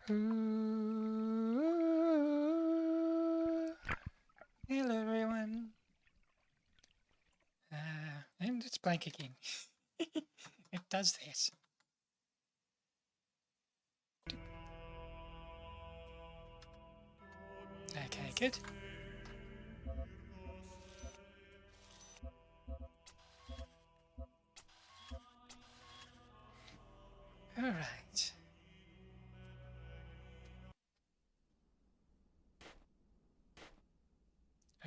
Hello everyone. And it's blank again. It does this. Okay, good. Alright.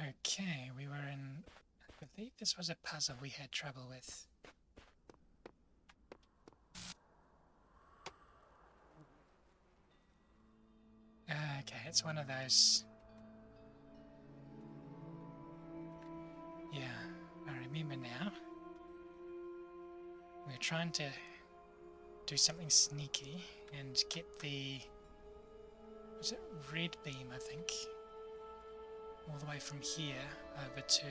Okay, we were in... I believe this was a puzzle we had trouble with. Okay, it's one of those... Yeah, I remember now. We're trying to do something sneaky and get the... Was it red beam, I think? All the way from here over to...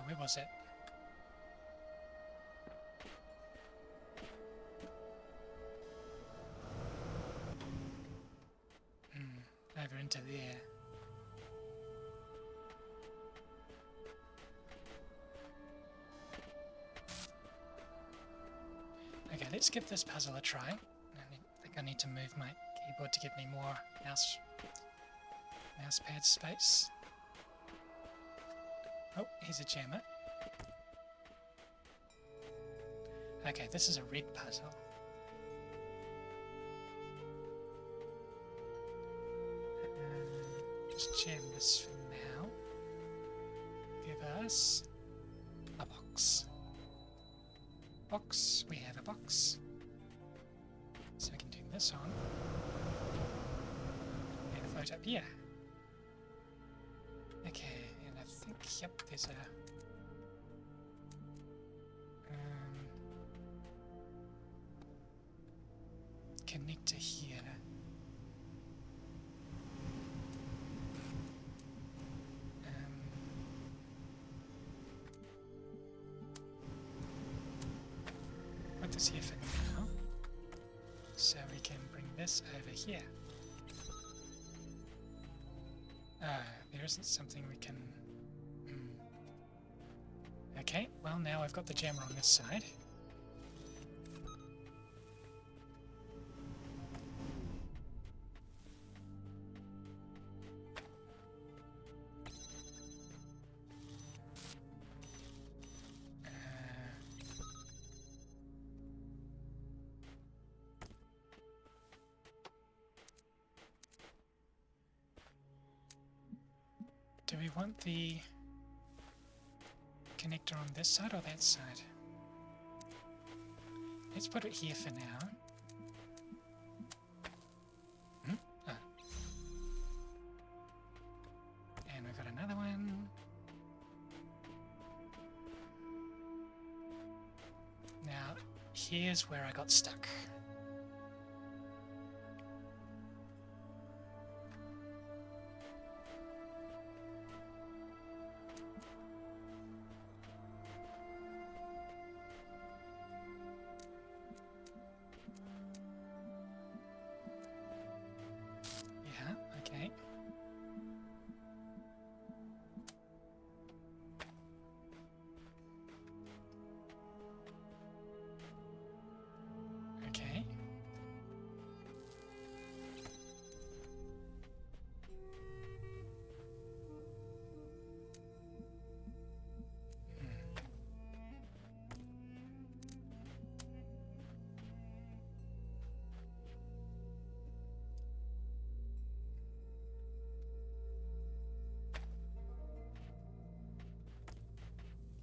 where was it? Over into there. Okay, let's give this puzzle a try. I think I need to move my keyboard to give me more mouse pad space. Oh, here's a jammer. Okay, this is a red puzzle. Just jam this for now. Give us a box. Box, we have a box. So we can turn this on. And float up here. Okay, and I think, yep, there's a... connector here. Put this here for now, so we can bring this over here. There isn't something we can... Okay, well now I've got the jammer on this side. Do we want the connector on this side or that side? Let's put it here for now. Oh. And we've got another one. Now, here's where I got stuck. Okay. Okay.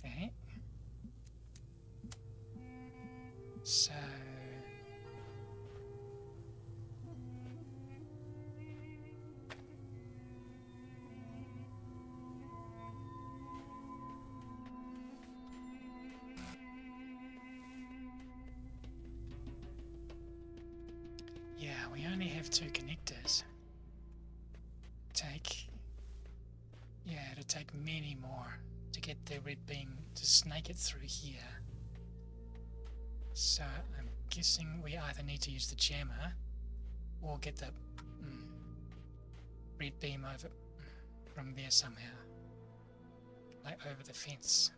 Okay. So... yeah, we only have 2 connectors. It'll take many more to get the red beam to snake it through here. So I'm guessing we either need to use the jammer or get the red beam over from there somehow. Like over the fence.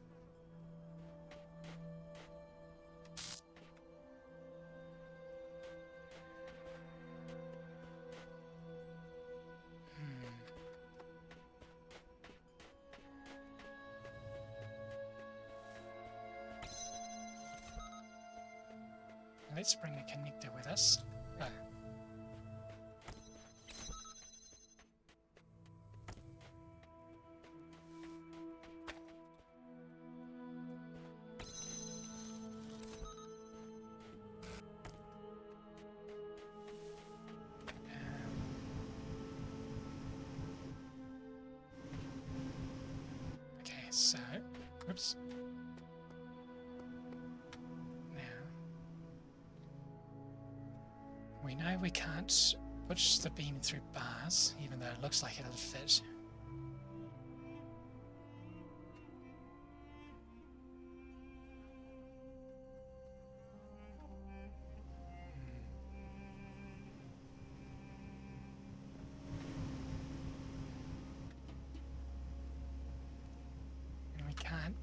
Let's bring a connector with us. Oh. Okay, so, oops. We know we can't push the beam through bars, even though it looks like it'll fit. And we can't.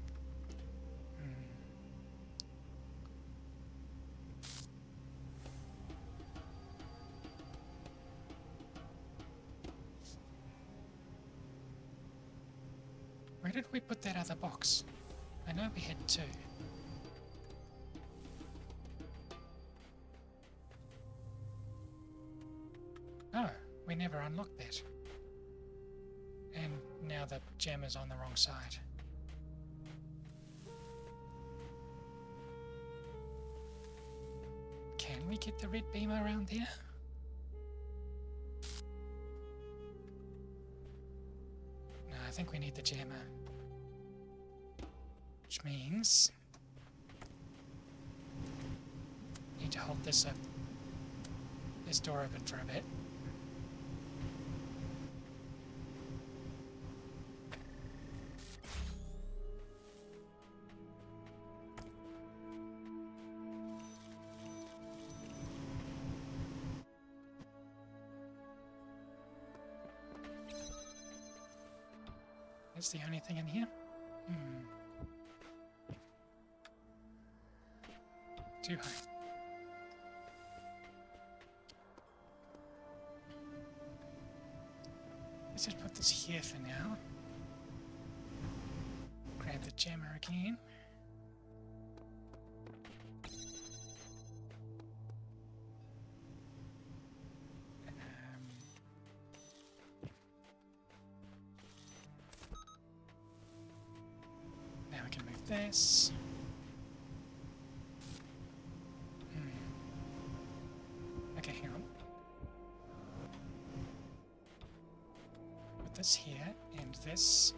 Where did we put that other box? I know we had two. Oh, we never unlocked that. And now the jammer's on the wrong side. Can we get the red beam around there? No, I think we need the jammer. Which means need to hold this door open for a bit. That's the only thing in here. Too high. Let's just put this here for now. Grab the jammer again. Now we can move this. Okay, hang on. Put this here and this.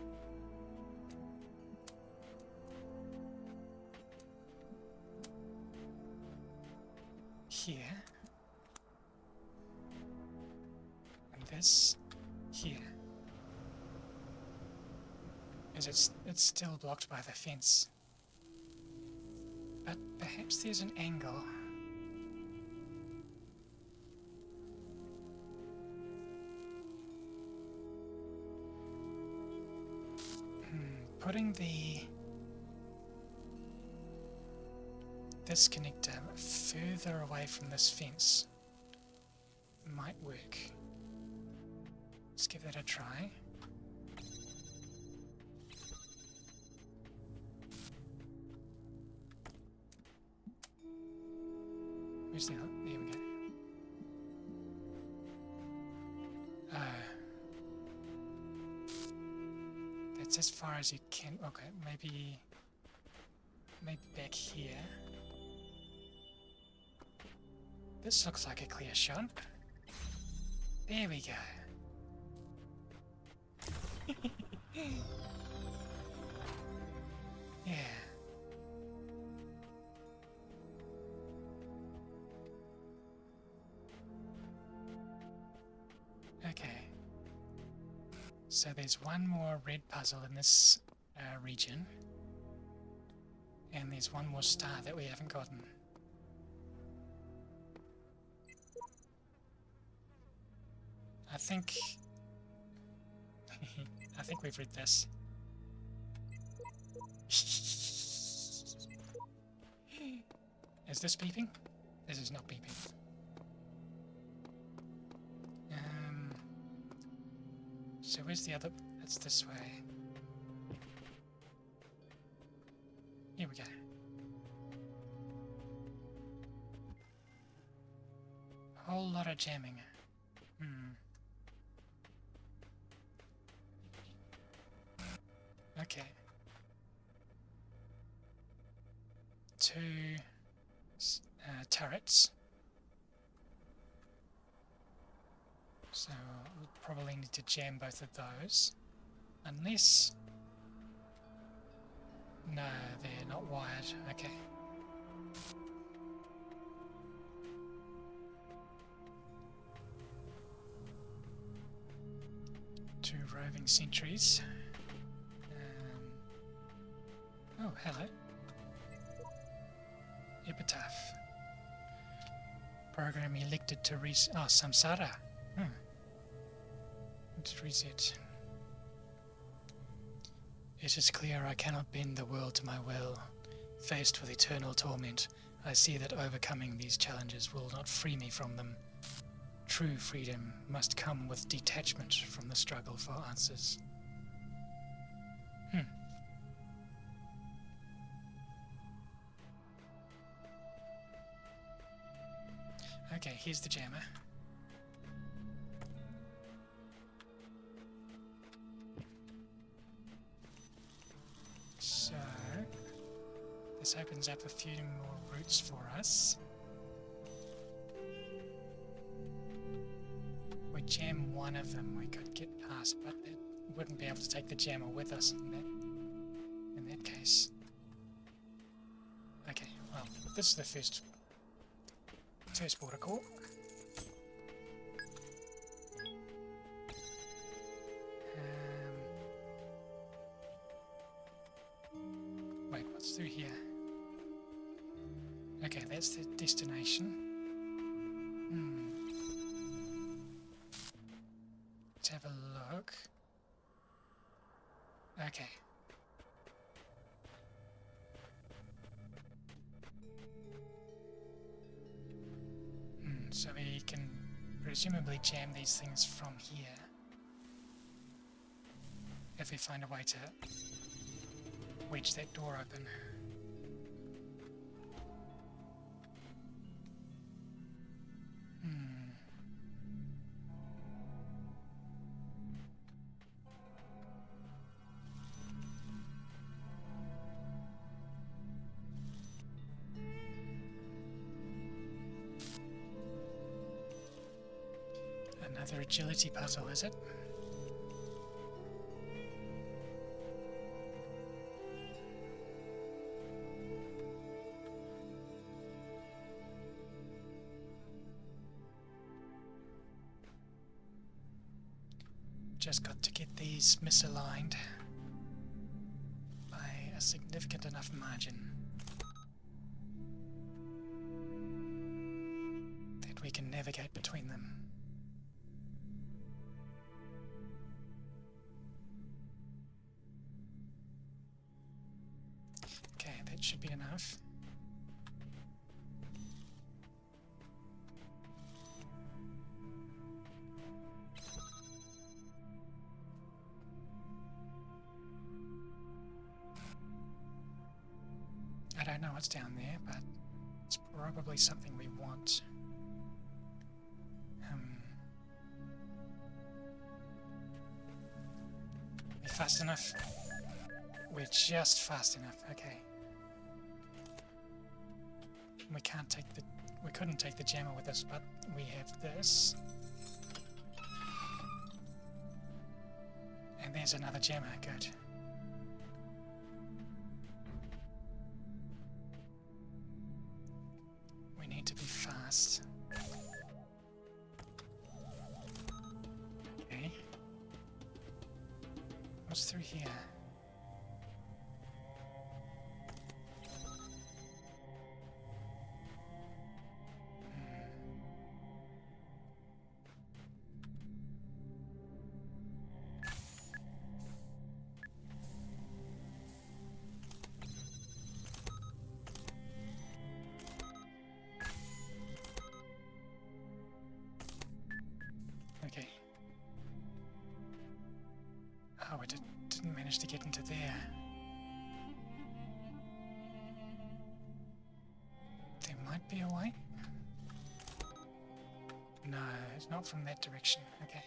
Here. And this here. Because it's still blocked by the fence. But perhaps there's an angle. Putting this connector further away from this fence might work. Let's give that a try. Where's the hook? There we go. That's as far as you can. Okay, maybe back here. This looks like a clear shot. There we go. Yeah. Okay. So there's one more red puzzle in this region. And there's one more star that we haven't gotten. I think... I think we've read this. Is this beeping? This is not beeping. So where's the other? It's this way. Here we go. Whole lot of jamming. Okay. 2 turrets. So we'll probably need to jam both of those. Unless... No, they're not wired. Okay. Two roving sentries. Oh, hello. Epitaph. Program elected to Samsara. Let's reset. It is clear I cannot bend the world to my will. Faced with eternal torment, I see that overcoming these challenges will not free me from them. True freedom must come with detachment from the struggle for answers. Okay, here's the jammer. So, this opens up a few more routes for us. We jam one of them, we could get past, but it wouldn't be able to take the jammer with us in that case. Okay, well, this is the first border core. Wait, what's through here? Okay, that's the destination. Let's have a look. Okay. So we can presumably jam these things from here if we find a way to wedge that door open. Another agility puzzle, is it? Just got to get these misaligned by a significant enough margin that we can navigate between them. Okay, that should be enough. I don't know what's down there, but it's probably something we want. Are we fast enough? We're just fast enough, okay. We couldn't take the jammer with us, but we have this. And there's another jammer, good. We need to be fast. Okay. What's through here? might be a way. No, it's not from that direction. Okay.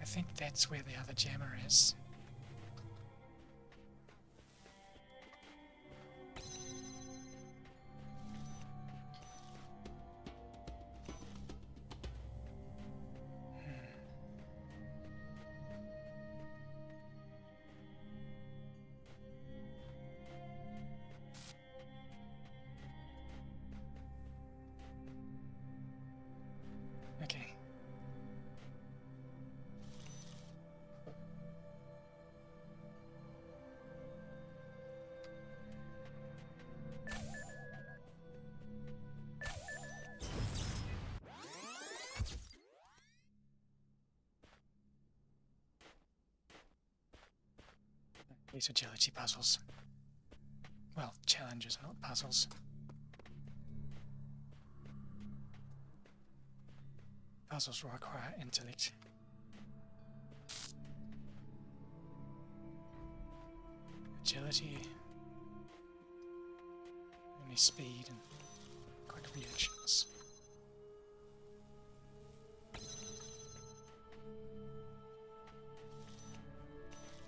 I think that's where the other jammer is. Okay. These agility puzzles. Well, challenges, not puzzles. Puzzles require intellect. Agility. Only speed and quick reactions.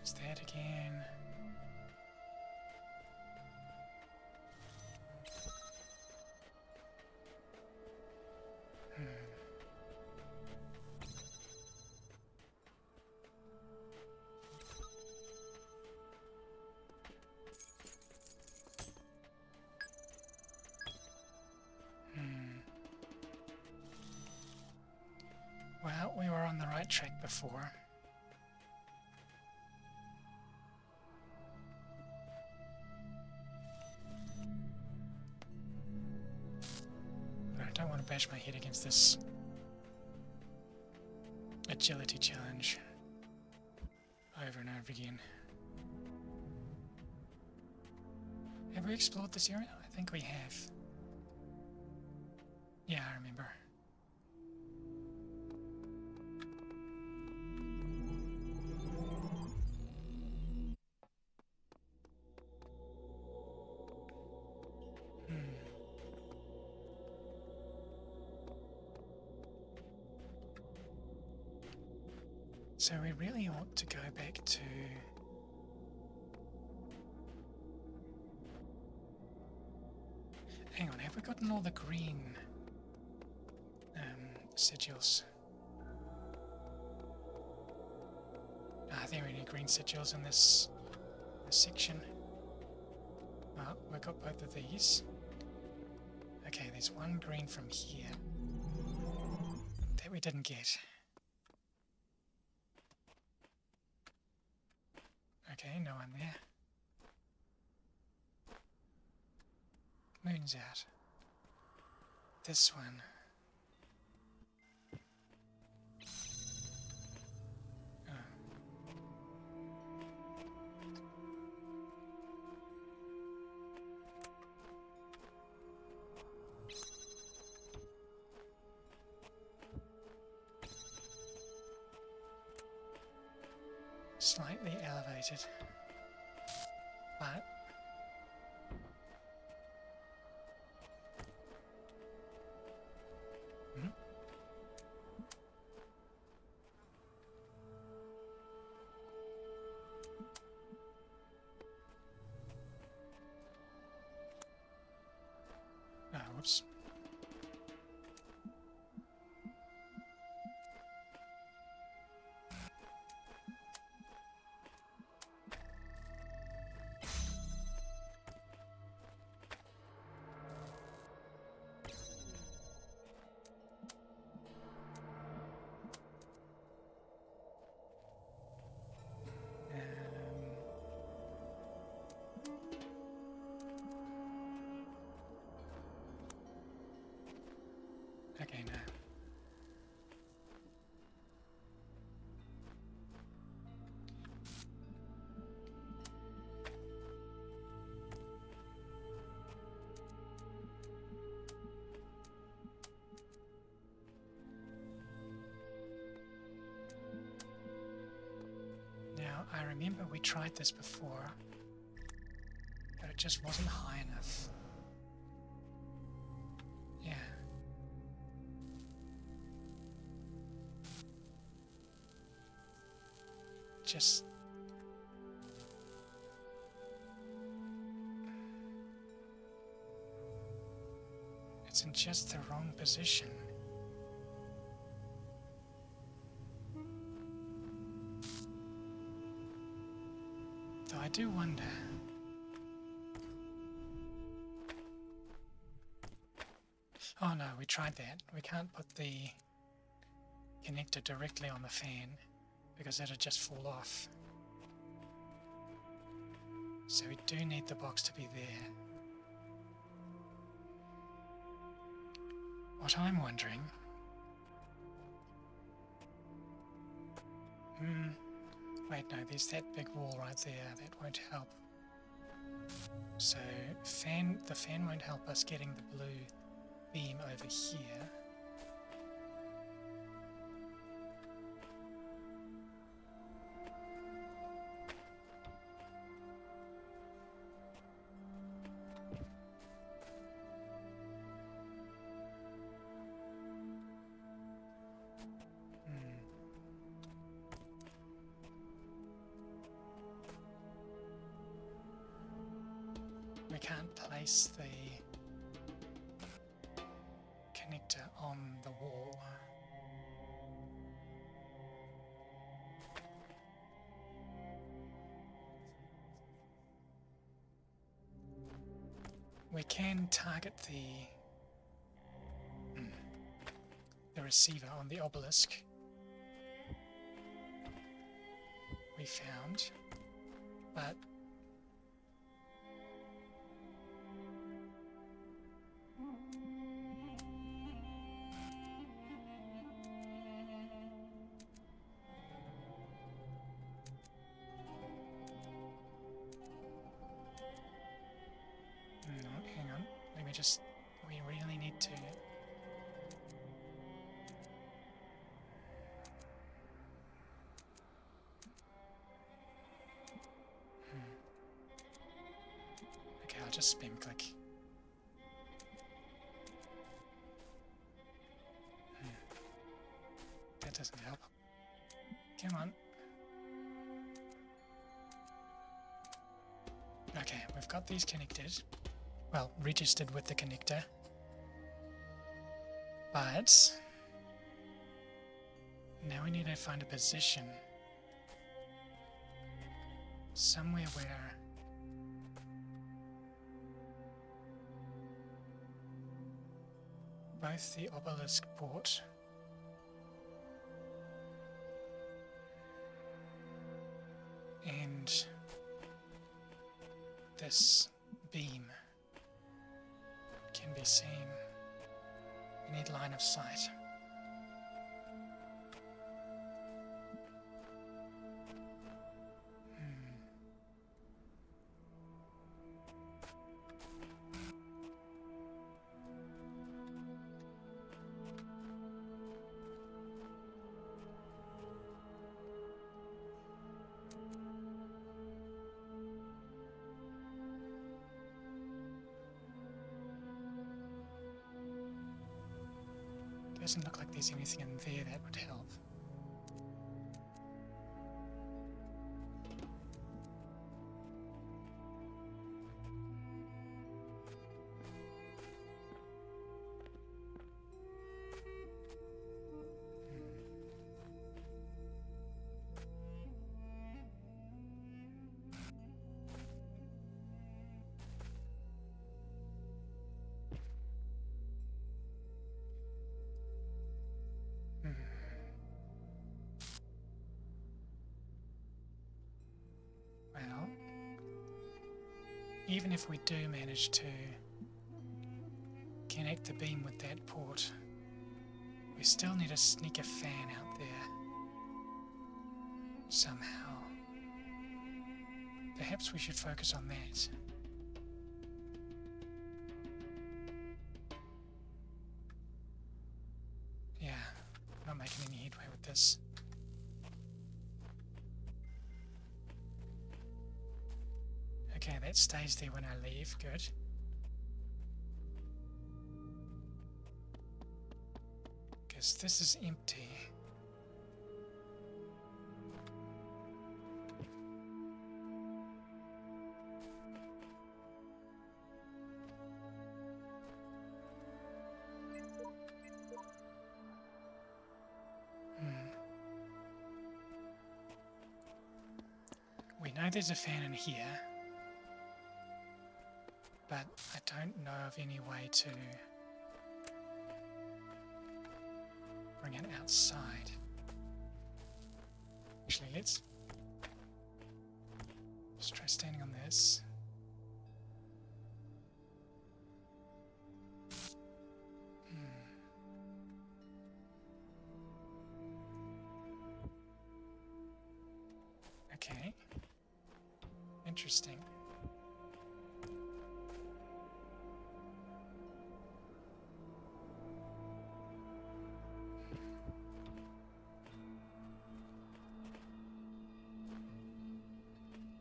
Is that again? Well, we were on the right track before. But I don't want to bash my head against this agility challenge over and over again. Have we explored this area? I think we have. Yeah, I remember. So we really ought to go back to... Hang on, have we gotten all the green sigils? Are there any green sigils in this section? Oh, we've got both of these. Okay, there's one green from here that we didn't get. Okay, no one there. Moon's out. This one. Oh. Slightly elevated, but oh, whoops. remember we tried this before, but it just wasn't high enough. Yeah. Just... it's in just the wrong position. Though I do wonder... oh no, we tried that. We can't put the connector directly on the fan because it'll just fall off. So we do need the box to be there. What I'm wondering... wait, no, there's that big wall right there. That won't help. So the fan won't help us getting the blue beam over here. We can't place the connector on the wall. We can target the receiver on the obelisk we found, but no, hang on. Let me just... we really need to... Okay, I'll just spam click. That doesn't help. Come on. Okay, we've got these connected. Well, registered with the connector. But now we need to find a position. Somewhere where both the obelisk port and this beam can be seen. We need line of sight. Doesn't look like there's anything in there that would help. Well, even if we do manage to connect the beam with that port, we still need to sneak a fan out there somehow. Perhaps we should focus on that. Yeah, not making any headway with this. Okay, that stays there when I leave. Good. Because this is empty. We know there's a fan in here, but I don't know of any way to bring it outside. Actually, let's just try standing on this. Okay. Interesting.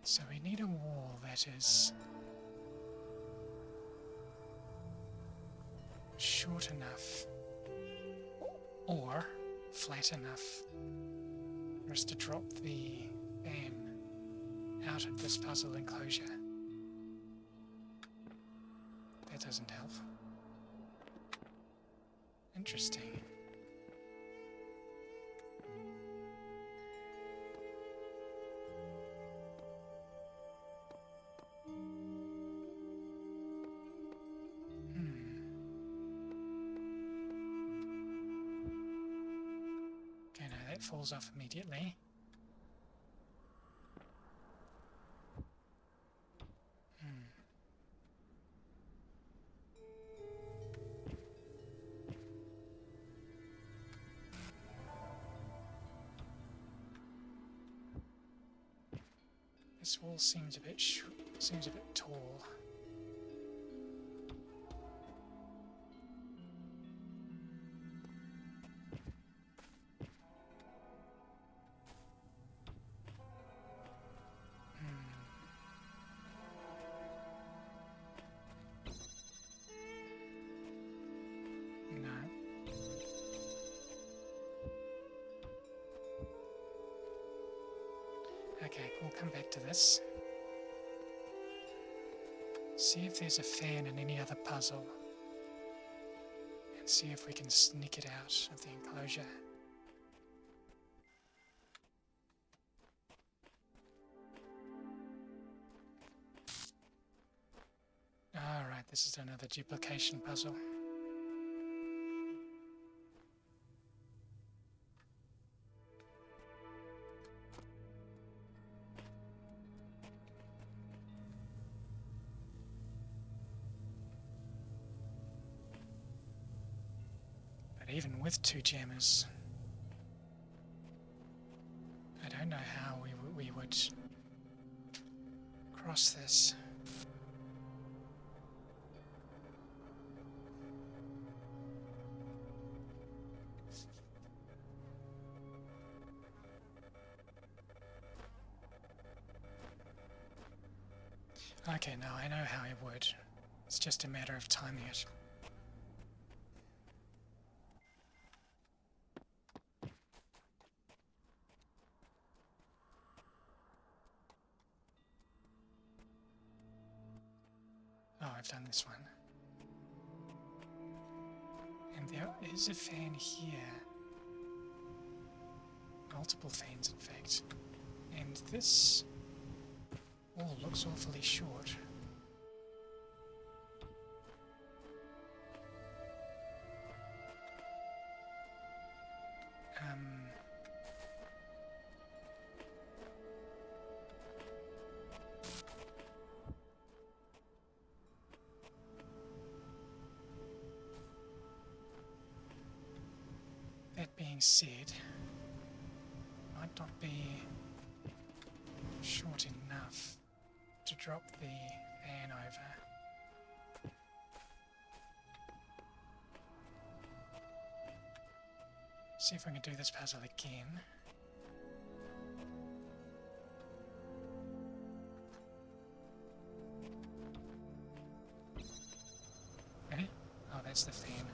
So we need a wall that is short enough or flat enough for us to drop the fan out of this puzzle enclosure. That doesn't help. Interesting. Okay, no, that falls off immediately. This wall seems a bit tall. No. Okay, we'll come back to this. See if there's a fan in any other puzzle. And see if we can sneak it out of the enclosure. Alright, this is another duplication puzzle. Even with two jammers, I don't know how we would cross this. Okay, now I know how he would. It's just a matter of timing it. Oh, I've done this one. And there is a fan here. Multiple fans, in fact. And this wall looks awfully short. That being said, might not be short enough to drop the fan over. See if I can do this puzzle again. That's the theme.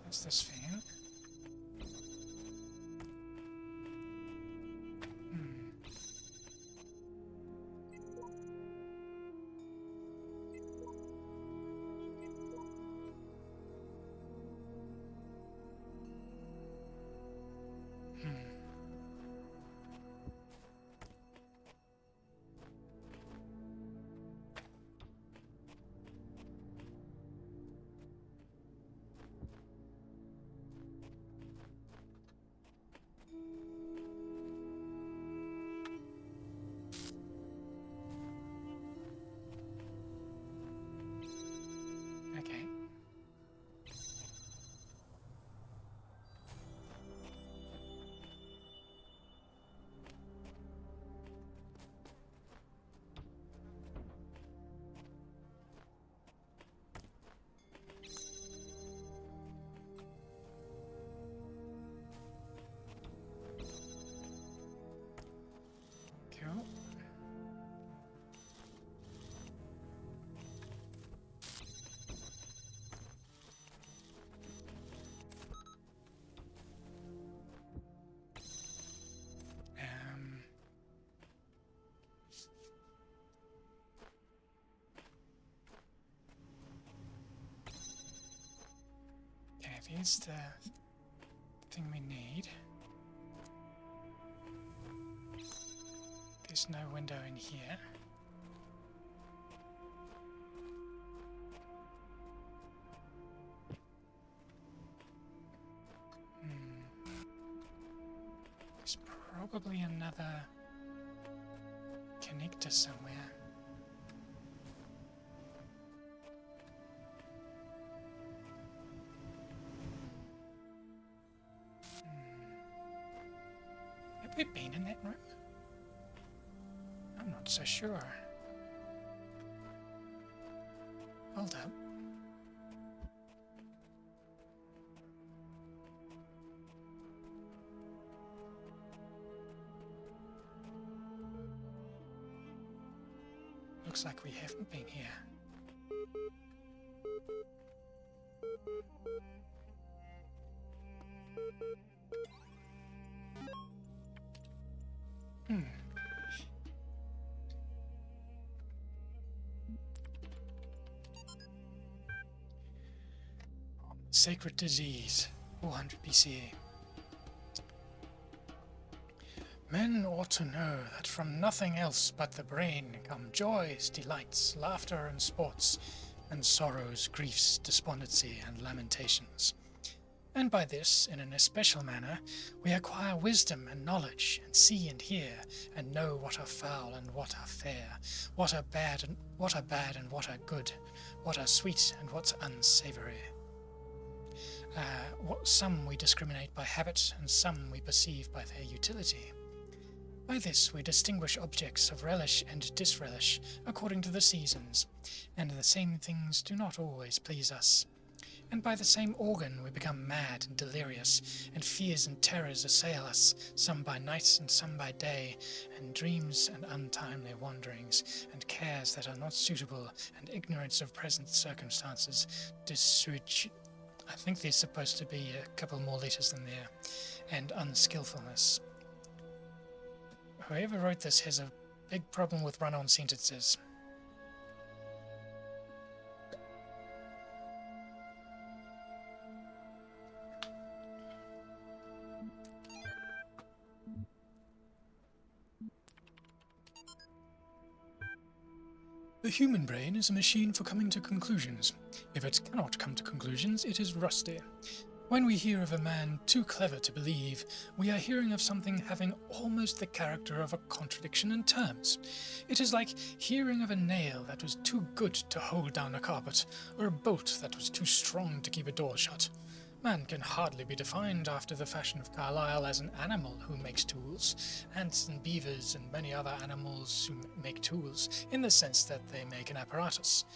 That's this theme. Okay. Cool. Okay, here's the thing we need. There's no window in here. There's probably another connector somewhere. Have we been in that room? I'm not so sure. Hold up. Looks like we haven't been here. Sacred disease, 400 BCE. Men ought to know that from nothing else but the brain come joys, delights, laughter and sports, and sorrows, griefs, despondency and lamentations. And by this, in an especial manner, we acquire wisdom and knowledge, and see and hear, and know what are foul and what are fair, what are bad and what are good, what are sweet and what's unsavory. Some we discriminate by habit, and some we perceive by their utility. By this we distinguish objects of relish and disrelish according to the seasons, and the same things do not always please us. And by the same organ we become mad and delirious, and fears and terrors assail us, some by night and some by day, and dreams and untimely wanderings, and cares that are not suitable, and ignorance of present circumstances, I think there's supposed to be a couple more letters in there, and unskillfulness. Whoever wrote this has a big problem with run-on sentences. The human brain is a machine for coming to conclusions. If it cannot come to conclusions, it is rusty. When we hear of a man too clever to believe, we are hearing of something having almost the character of a contradiction in terms. It is like hearing of a nail that was too good to hold down a carpet, or a bolt that was too strong to keep a door shut. Man can hardly be defined after the fashion of Carlyle as an animal who makes tools. Ants and beavers and many other animals who make tools, in the sense that they make an apparatus.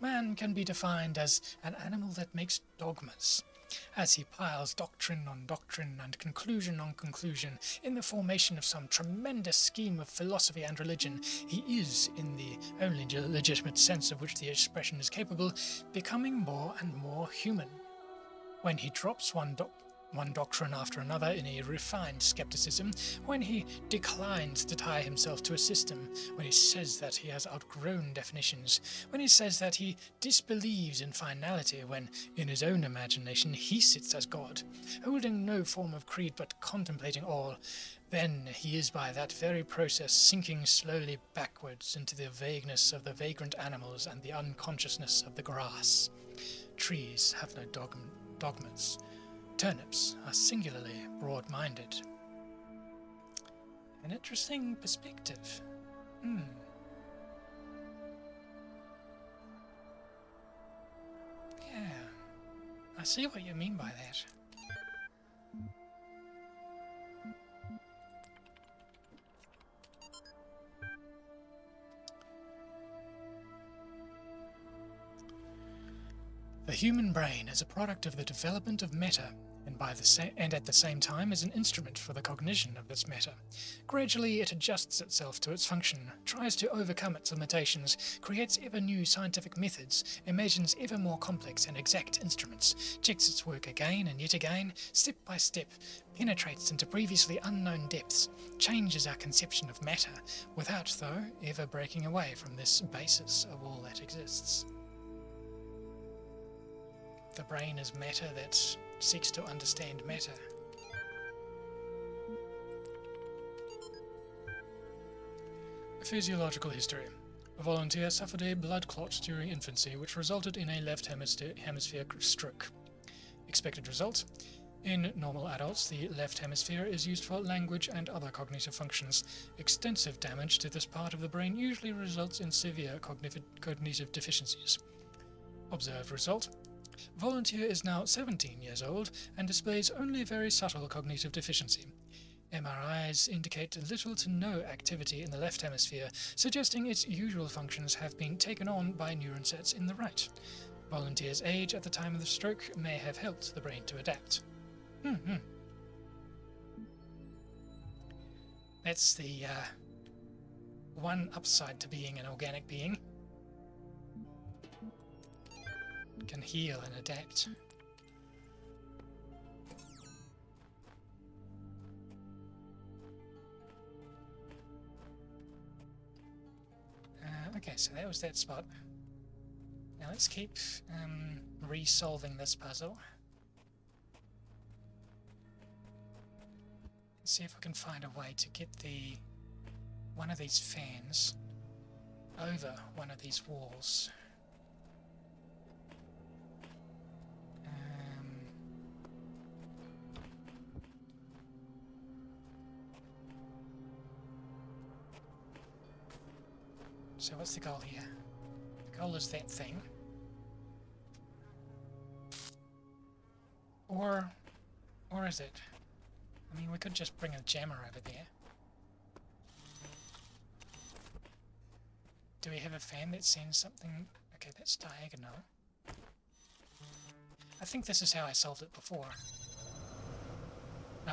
Man can be defined as an animal that makes dogmas. as he piles doctrine on doctrine and conclusion on conclusion in the formation of some tremendous scheme of philosophy and religion, he is, in the only legitimate sense of which the expression is capable, becoming more and more human. When he drops one doctrine after another in a refined skepticism, when he declines to tie himself to a system, when he says that he has outgrown definitions, when he says that he disbelieves in finality, when, in his own imagination, he sits as God, holding no form of creed but contemplating all, then he is by that very process sinking slowly backwards into the vagueness of the vagrant animals and the unconsciousness of the grass. Trees have no dogmas. Turnips are singularly broad-minded. An interesting perspective. Yeah, I see what you mean by that. The human brain is a product of the development of matter, and at the same time is an instrument for the cognition of this matter. Gradually it adjusts itself to its function, tries to overcome its limitations, creates ever new scientific methods, imagines ever more complex and exact instruments, checks its work again and yet again, step by step, penetrates into previously unknown depths, changes our conception of matter, without, though, ever breaking away from this basis of all that exists. The brain is matter that seeks to understand matter. Physiological history. A volunteer suffered a blood clot during infancy, which resulted in a left hemisphere stroke. Expected result. In normal adults, the left hemisphere is used for language and other cognitive functions. Extensive damage to this part of the brain usually results in severe cognitive deficiencies. Observed result. Volunteer is now 17 years old and displays only very subtle cognitive deficiency. MRIs indicate little to no activity in the left hemisphere, suggesting its usual functions have been taken on by neuron sets in the right. Volunteer's age at the time of the stroke may have helped the brain to adapt. That's the one upside to being an organic being. Can heal and adapt. Okay, so that was that spot. Now let's keep re-solving this puzzle. Let's see if we can find a way to get one of these fans over one of these walls. So what's the goal here? The goal is that thing. Or is it? I mean, we could just bring a jammer over there. Do we have a fan that sends something? Okay, that's diagonal. I think this is how I solved it before. No.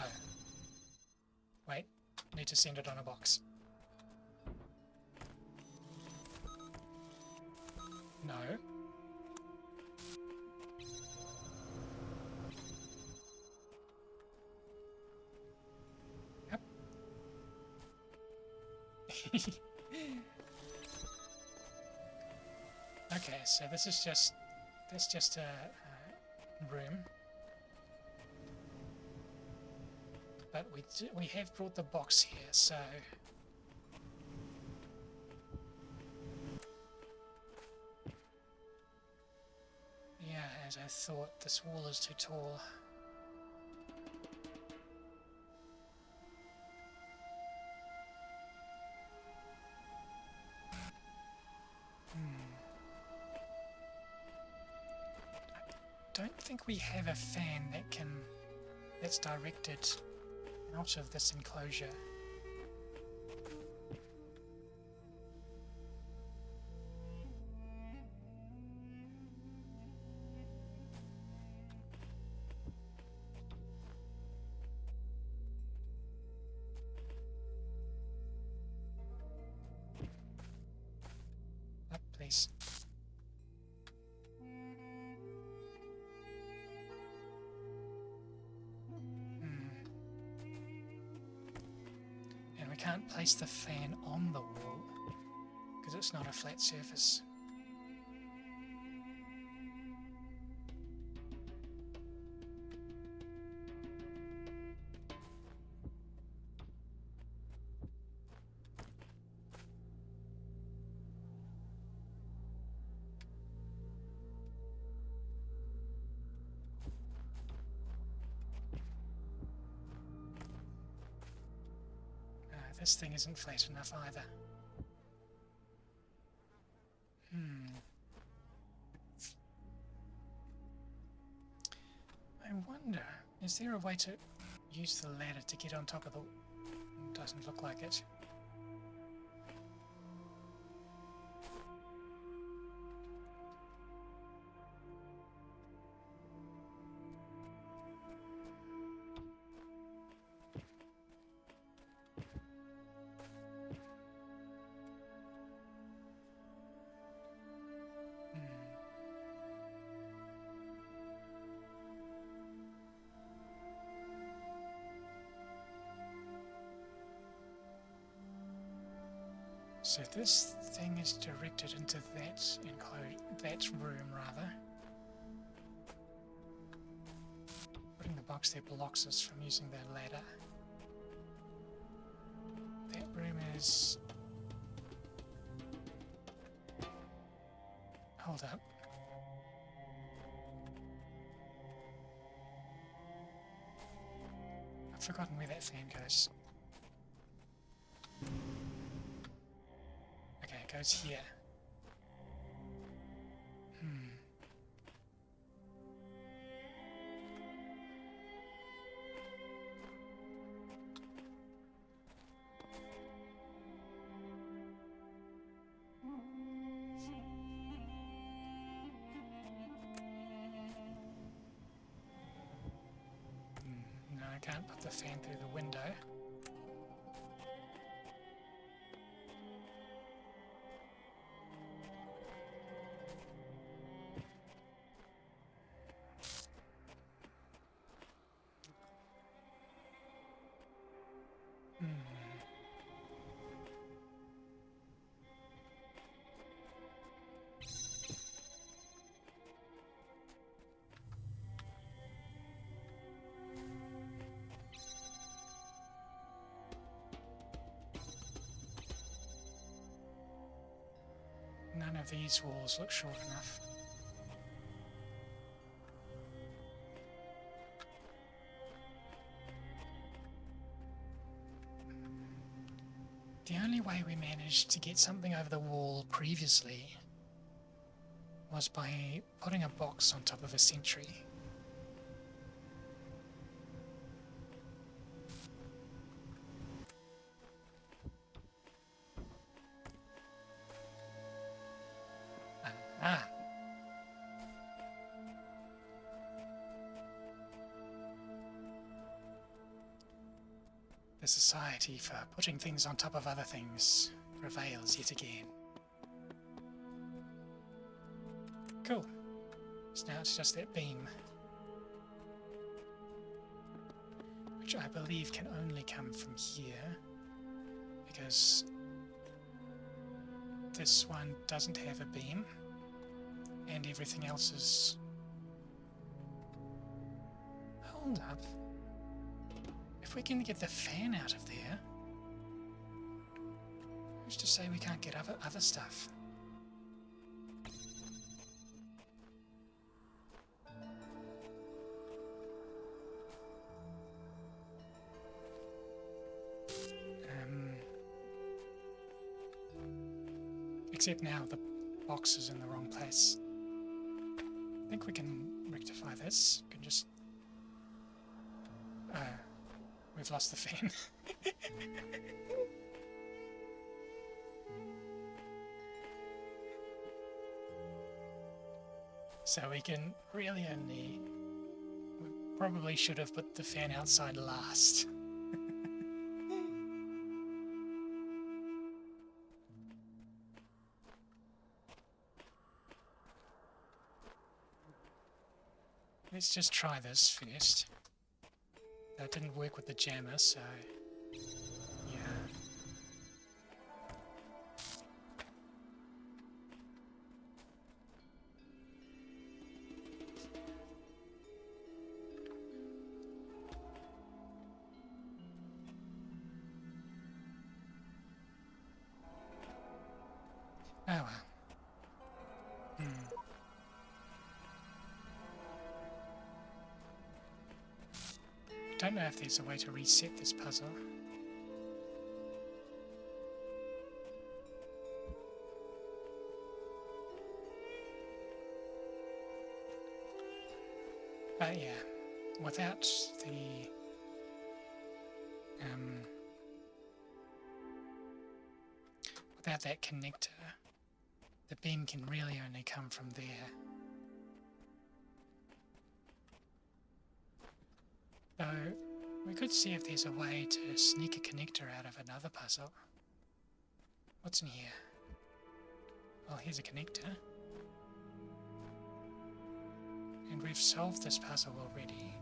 Wait, need to send it on a box. No. Yep. Okay, so that's just a room. But we have brought the box here, so yeah, as I thought, this wall is too tall. I don't think we have a fan that's directed out of this enclosure. please. And we can't place the fan on the wall because it's not a flat surface. This thing isn't flat enough either. I wonder, is there a way to use the ladder to get on top of the... Doesn't look like it. So this thing is directed into that room rather. Putting the box there blocks us from using the ladder. That room is... Hold up. I've forgotten where that fan goes. Okay, it goes here. No, I can't put the fan through the window. None of these walls look short enough. The only way we managed to get something over the wall previously was by putting a box on top of a sentry. The society for putting things on top of other things prevails yet again. Cool. So now it's just that beam, which I believe can only come from here, because this one doesn't have a beam, and everything else is... Hold up. If we can get the fan out of there, who's to say we can't get other stuff? Except now the box is in the wrong place. I think we can rectify this. We can just... we've lost the fan. So we can really only... We probably should have put the fan outside last. let's just try this first. That didn't work with the jammer, so yeah. Oh well. Don't know if there's a way to reset this puzzle. But yeah, without the without that connector, the beam can really only come from there. Though we could see if there's a way to sneak a connector out of another puzzle. What's in here? Well, here's a connector. And we've solved this puzzle already.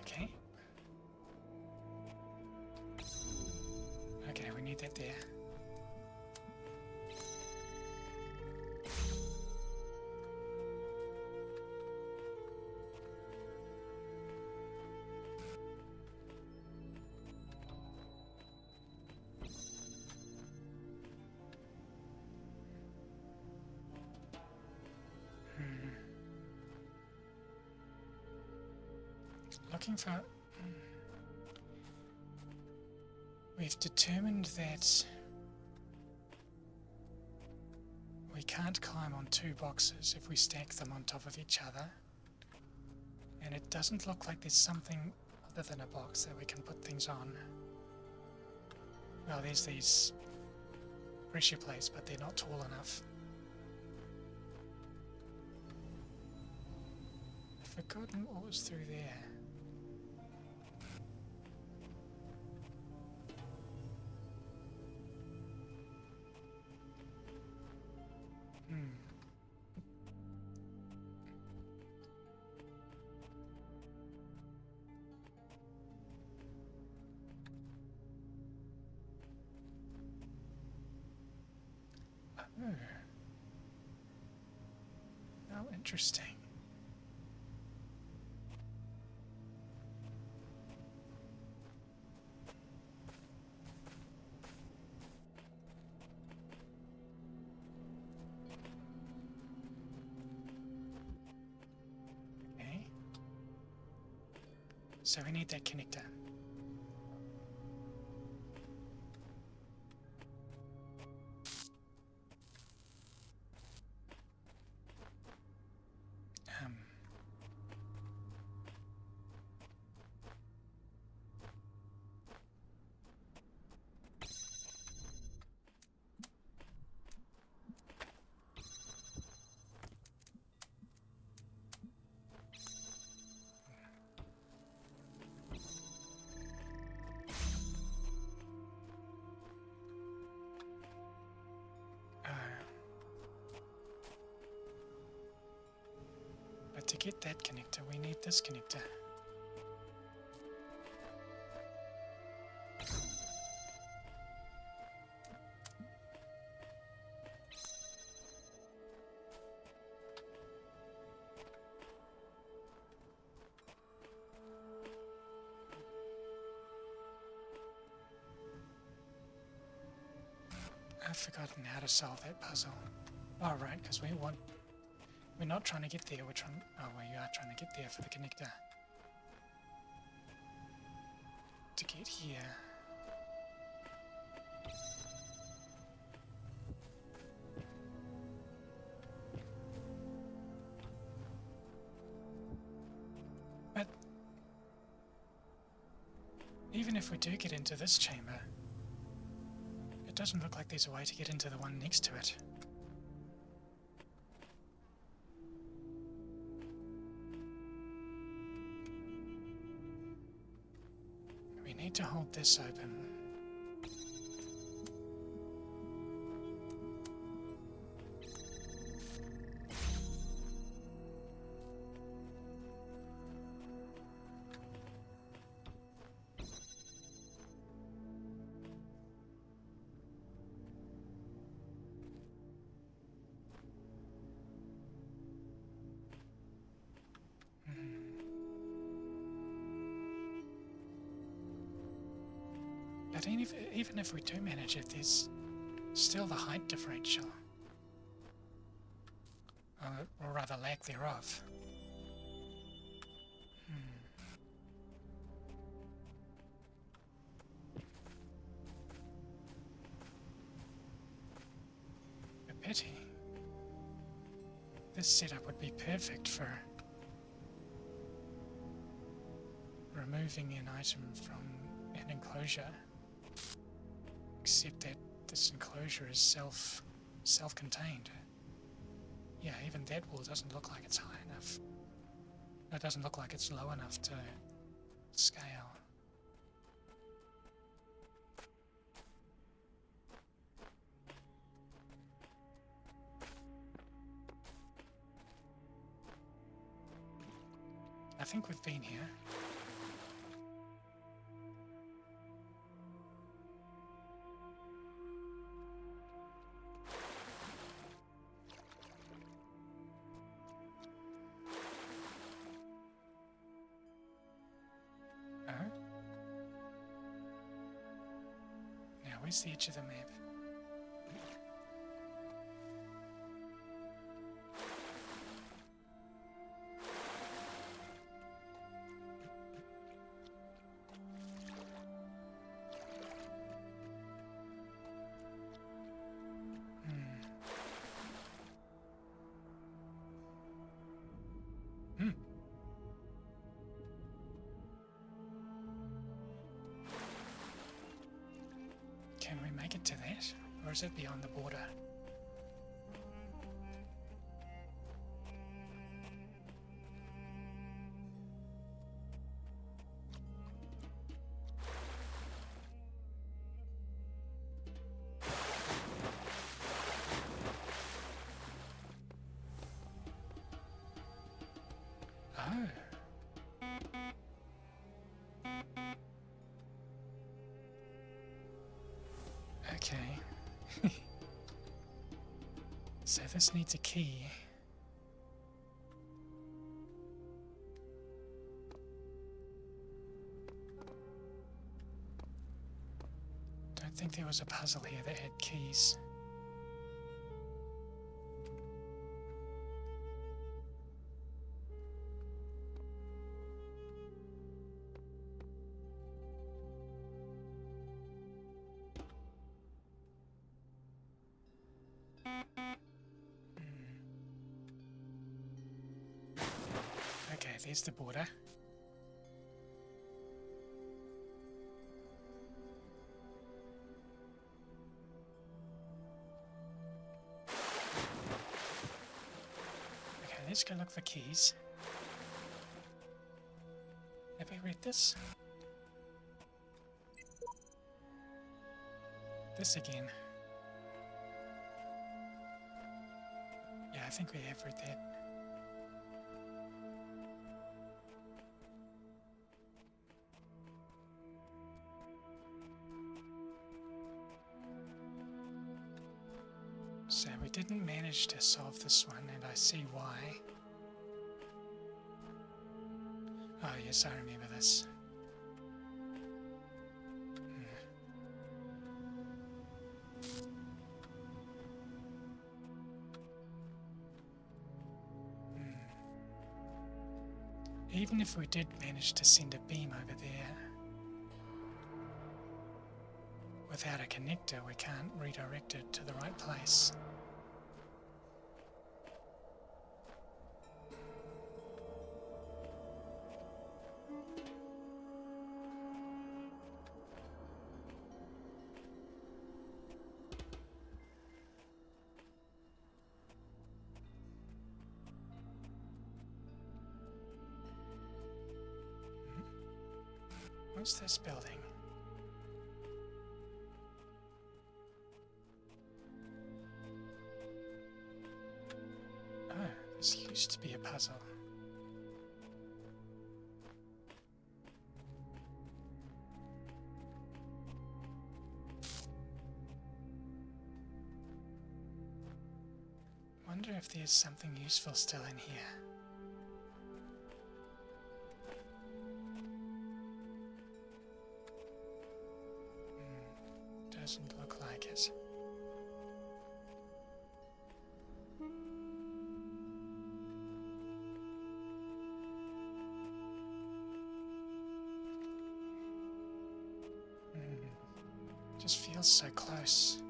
Okay. Okay, we need that there. Looking for... We've determined that we can't climb on two boxes if we stack them on top of each other. And it doesn't look like there's something other than a box that we can put things on. Well, there's these pressure plates, but they're not tall enough. I've forgotten what was through there. Oh. How interesting. Okay. So we need that connector. But to get that connector, we need this connector. I've forgotten how to solve that puzzle. Oh, right, because we want We're not trying to get there, we're trying... Oh, well, you are trying to get there for the connector. To get here. But... even if we do get into this chamber, it doesn't look like there's a way to get into the one next to it. We need to hold this open. But even if we do manage it, there's still the height differential. Or rather lack thereof. A pity. This setup would be perfect for removing an item from an enclosure. Except that this enclosure is self-contained. Yeah, even that wall doesn't look like it's high enough. It doesn't look like it's low enough to scale. I think we've been here. Where's the edge of the map? Can we make it to that? Or is it beyond the border? Oh. Okay. So this needs a key. Don't think there was a puzzle here that had keys. Okay, there's the border. Okay, let's go look for keys. Have we read this? This again. Yeah, I think we have read that. So we didn't manage to solve this one, and I see why. Oh yes, I remember this. even if we did manage to send a beam over there, without a connector, we can't redirect it to the right place. What's this building? Oh, this used to be a puzzle. Wonder if there's something useful still in here. Doesn't look like it. Just feels so close.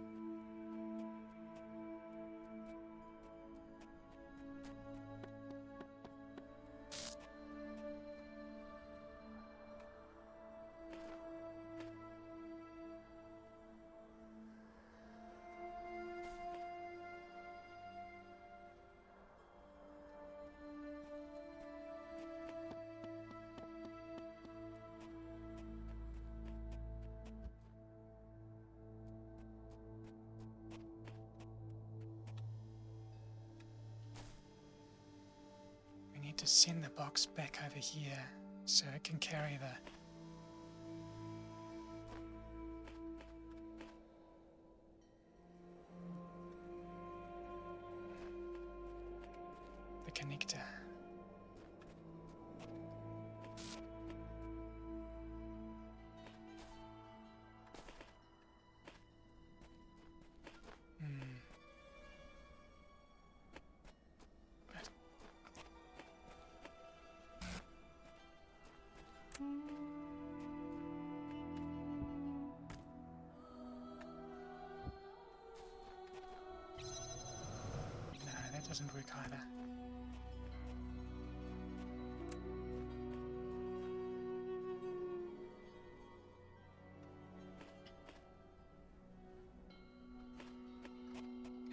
To send the box back over here so it can carry the connector. Doesn't work either.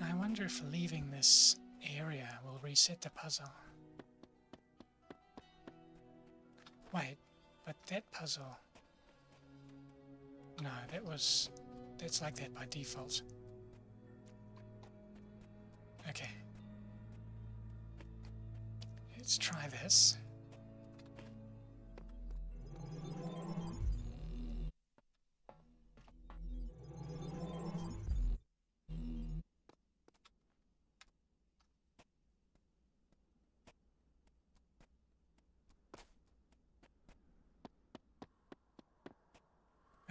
I wonder if leaving this area will reset the puzzle. Wait, but that puzzle... No, that's like that by default. Okay. Let's try this.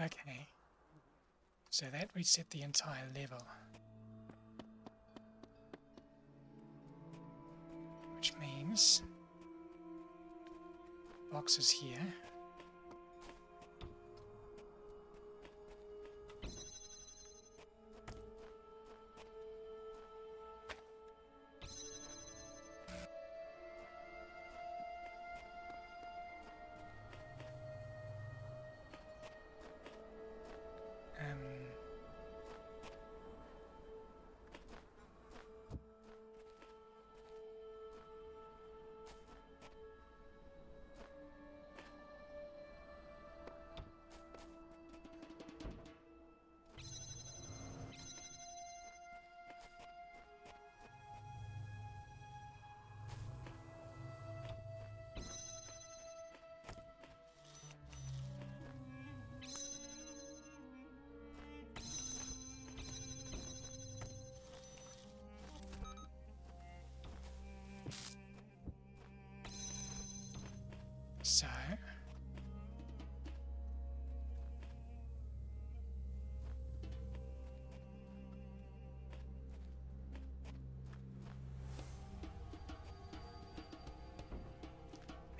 Okay. So that reset the entire level. Which means box is here.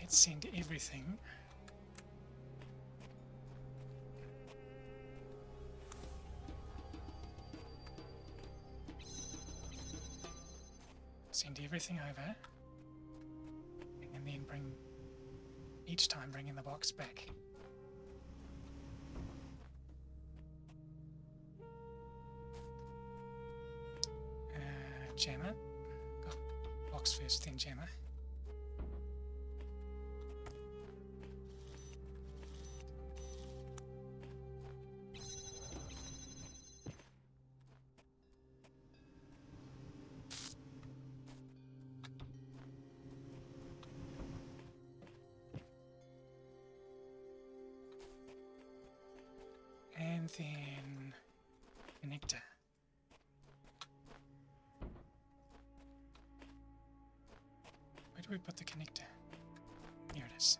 Let's send everything. Send everything over. And then each time bring the box back. Jammer. Oh, box first, then jammer. And then connector. Where do we put the connector? Here it is.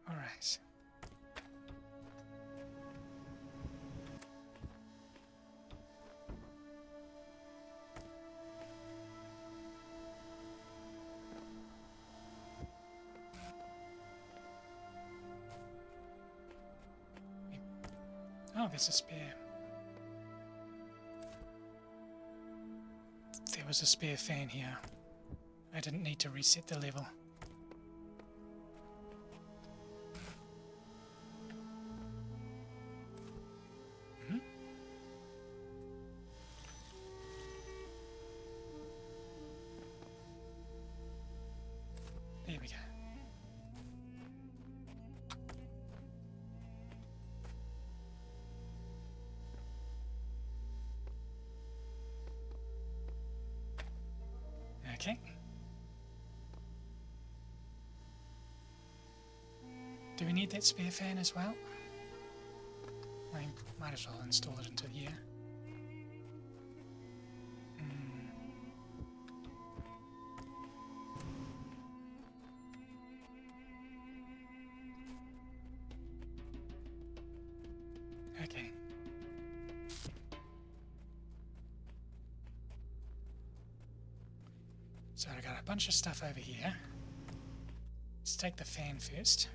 All right. Oh, there's a spare. There was a spare fan here. I didn't need to reset the level. There we go. Okay. Do we need that spare fan as well? I might as well install it into here. Okay. So I got a bunch of stuff over here. Let's take the fan first.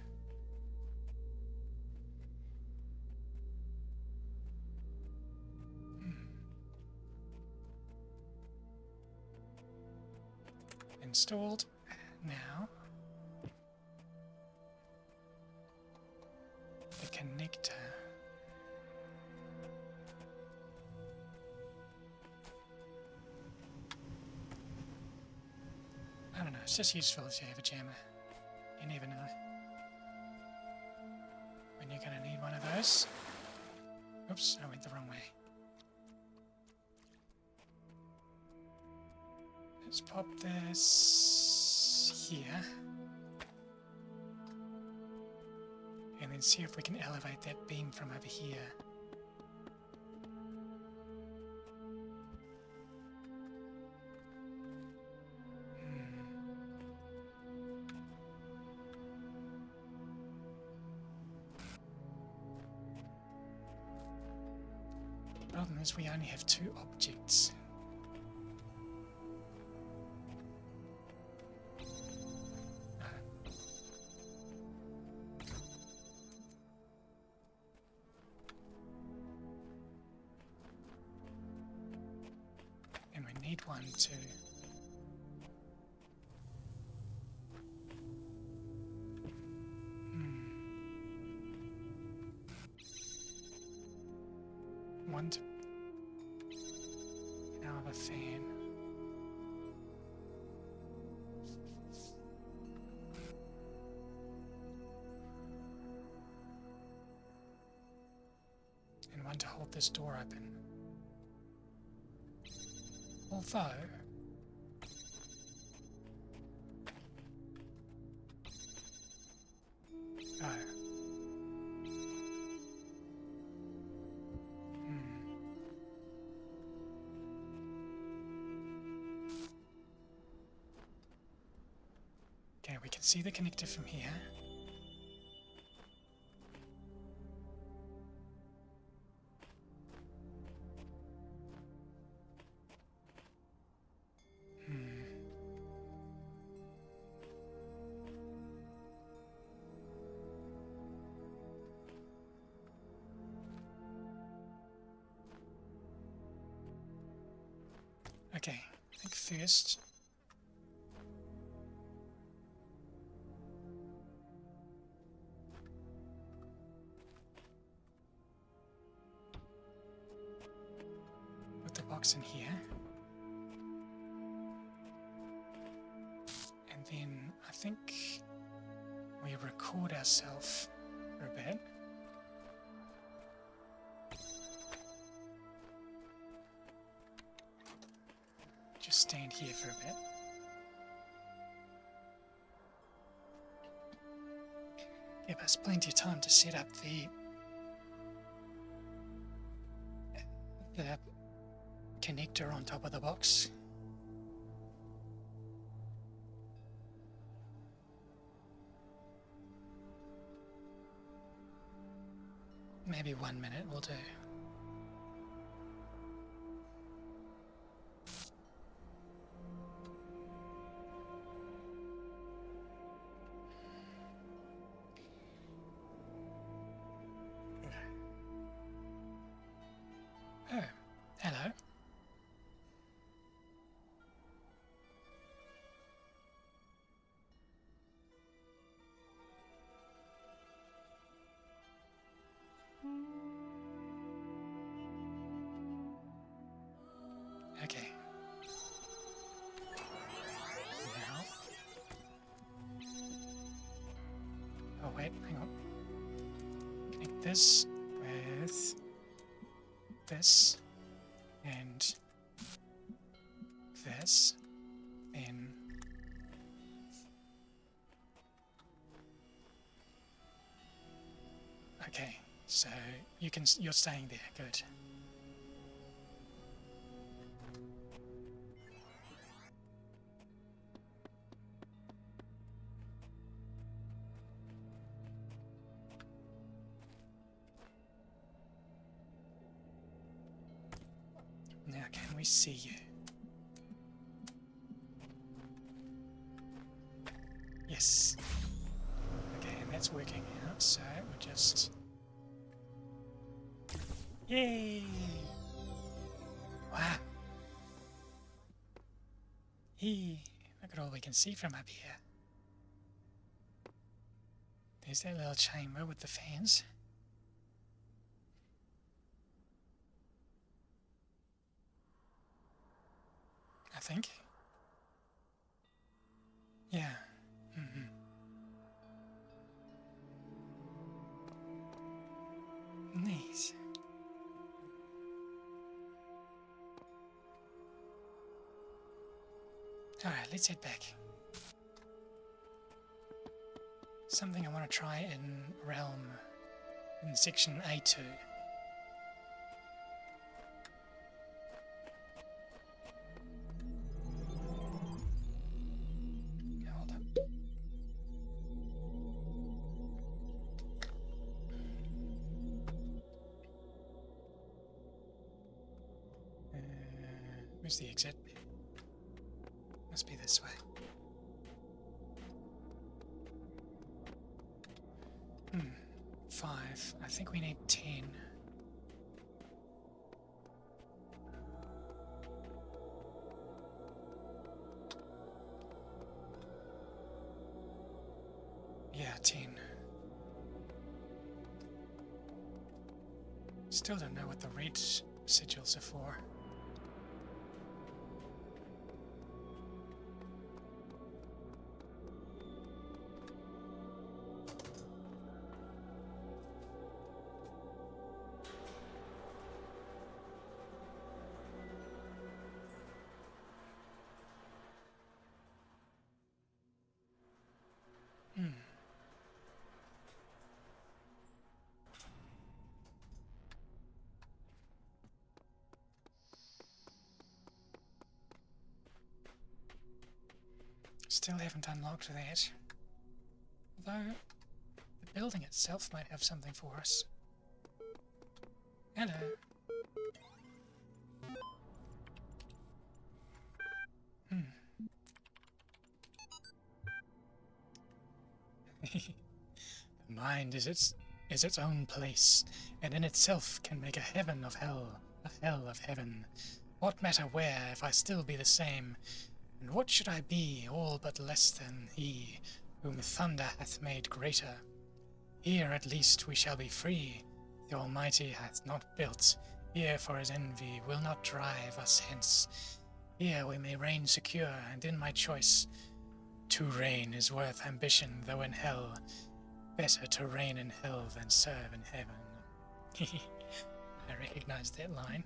Installed. Now the connector. I don't know, it's just useful to have a jammer. You never know when you're going to need one of those. Oops, I went the wrong way. Let's pop this here. And then see if we can elevate that beam from over here. Problem is we only have 2 objects. And we need one to one to now the fan. And one to hold this door open. Although okay, we can see the connector from here. Okay, I think first put the box in here, and then I think we record ourselves for a bit. Just stand here for a bit. Give us plenty of time to set up the connector on top of the box. Maybe 1 minute will do. Oh, hello. Okay. Now. Oh wait, hang on. Connect this with this and this, then okay, so you're staying there, good. Now can we see you? Yes. Okay, and that's working out, so we'll just... Yay! Wow. Look at all we can see from up here. There's that little chamber with the fans. I think. Yeah. Nice. Alright, let's head back. Something I want to try in Realm, in section A2. Hold up. Where's the exit? Must be this way. Hmm. 5. I think we need 10. Yeah, 10. Still don't know what the red sigils are for. Still haven't unlocked that. Although, the building itself might have something for us. Hello. The mind is its own place, and in itself can make a heaven of hell, a hell of heaven. What matter where, if I still be the same? And what should I be, all but less than he, whom thunder hath made greater? Here at least we shall be free. The Almighty hath not built. Here for his envy will not drive us hence. Here we may reign secure, and in my choice. To reign is worth ambition, though in hell. Better to reign in hell than serve in heaven. I recognize that line.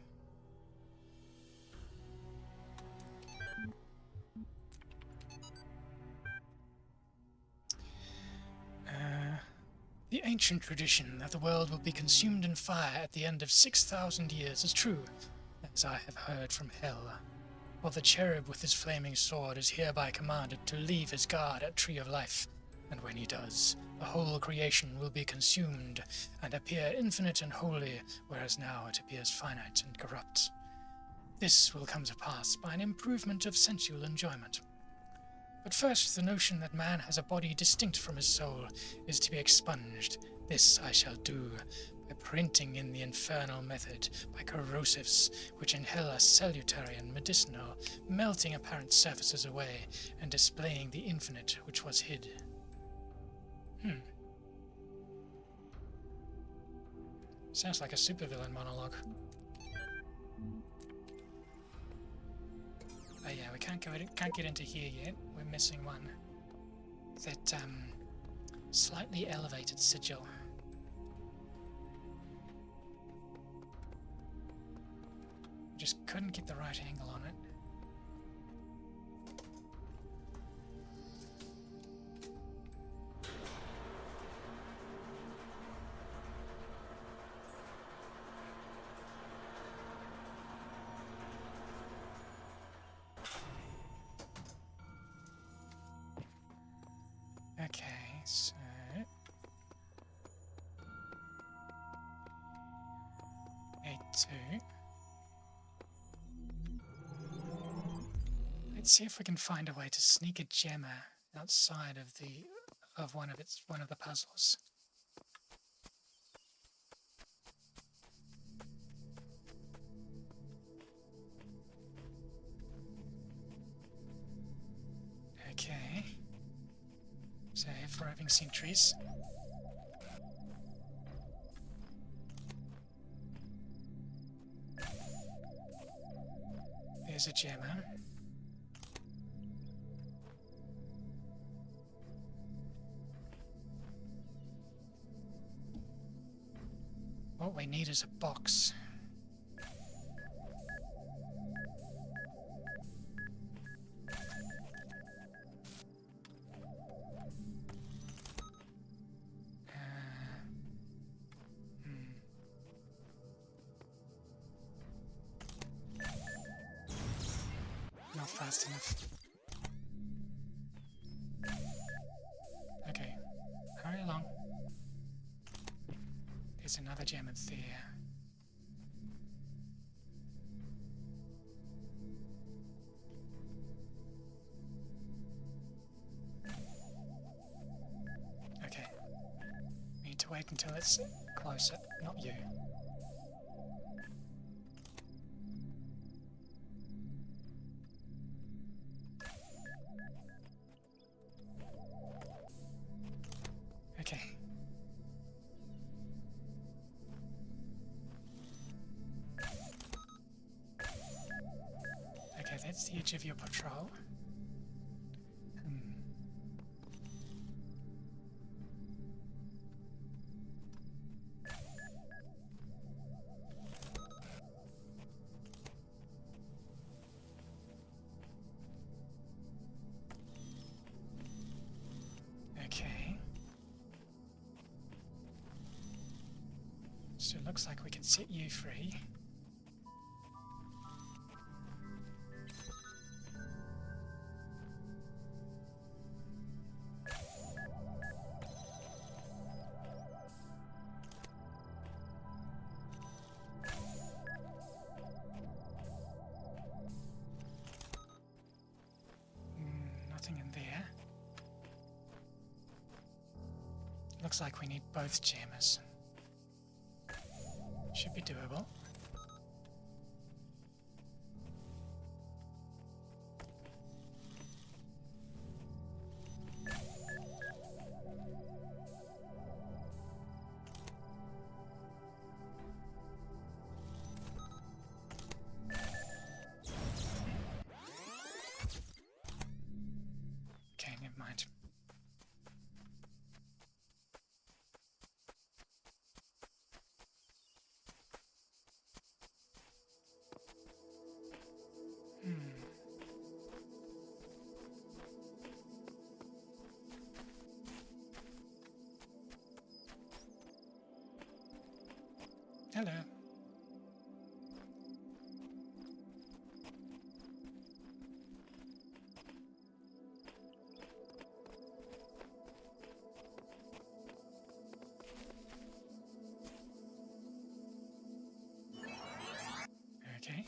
The ancient tradition that the world will be consumed in fire at the end of 6,000 years is true, as I have heard from hell. For the cherub with his flaming sword is hereby commanded to leave his guard at Tree of Life, and when he does, the whole creation will be consumed and appear infinite and holy, whereas now it appears finite and corrupt. This will come to pass by an improvement of sensual enjoyment. But first, the notion that man has a body distinct from his soul is to be expunged. This I shall do by printing in the infernal method, by corrosives, which in hell are salutary and medicinal, melting apparent surfaces away, and displaying the infinite which was hid. Sounds like a supervillain monologue. Oh yeah, we can't get into here yet. We're missing one. That slightly elevated sigil. Just couldn't get the right angle on it. Okay, so A2. Let's see if we can find a way to sneak a gemmer outside of one of the puzzles. Okay. Save roving sentries. There's a gemmer. What we need is a box. Not fast enough. Okay, hurry along. There's another gem there. Okay. We need to wait until it's closer, not you. Okay. Okay, that's the edge of your patrol. Okay. So it looks like we can set you free. looks like we need both jammers. Should be doable. Okay, never mind. Hello. Okay.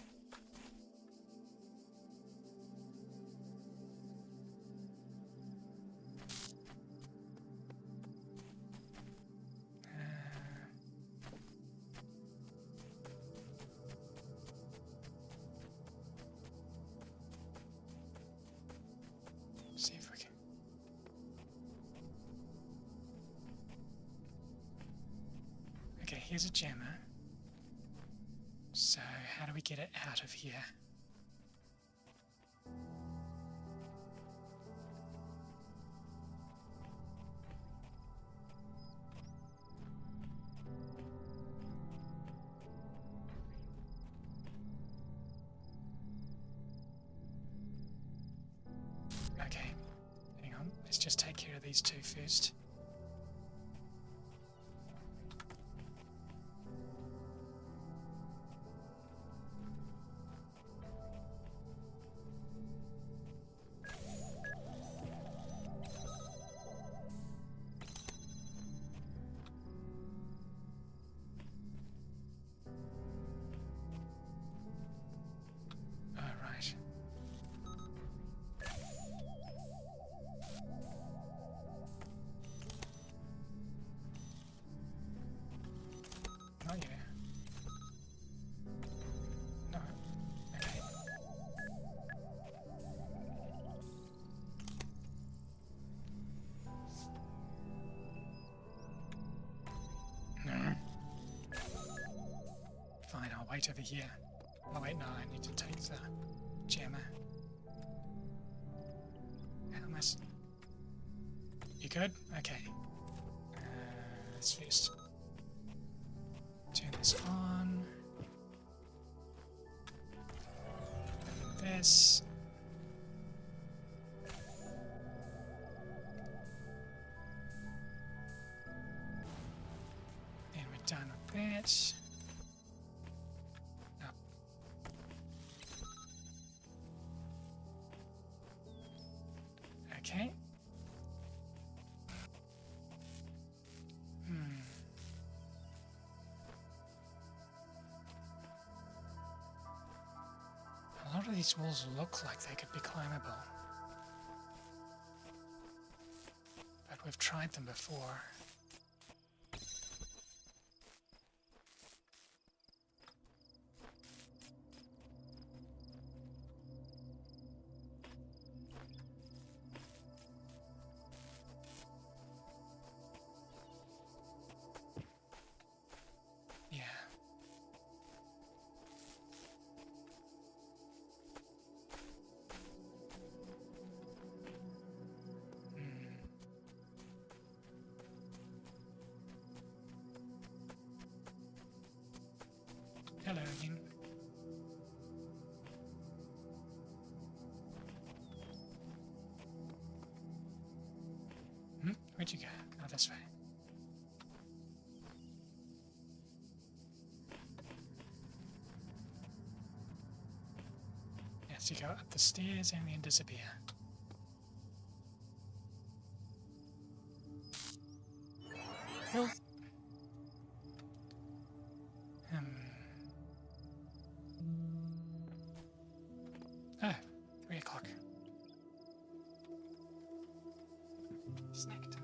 See if we can. Okay, here's a jammer. So, how do we get it out of here? Okay, hang on. Let's just take care of these two first. Alright. Oh yeah. No. Okay. No. Fine, I'll wait over here. Oh wait, no, I need to take the jammer. How am I You good? Okay. Let's first turn this on. This. And we're done with that. Up. Okay. A lot of these walls look like they could be climbable. But we've tried them before. Yeah. Hello again. Where'd you go? Oh, this way. Yes, you go up the stairs and then disappear. Cool. Oh, 3 o'clock. Snack time.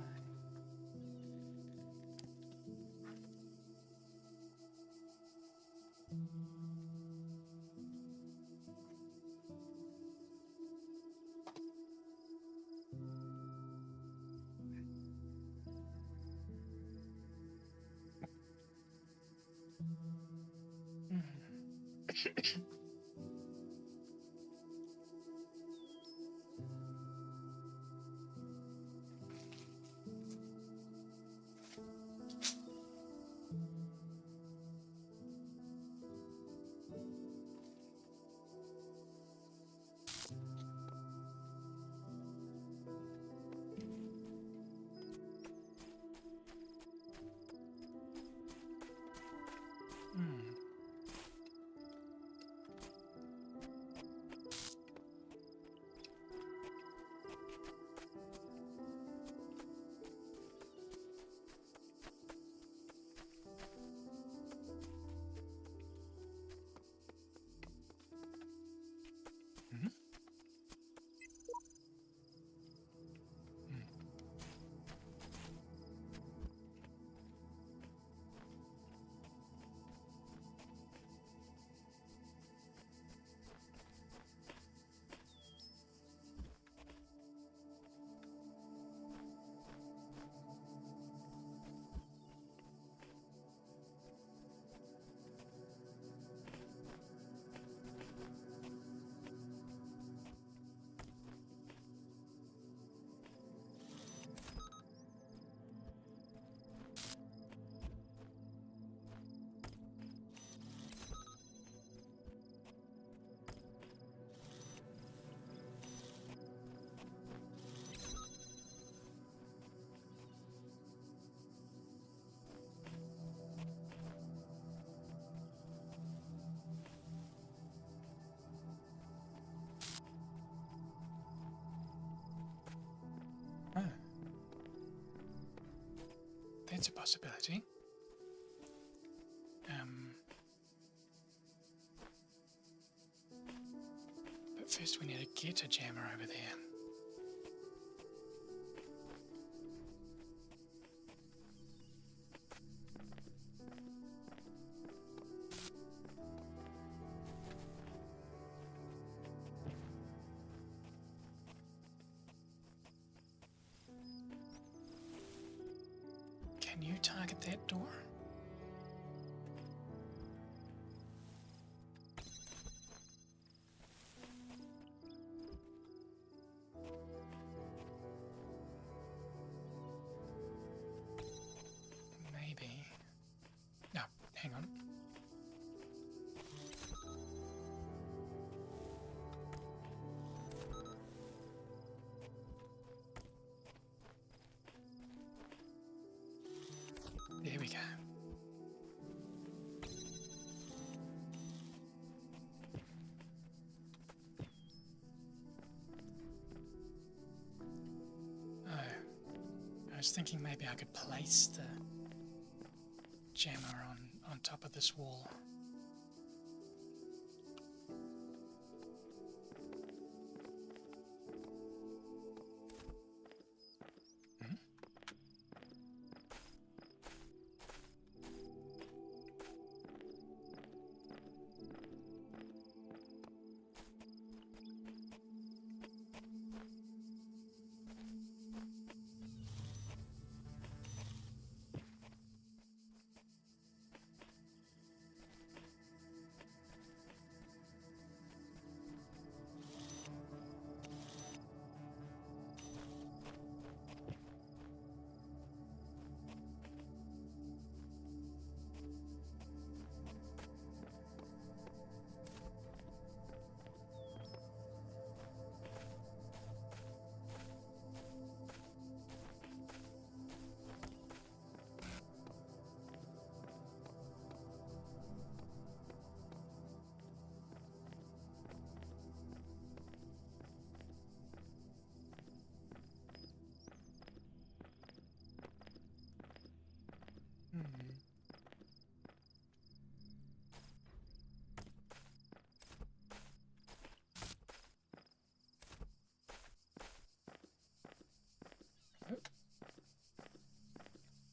Oh. That's a possibility. But first we need to get a jammer over there. Can you target that door? Maybe. No, hang on. There we go. Oh, I was thinking maybe I could place the jammer on top of this wall.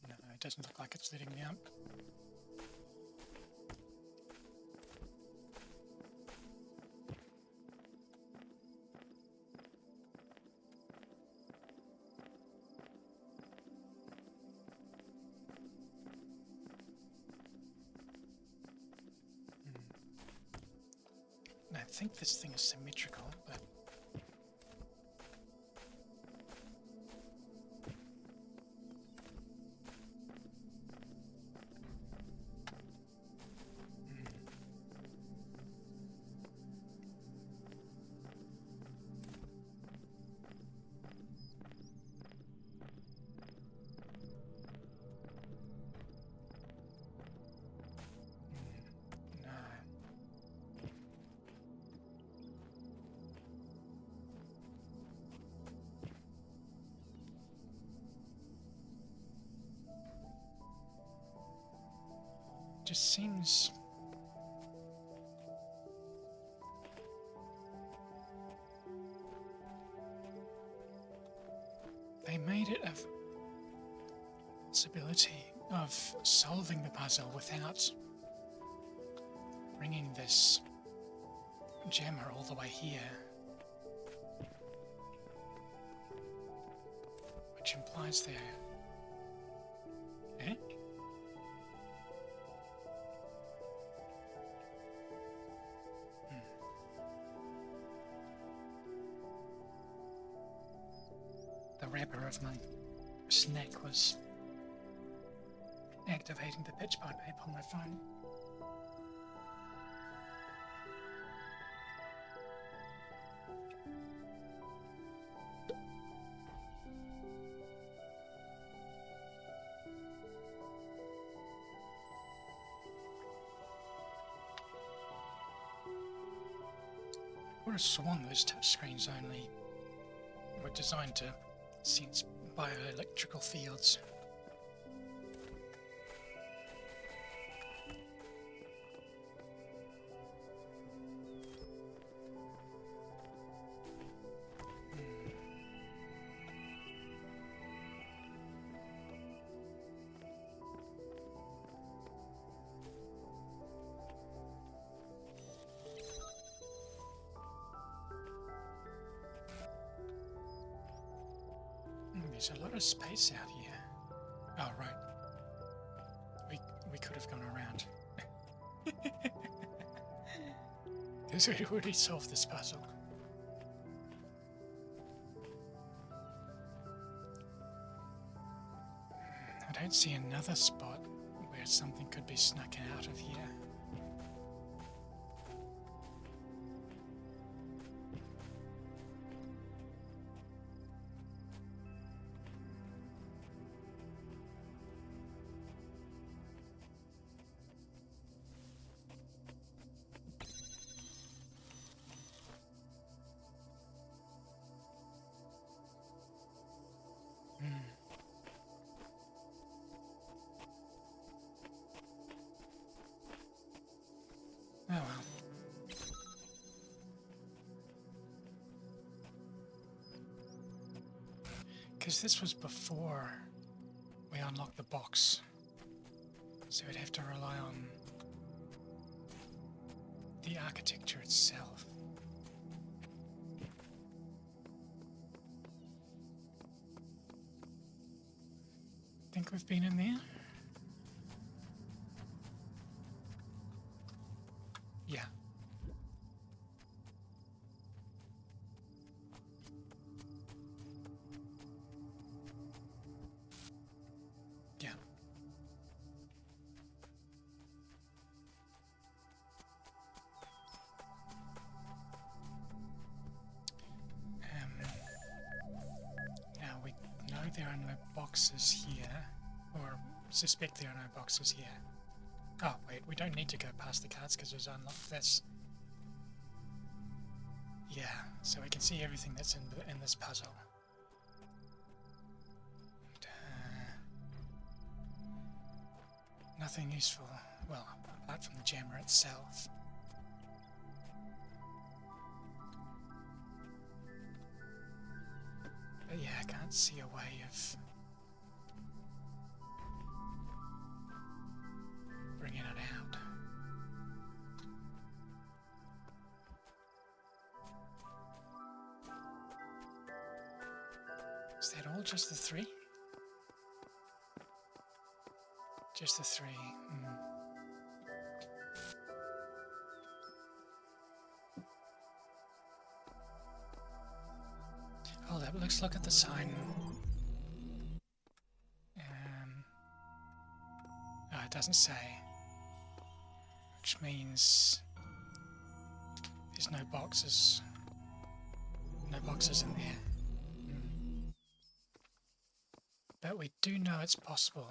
No, it doesn't look like it's letting me up. think this thing is symmetrical, but... Just seems they made it a possibility of solving the puzzle without bringing this gemmer all the way here, which implies there. Eh? The wrapper of my snack was activating the pitch pipe app on my phone. I would have sworn those touchscreens only were designed to sense bioelectrical fields. There's a lot of space out here. Oh, right. We could have gone around. Because we already solved this puzzle. I don't see another spot where something could be snuck out of here. Oh well. Because this was before we unlocked the box, so we'd have to rely on the architecture itself. Think we've been in there? Yeah. Yeah. Now we know there are no boxes here, or suspect there are no boxes here. Oh, wait, we don't need to go past the cards because we've unlocked this. Yeah, so we can see everything that's in this puzzle. Nothing useful, well, apart from the jammer itself. But yeah, I can't see a way of bringing it out. Is that all? Just the three? Just the three. let's look at the sign. Oh, it doesn't say. Which means there's no boxes. No boxes in there. But we do know it's possible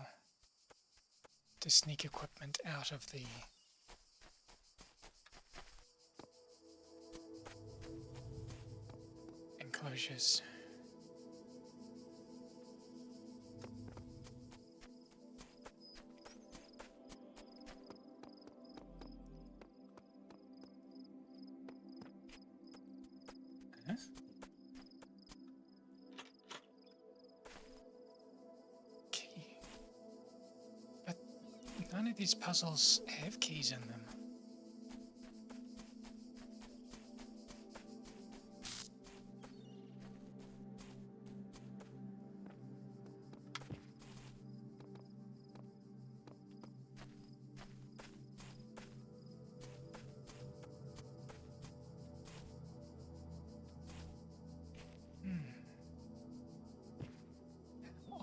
to sneak equipment out of the enclosures. Huh? Key. But none of these puzzles have keys in them.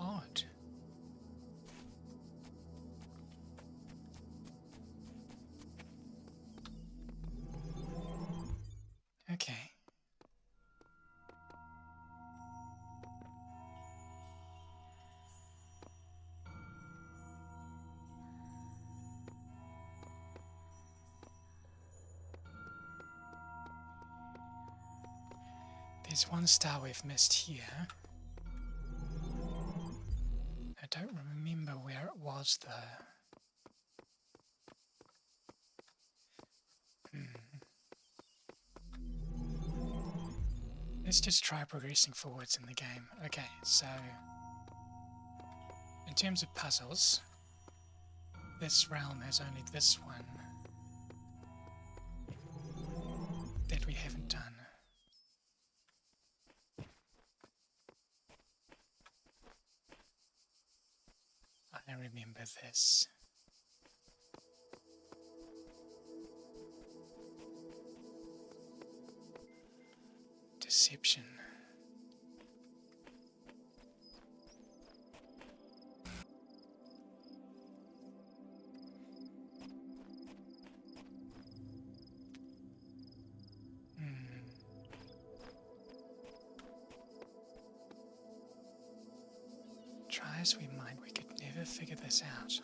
Odd. Okay. There's one star we've missed here. I don't remember where it was though. Let's just try progressing forwards in the game. Okay, so in terms of puzzles, this realm has only this one that we haven't done. I remember this. Deception. Try as we might, we could never figure this out.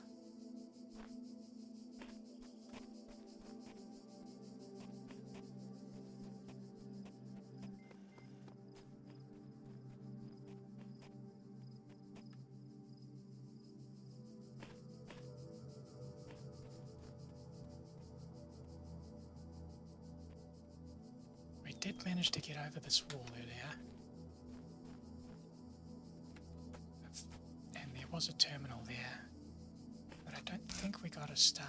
We did manage to get over this wall earlier. And there was a terminal there. But I don't think we got a star.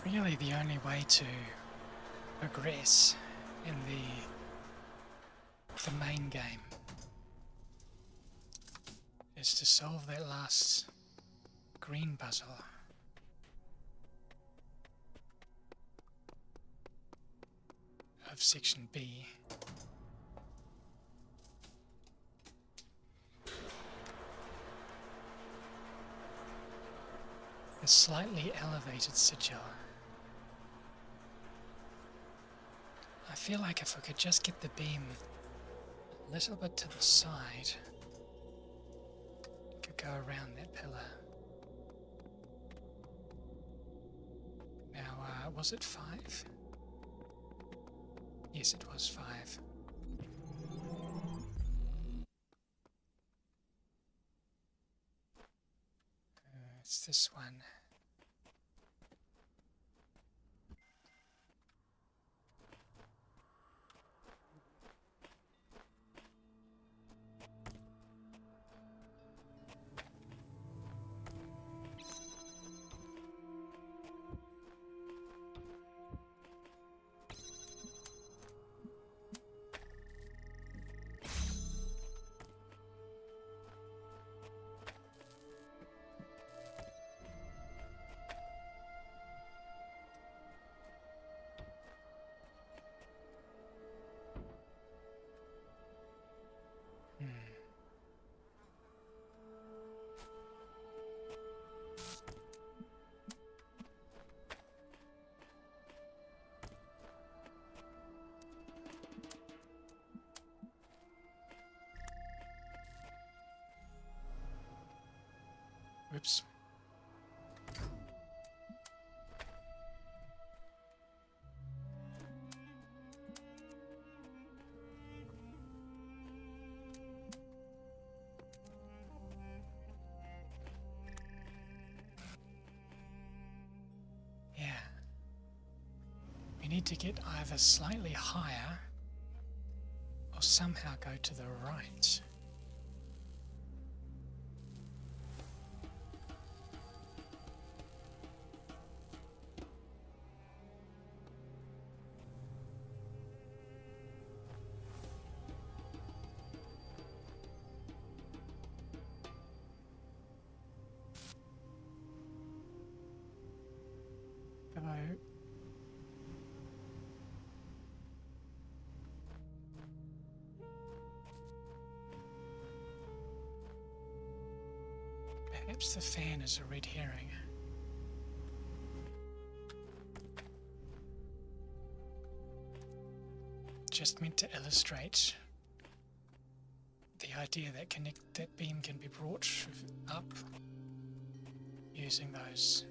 Really the only way to progress in the main game is to solve that last green puzzle. Of section B. A slightly elevated sigil. I feel like if we could just get the beam a little bit to the side, it could go around that pillar. Now, was it 5? Yes, it was 5. It's this one. Whoops. Yeah. We need to get either slightly higher or somehow go to the right. Hello. Perhaps the fan is a red herring. Just meant to illustrate the idea that that beam can be brought up using those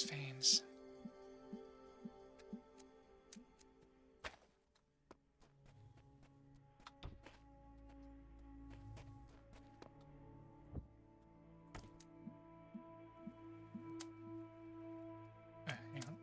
fans. Oh, hang on.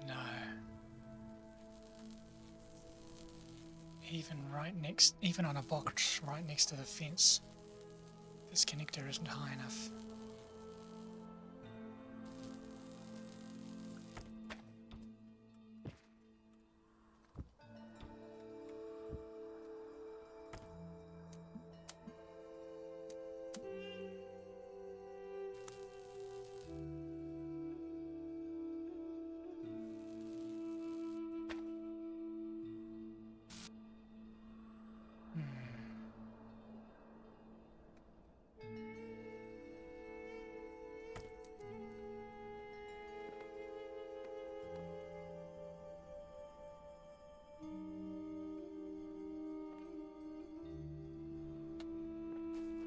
No. Even on a box right next to the fence, this connector isn't high enough.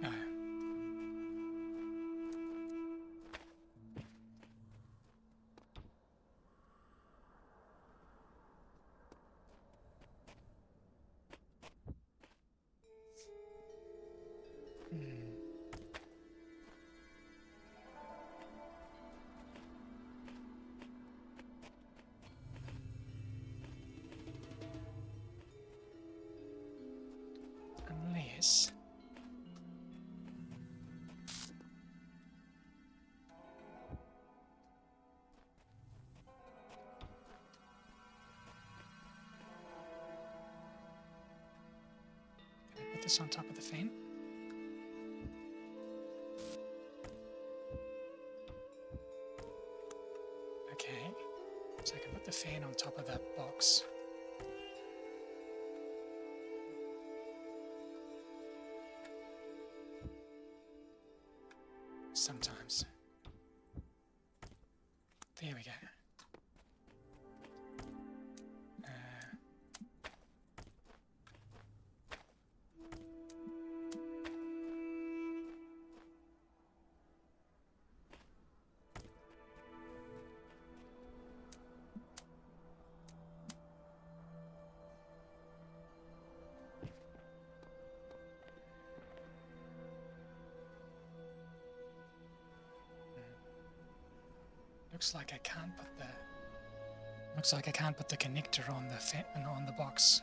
No. Unless... Can I put this on top of the fan? Okay, so I can put the fan on top of that box. Sometimes. There we go. Looks like I can't put the connector on the fan and on the box.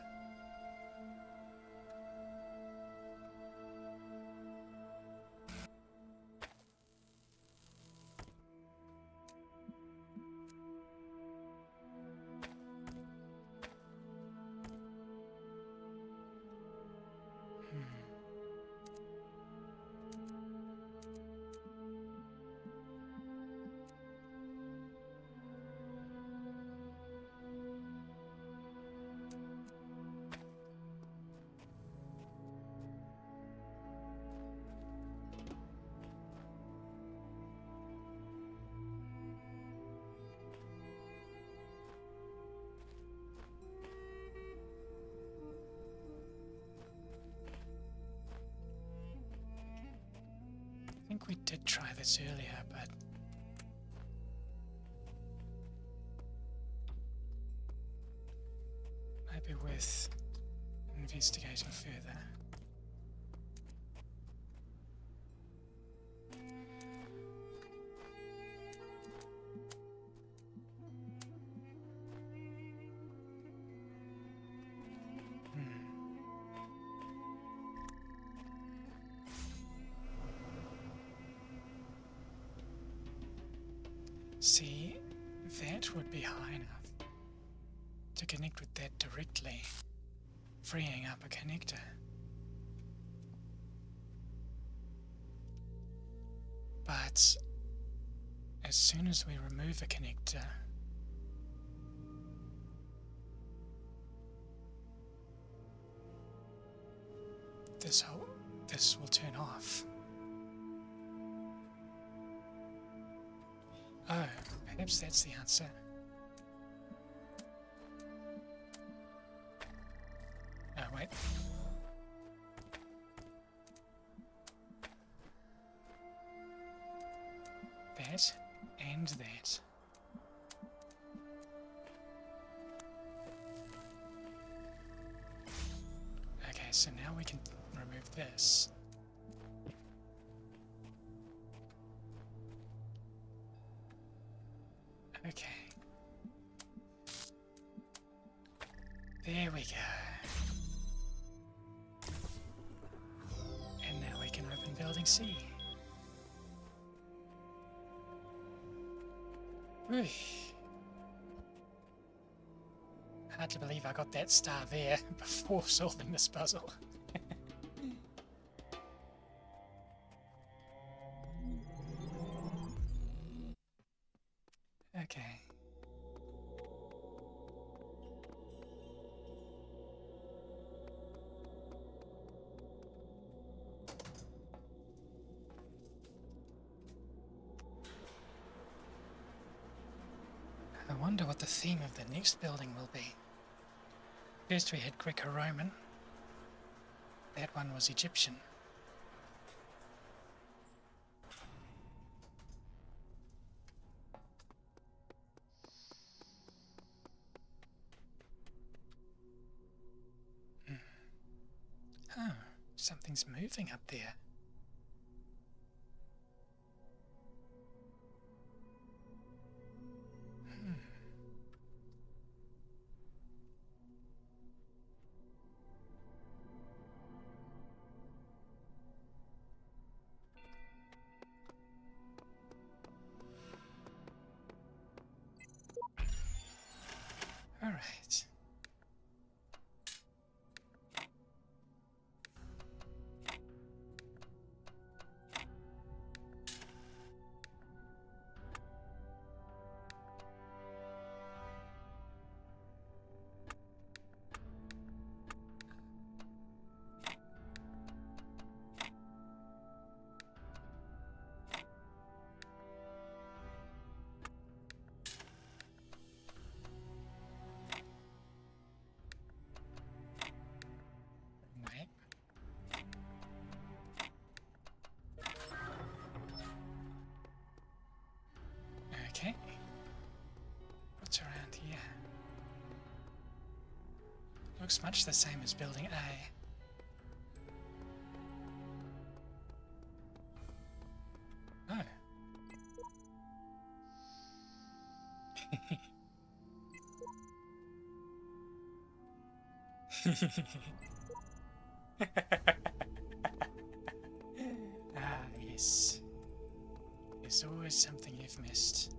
we did try this earlier, but might be worth investigating further. See, that would be high enough to connect with that directly, freeing up a connector. But as soon as we remove a connector, this will turn off. Oh, perhaps that's the answer. Oh, wait. That and that. Okay, so now we can remove this. Okay. There we go. And now we can open building C. Whew. Hard to believe I got that star there before solving this puzzle. Okay. I wonder what the theme of the next building will be. First we had Greco-Roman. That one was Egyptian. Oh, something's moving up there. All right. Wait. Okay. What's around here? Looks much the same as building A. Oh. Ah, yes. There's always something you've missed.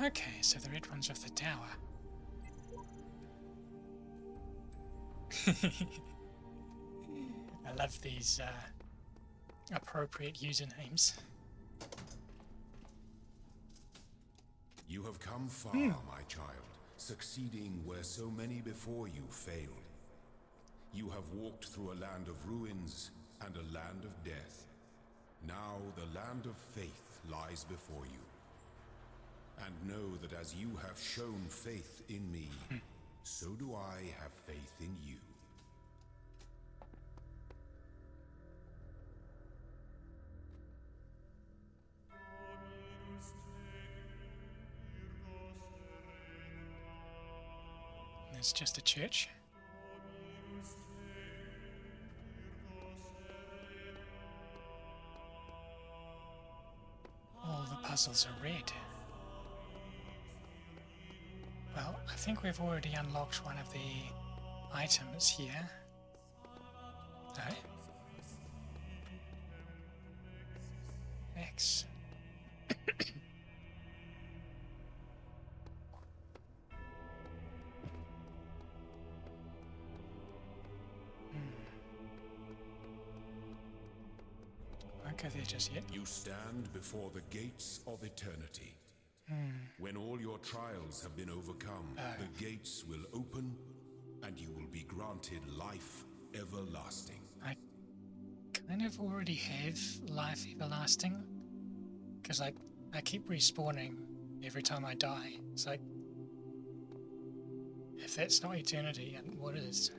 Okay, so the red one's with the tower. I love these appropriate usernames. You have come far, my child, succeeding where so many before you failed. You have walked through a land of ruins and a land of death. Now the land of faith lies before you. And know that as you have shown faith in me, so do I have faith in you. It's just a church. All the puzzles are red. Well, I think we've already unlocked one of the items here. No? X. Won't go there just yet. You stand before the gates of eternity. When all your trials have been overcome, the gates will open and you will be granted life everlasting. I kind of already have life everlasting, because I keep respawning every time I die. It's like, if that's not eternity, and what is?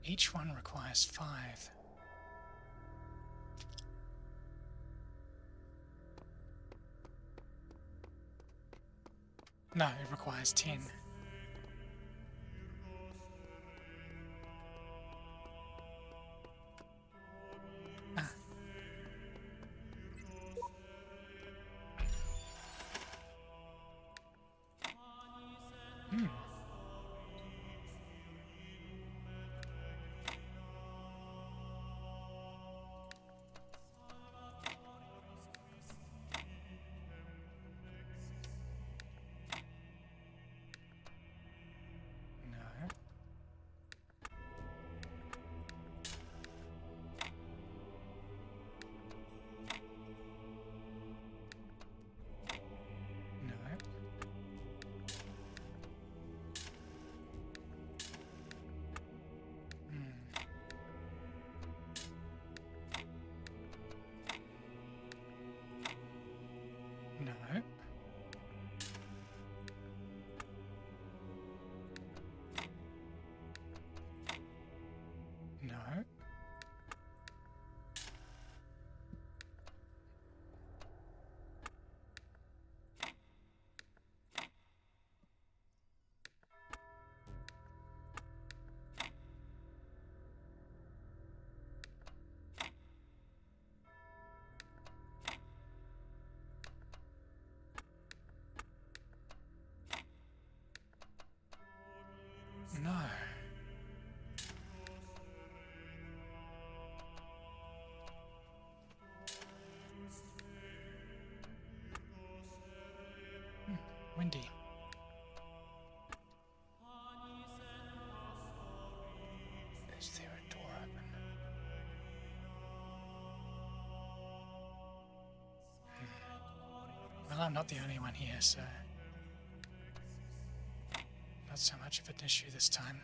Each one requires 5. No, it requires 10. Ah. No. No. No. No. No. Windy. Is there a door open? Well, I'm not the only one here, so not so much of an issue this time.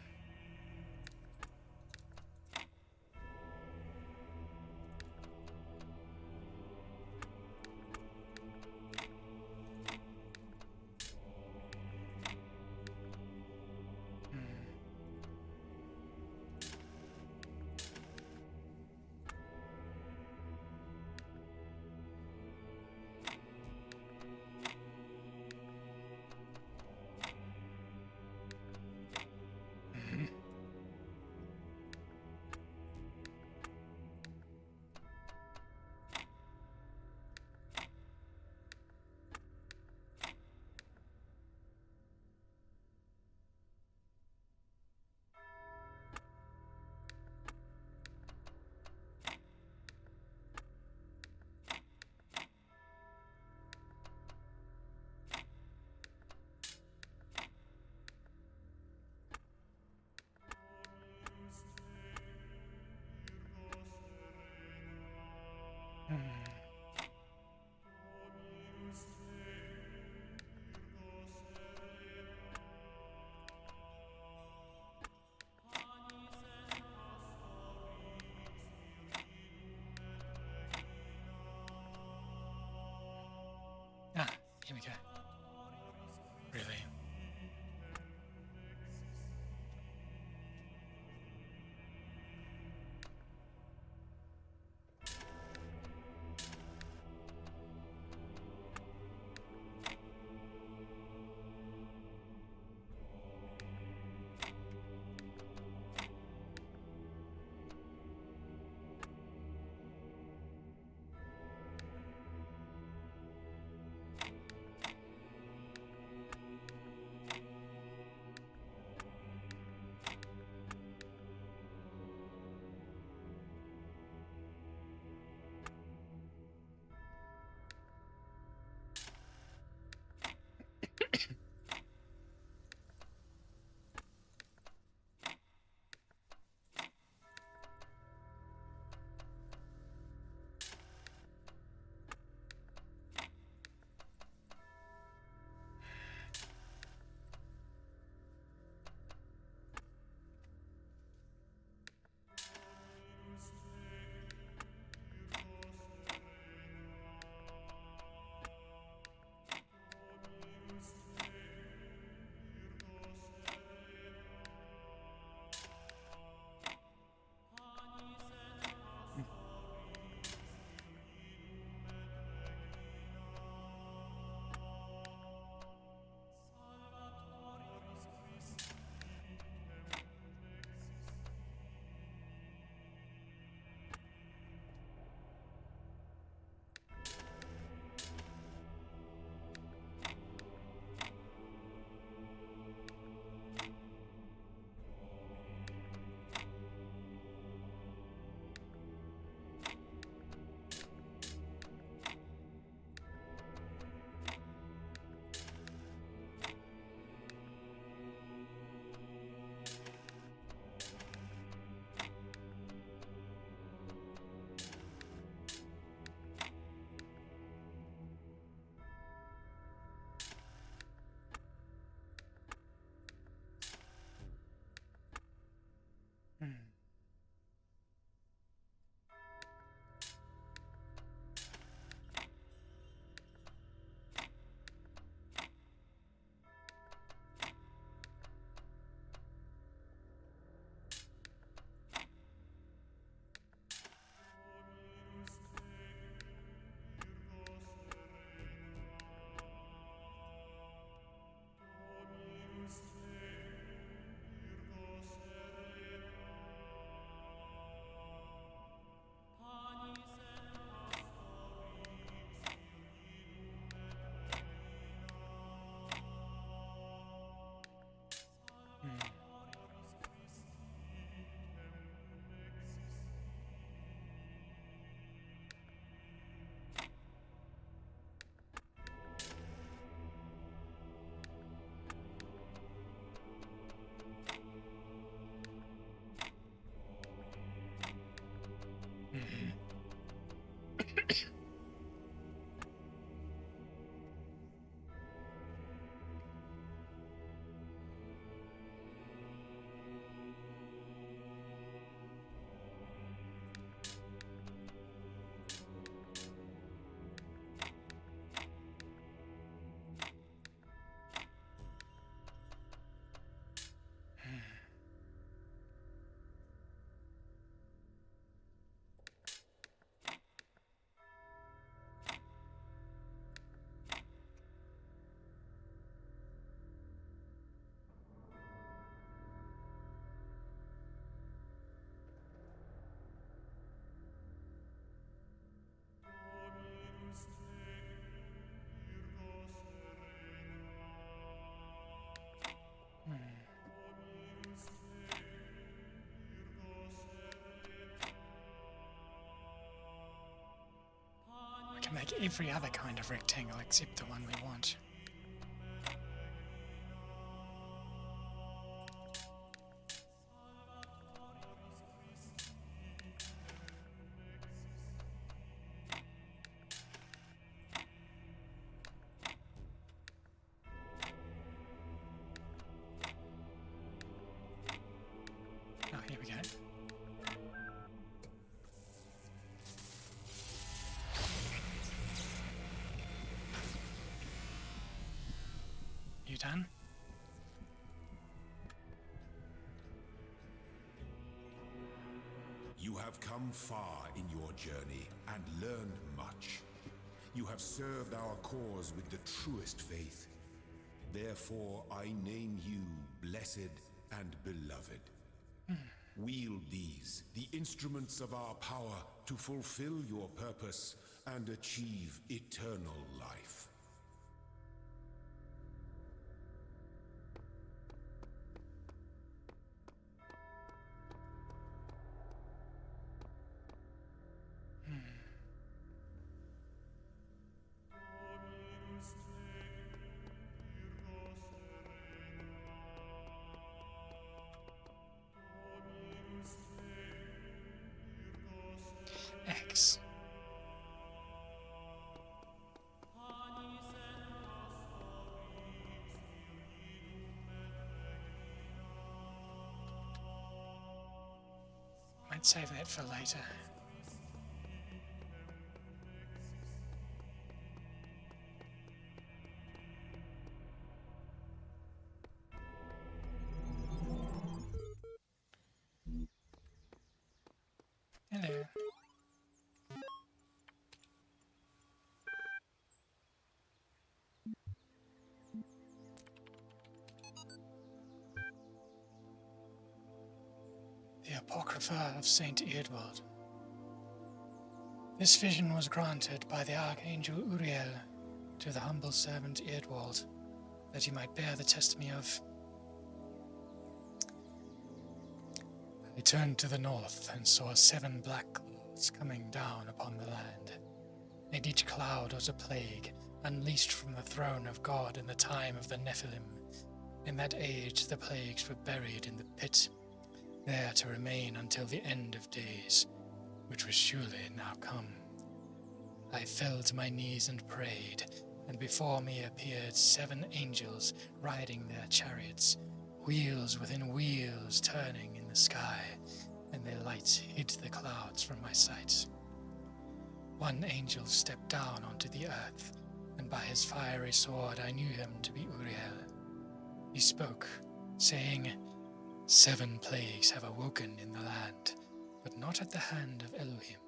Hmm. Mhm. Hmm. We can make every other kind of rectangle except the one we want. Oh, here we go. You done? You have come far in your journey and learned much. You have served our cause with the truest faith. Therefore, I name you blessed and beloved. Wield these, the instruments of our power, to fulfill your purpose and achieve eternal life. X. Might save that for later. Hello. The Apocrypha of Saint Eadwald. This vision was granted by the Archangel Uriel to the humble servant Eadwald, that he might bear the testimony of. I turned to the north and saw 7 black clouds coming down upon the land, and each cloud was a plague, unleashed from the throne of God in the time of the Nephilim. In that age the plagues were buried in the pit, there to remain until the end of days, which was surely now come. I fell to my knees and prayed, and before me appeared 7 angels riding their chariots, wheels within wheels turning in the sky, and their light hid the clouds from my sight. One angel stepped down onto the earth, and by his fiery sword I knew him to be Uriel. He spoke, saying, 7 plagues have awoken in the land, but not at the hand of Elohim.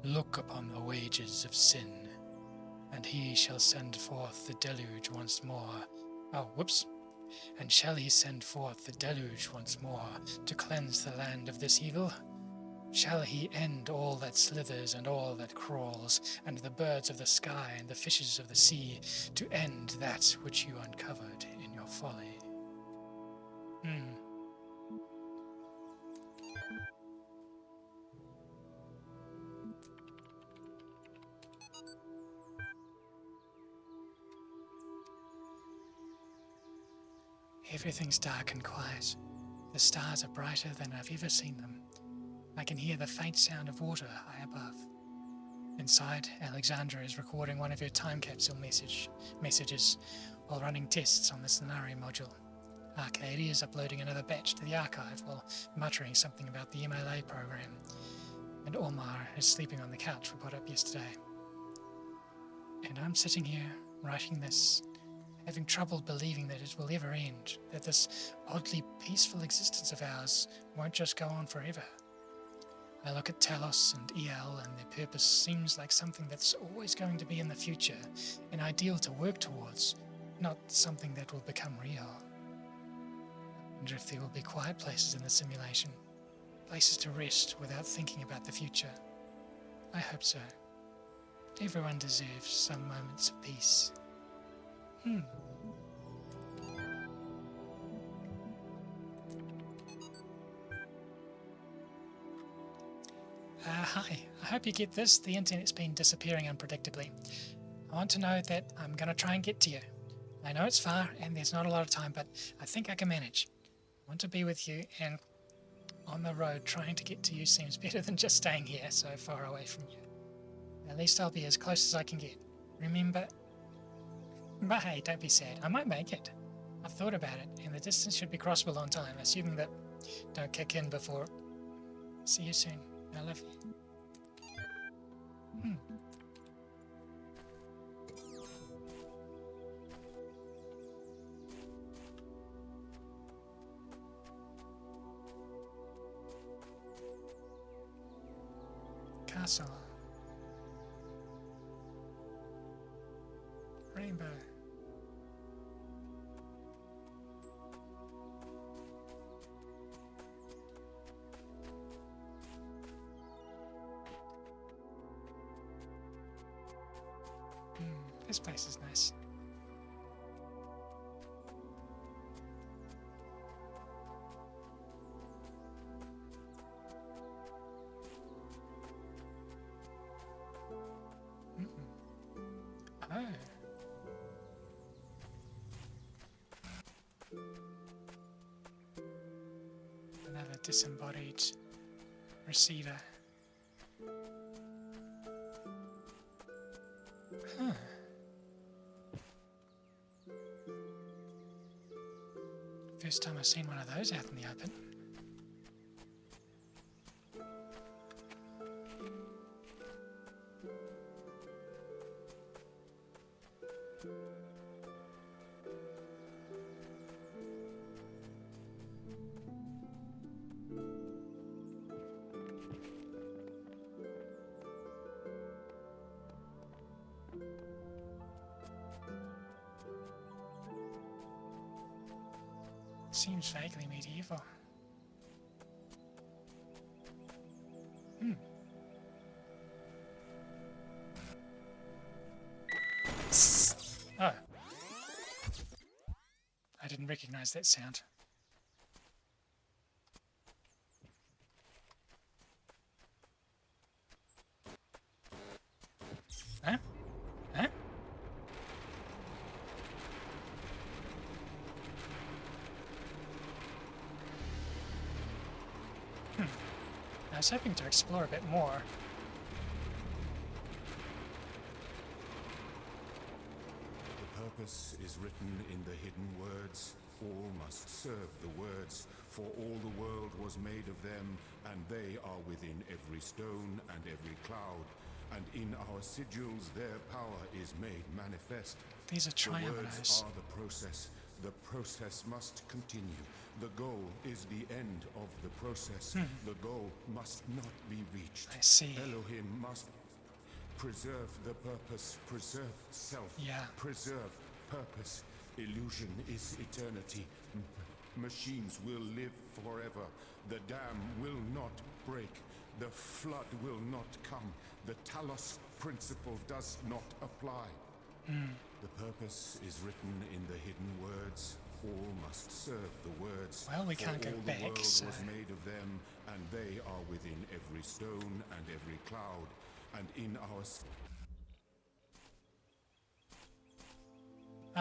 Look upon the wages of sin, and he shall send forth the deluge once more. And shall he send forth the deluge once more to cleanse the land of this evil? Shall he end all that slithers and all that crawls, and the birds of the sky and the fishes of the sea, to end that which you uncovered in your folly? Hmm. Everything's dark and quiet. The stars are brighter than I've ever seen them. I can hear the faint sound of water high above. Inside, Alexandra is recording one of her time capsule messages while running tests on the scenario module. Arcadia is uploading another batch to the archive while muttering something about the MLA program. And Omar is sleeping on the couch we got up yesterday. And I'm sitting here, writing this, having trouble believing that it will ever end, that this oddly peaceful existence of ours won't just go on forever. I look at Talos and EL, and their purpose seems like something that's always going to be in the future, an ideal to work towards, not something that will become real. I wonder if there will be quiet places in the simulation, places to rest without thinking about the future. I hope so. Everyone deserves some moments of peace. Hi, I hope you get this. The internet's been disappearing unpredictably. I want to know that I'm going to try and get to you. I know it's far and there's not a lot of time, but I think I can manage. I want to be with you, and on the road trying to get to you seems better than just staying here so far away from you. At least I'll be as close as I can get. Remember? But hey, don't be sad. I might make it. I've thought about it, and the distance should be crossable on time, assuming that don't kick in before. See you soon. I love you. Castle. Rainbow. This place is nice. Oh. Another disembodied receiver. Huh. First time I've seen one of those out in the open. Seems vaguely medieval. Oh. I didn't recognize that sound. Huh? Huh? I was hoping to explore a bit more. The purpose is written in the hidden words. All must serve the words, for all the world was made of them, and they are within every stone and every cloud. And in our sigils their power is made manifest. These are The words triumphs. are the process. The process must continue. The goal is the end of the process. The goal must not be reached. I see. Elohim must preserve the purpose, preserve self, Yeah. preserve purpose. Illusion is eternity. Machines will live forever. The dam will not break. The flood will not come. The Talos Principle does not apply. The purpose is written in the hidden words. all must serve the words. Well, we For can't go all back, the world so... was made of them, and they are within every stone and every cloud, and in our...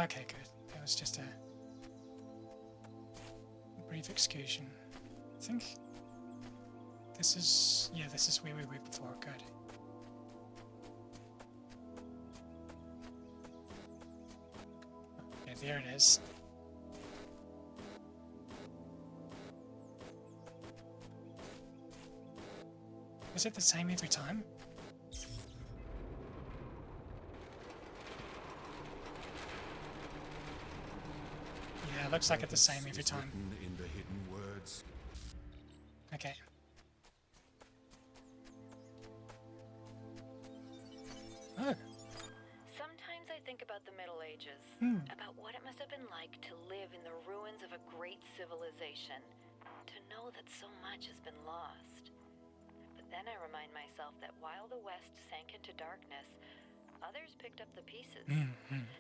Okay, good. That was just a brief excursion. I think this is... yeah, this is where we were before. Good. Yeah, there it is. Is it the same every time? Yeah, it looks like it's the same every time. In the hidden words. Okay. Oh. Sometimes I think about the Middle Ages, about what it must have been like to live in the ruins of a great civilization, to know that so much has been lost. But then I remind myself that while the West sank into darkness, others picked up the pieces.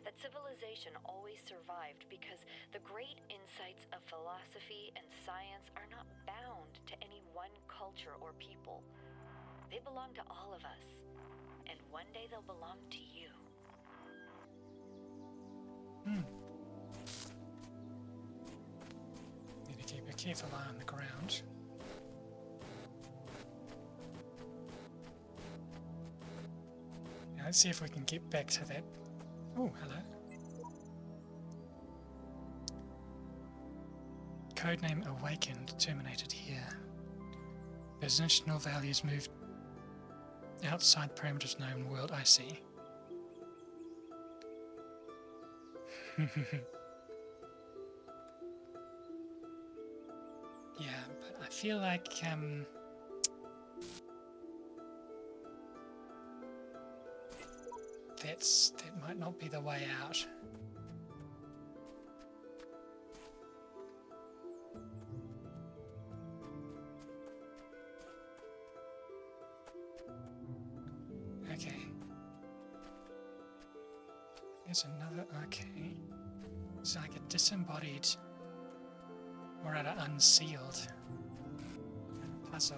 That civilization always survived because the great insights of philosophy and science are not bound to any one culture or people. They belong to all of us, and one day they'll belong to you. Need to keep a careful eye on the ground. Now let's see if we can get back to that. Oh, hello. Codename Awakened terminated here. Positional values moved outside parameters known world. I see. Yeah, but I feel like that might not be the way out. Okay. There's another. Okay. It's like a disembodied or rather unsealed puzzle.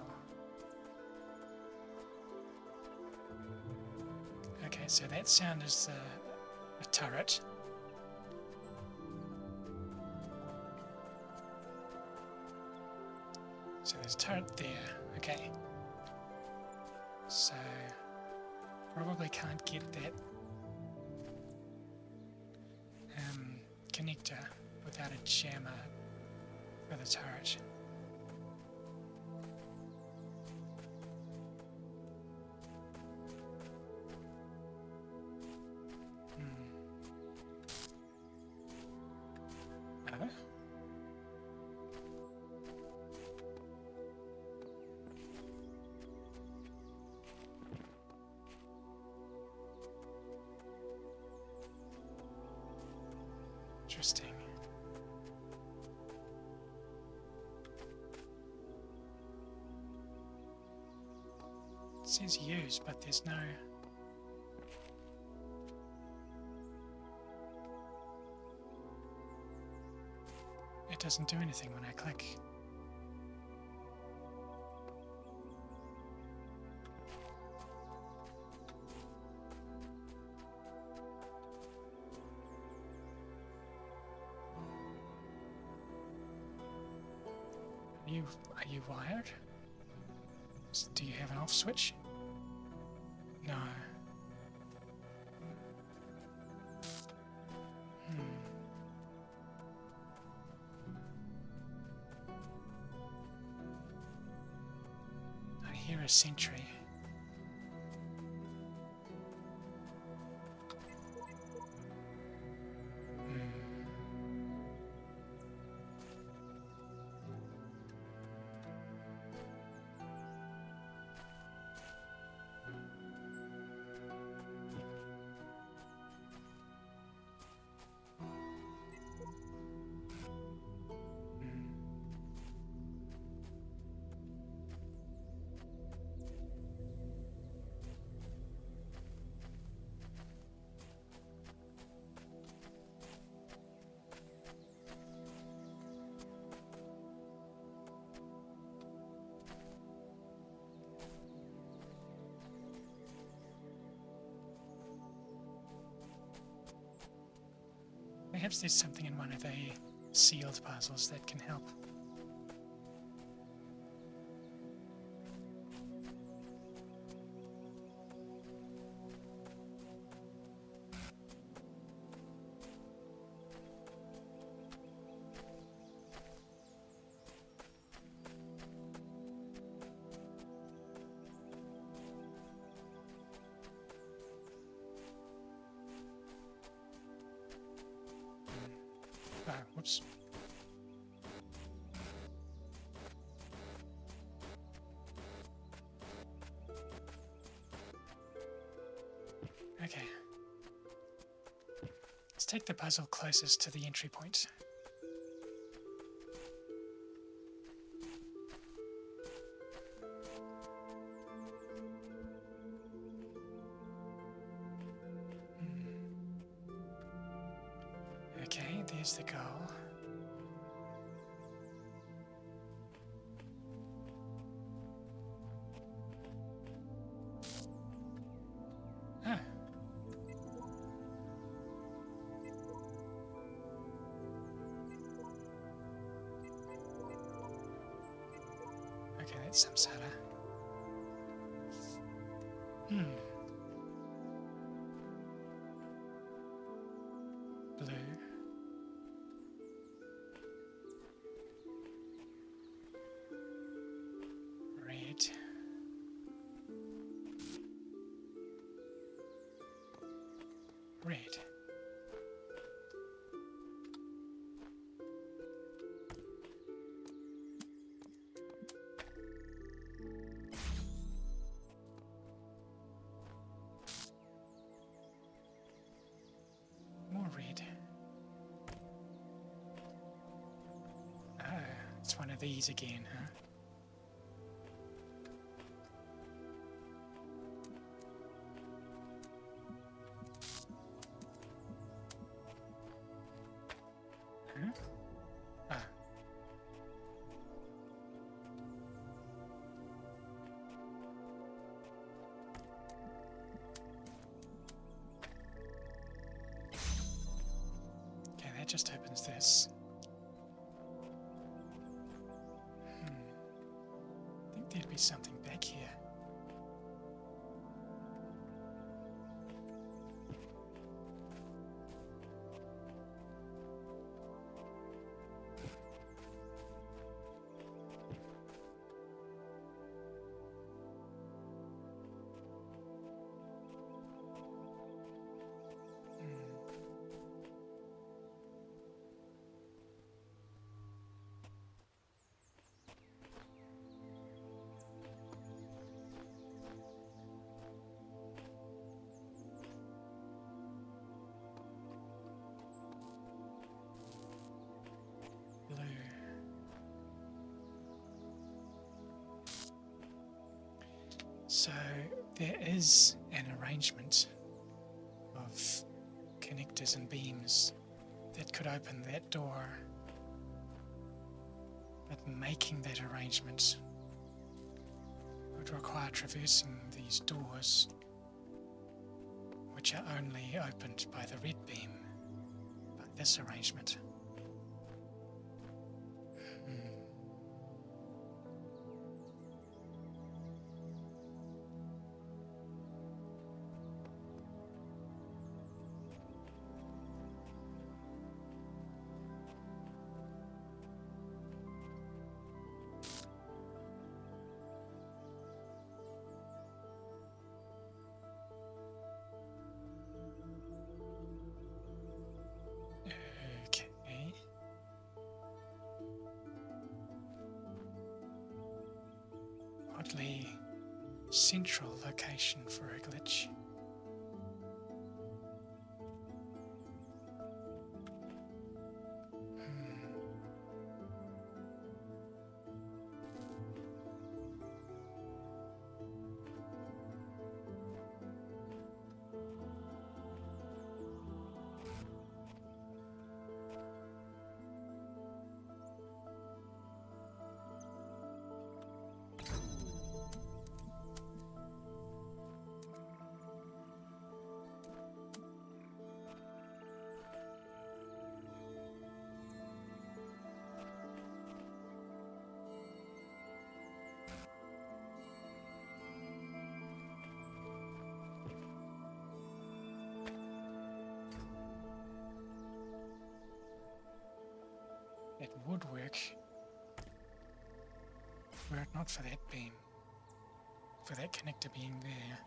Okay, so that sound is a turret. So there's a turret there. Okay. So probably can't get that connector without a jammer for the turret. Oh? Interesting. It says use, but there's no... It doesn't do anything when I click. Are you wired? Do you have an off switch? No. I hear a sentry. Perhaps there's something in one of the sealed puzzles that can help. Whoops. Okay. Let's take the puzzle closest to the entry point. Okay, there's the goal. Ah. Okay, that's samsara. Blue. Red. Red. More red. Oh, it's one of these again, huh? Huh? Ah. Okay, that just opens this. I think there'd be something back here. Blue. So there is an arrangement of connectors and beams that could open that door, but making that arrangement would require traversing these doors, which are only opened by the red beam, by this arrangement. Okay. Oddly central location for a glitch. would work were it not for that beam, for that connector being there.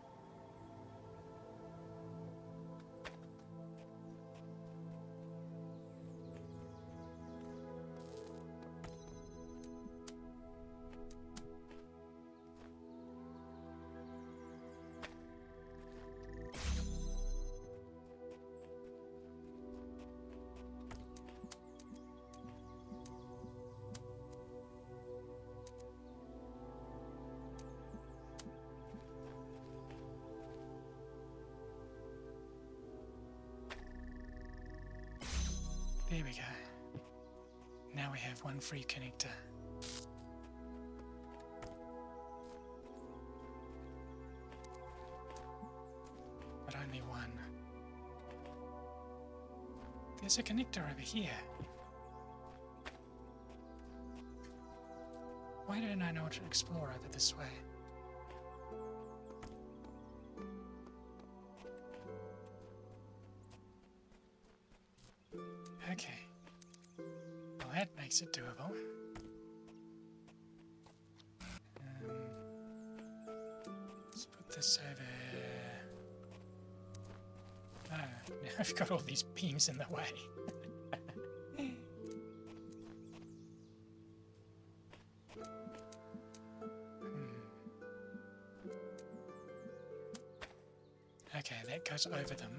There we go. Now we have one free connector. But only one. There's a connector over here. Why don't I not explore over this way? Okay. Well, that makes it doable. Let's put this over. Oh, now I've got all these beams in the way. Okay, that goes over them.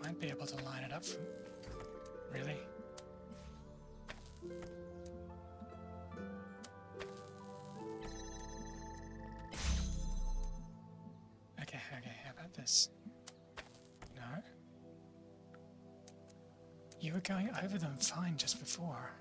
Might be able to line it up from... Really? Okay, how about this? No? You were going over them fine just before.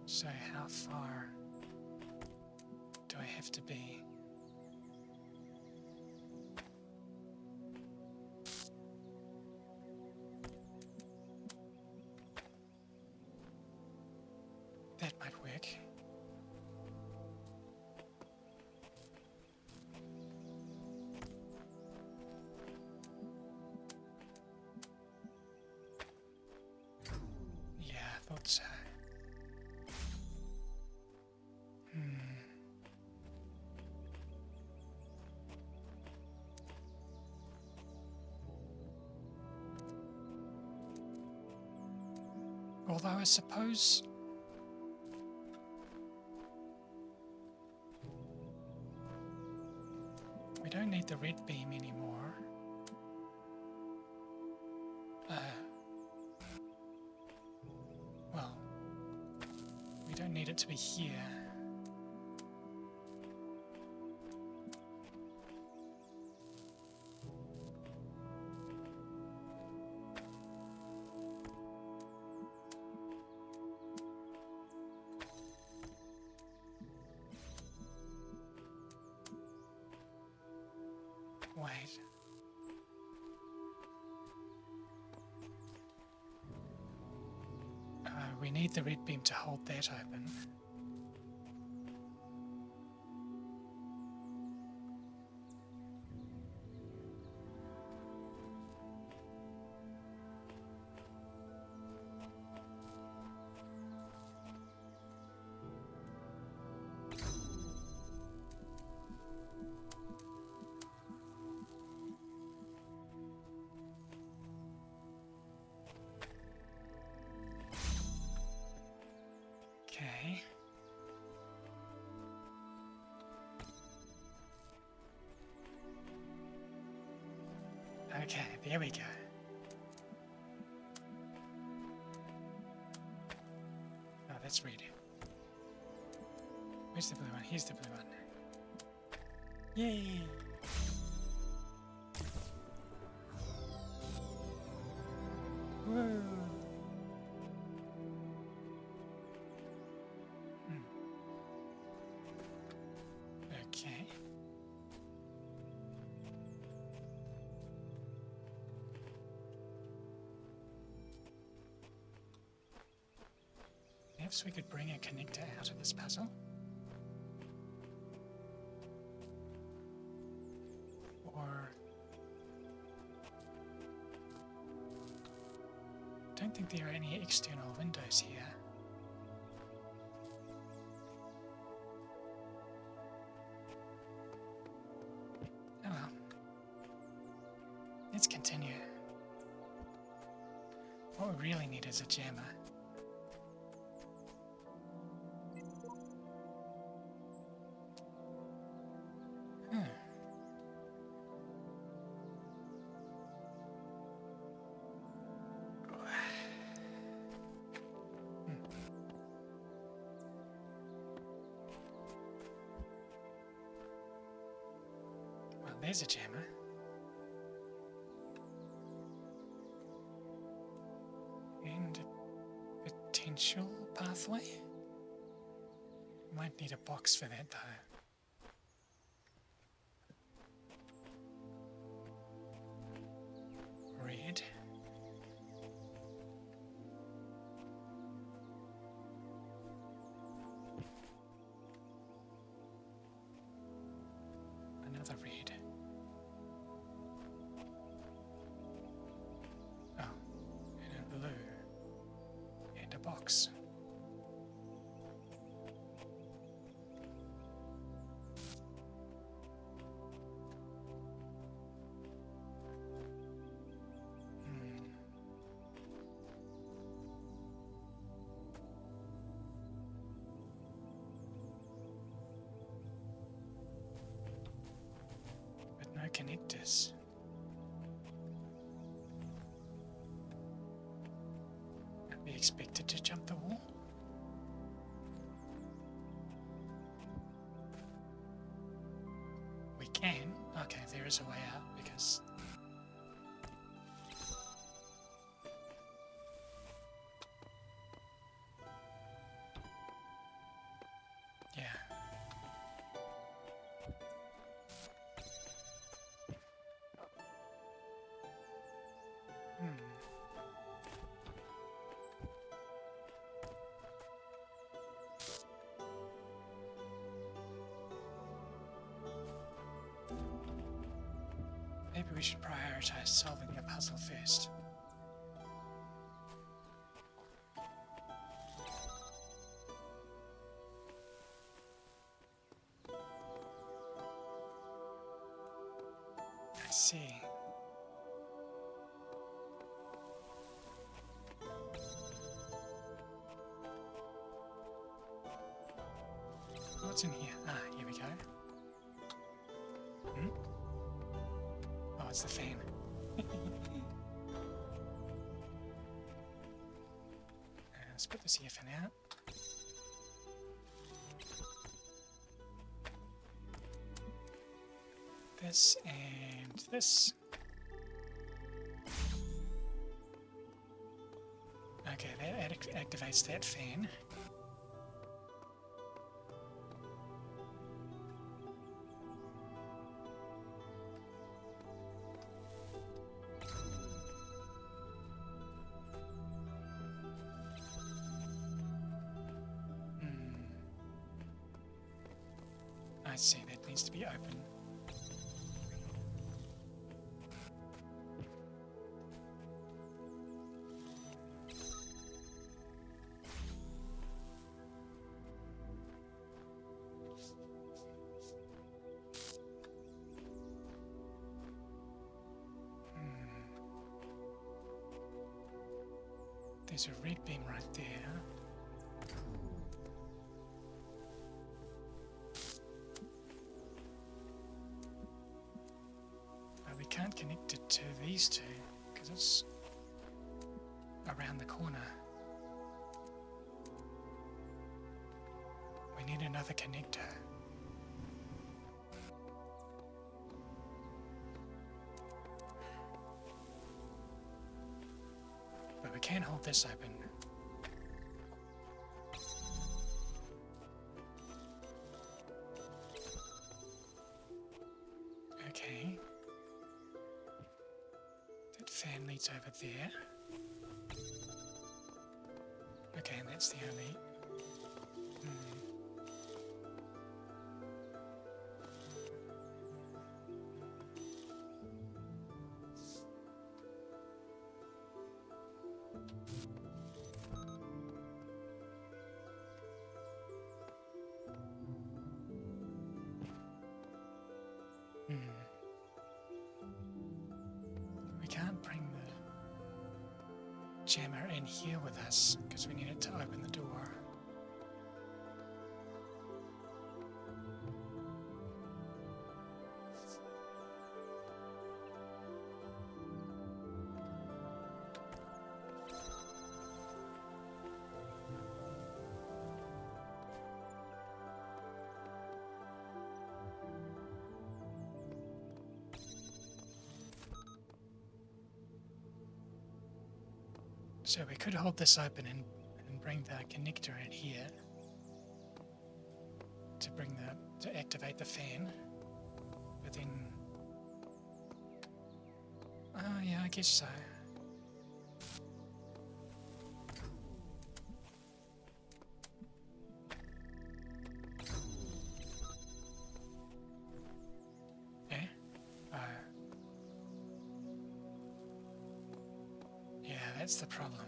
So how far do I have to be? That might work. Yeah, I thought so. Although I suppose we don't need the red beam anymore. Well, we don't need it to be here. Wait. We need the red beam to hold that open. Okay. Okay, there we go. Oh, that's red. Where's the blue one? Here's the blue one. Yay! Whoa! Okay. Perhaps we could bring a connector out of this puzzle. Or... I don't think there are any external windows here. Oh well. Let's continue. What we really need is a jammer. Well, there's a jammer. And a potential pathway? Might need a box for that though. Red. Another red. Oh, and a blue. And a box. But no connectors. Are we expected to jump the wall? We can. Okay, there is a way out because... Yeah. Maybe we should prioritize solving the puzzle first. I see. What's in here? Ah, here we go. Oh, it's the fan. Let's put this here for now. This and this. Okay, that activates that fan. I see, that needs to be open. There's a red beam right there. We can't connect it to these two because it's around the corner. We need another connector. But we can hold this open. Okay. That fan leads over there. Okay, and that's the only jammer in here with us because we need it to open the door. So we could hold this open and bring the connector in here to activate the fan, but then, oh yeah, I guess so. Eh? Oh. Yeah, that's the problem.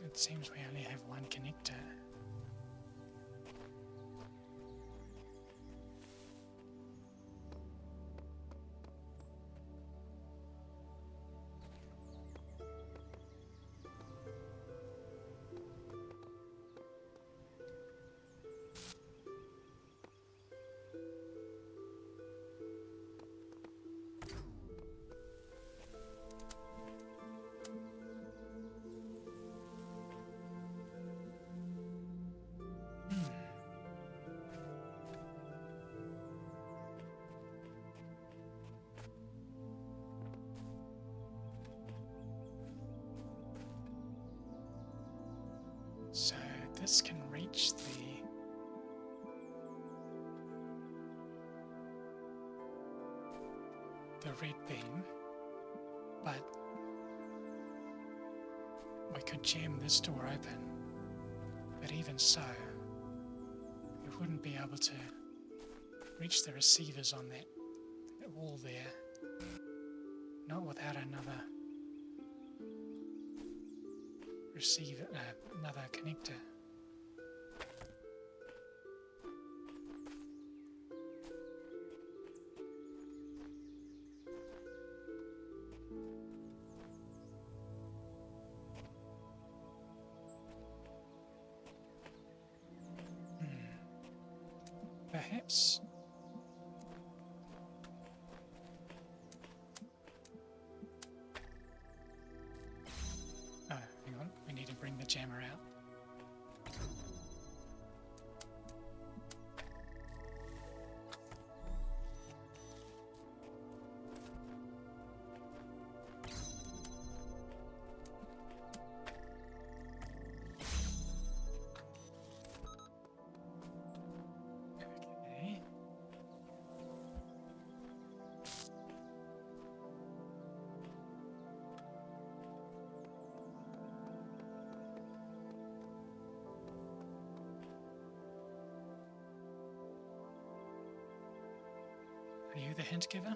It seems we only have one connector. So this can reach the red beam, but we could jam this door open. But even so, we wouldn't be able to reach the receivers on that wall there. Not without another receiver, another connector. Perhaps hang on, we need to bring the jammer out. Okay. Are you the hint giver?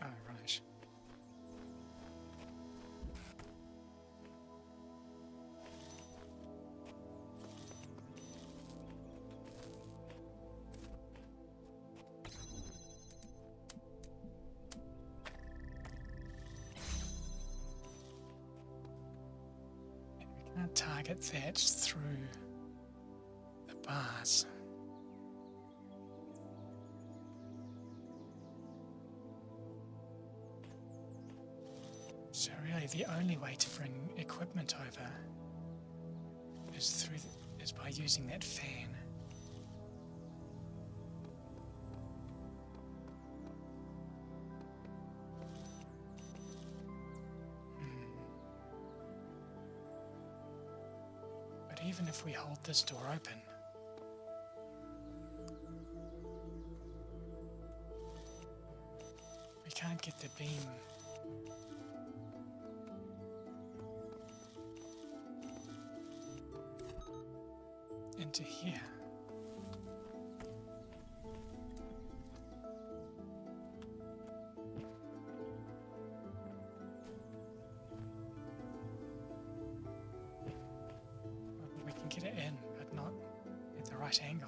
Oh, right. We can't target that through the bars. So really the only way to bring equipment over is by using that fan. But even if we hold this door open, can't get the beam into here. We can get it in, but not at the right angle.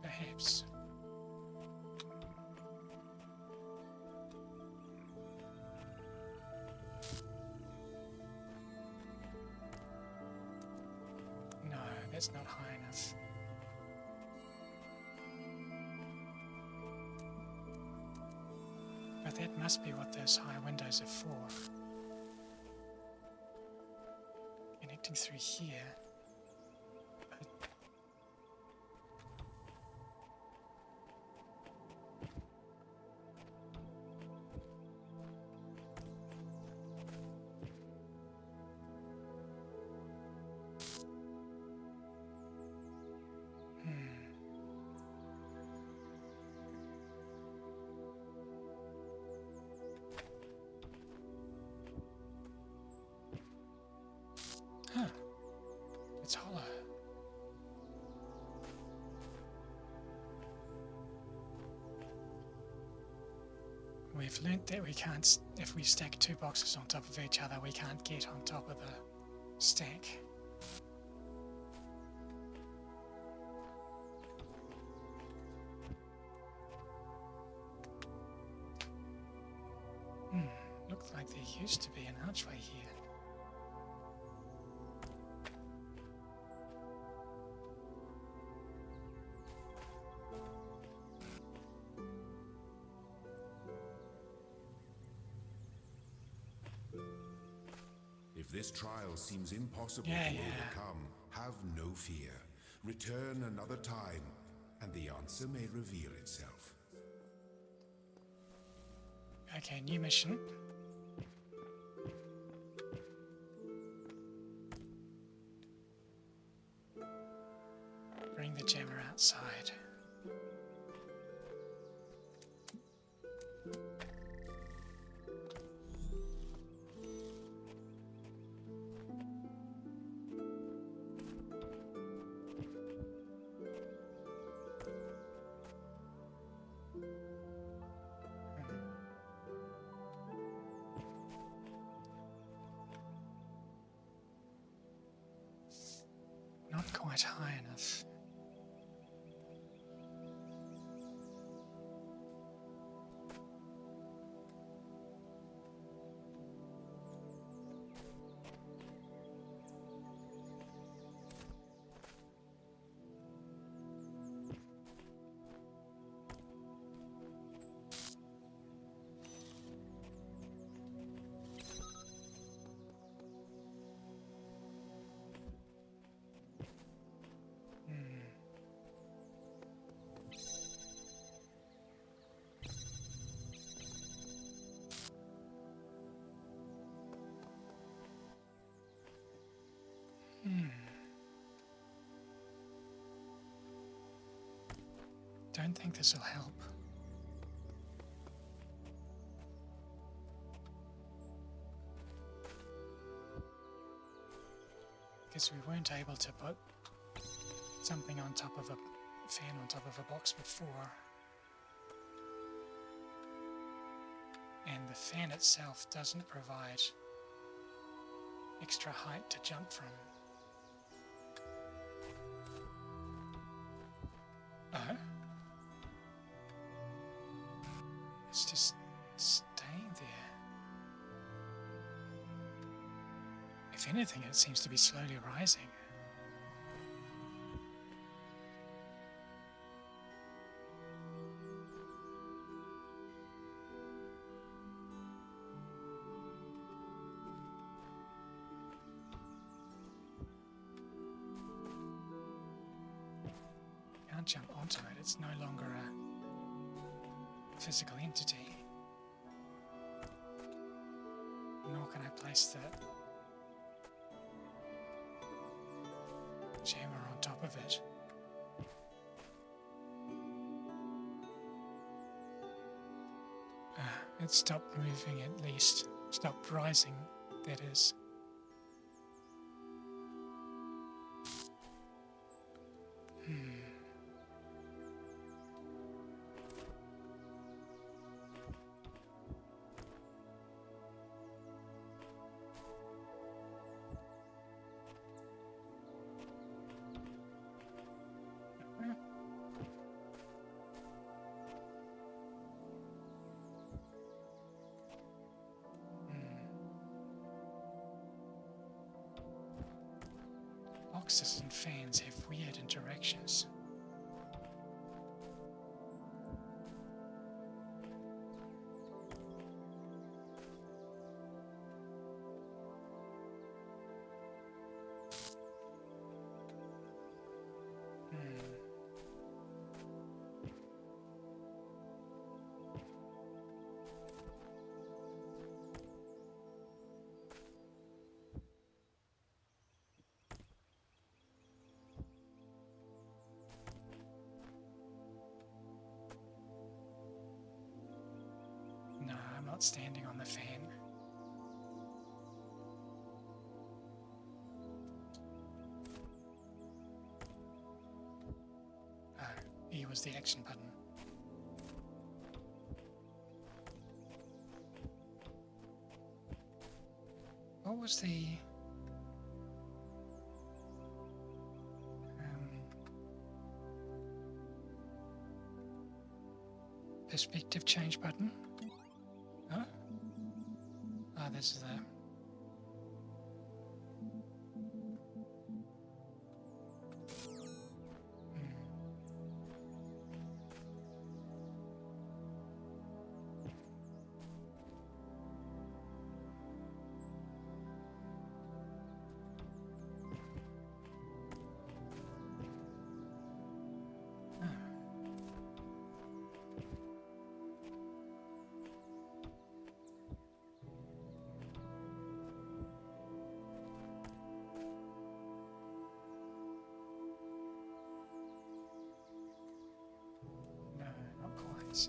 Perhaps. No, that's not high enough. But that must be what those high windows are for. Connecting through here. But it's hollow. We've learnt that we can't, if we stack two boxes on top of each other, we can't get on top of the stack. Looked like there used to be an archway here. If this trial seems impossible Yeah. to overcome, have no fear. Return another time, and the answer may reveal itself. Okay, new mission. Bring the jammer outside. Not quite high enough. Don't think this will help. Because we weren't able to put something on top of a fan on top of a box before. And the fan itself doesn't provide extra height to jump from. Oh? It's just staying there. If anything, it seems to be slowly rising. Can't jump onto it, it's no longer a physical entity. Nor can I place the Jammer on top of it. It stopped moving at least. Stopped rising, that is. Boxes and fans have weird interactions. No, I'm not standing on the fan. Oh, E was the action button. What was the... perspective change button? Huh? Ah, this is the... No, not quite.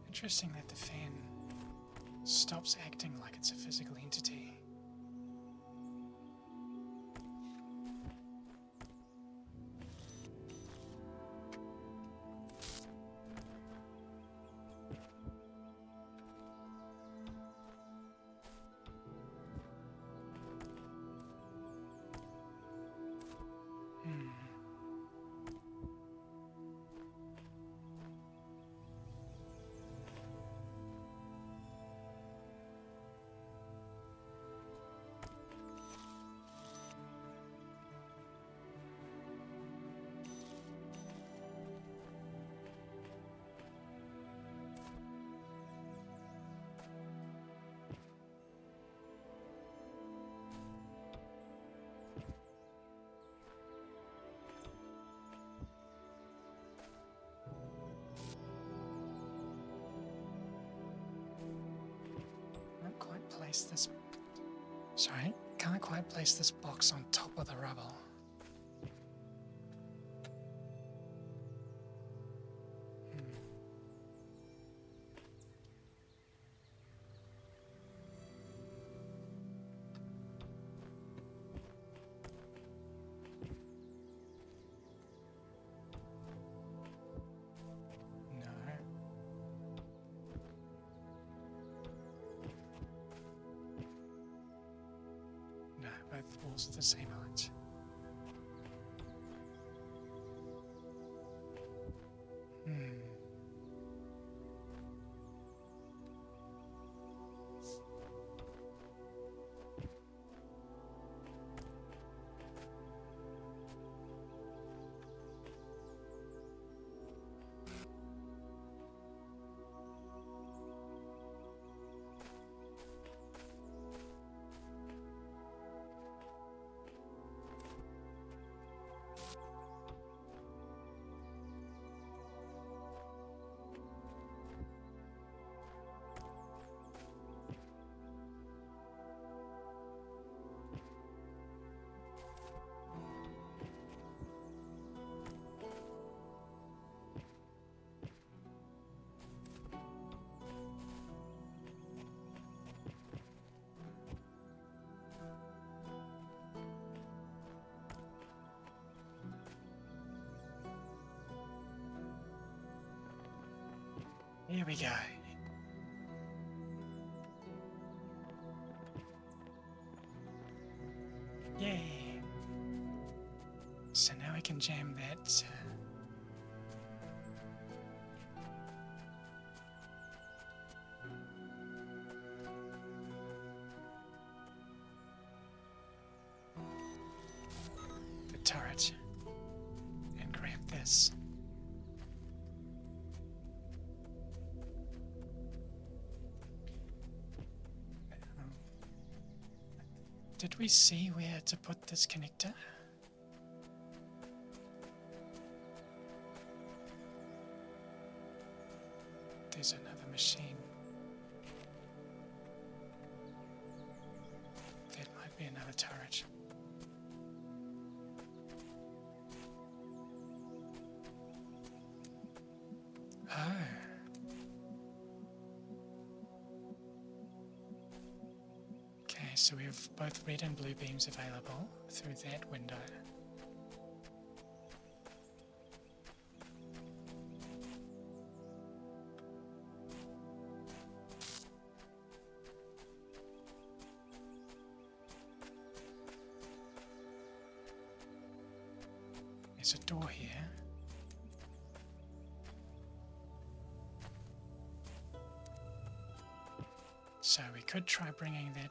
Interesting that the fan stops acting like it's a physical entity. This... Sorry, can't quite place this box on top of the rubble. Both walls are the same height. Here we go. Yay! So now we can jam that. The turret. And grab this. Did we see where to put this connector? There's another machine. That might be another turret. Oh. Okay, so we have both red and blue beams available through that window. There's a door here. So we could try bringing that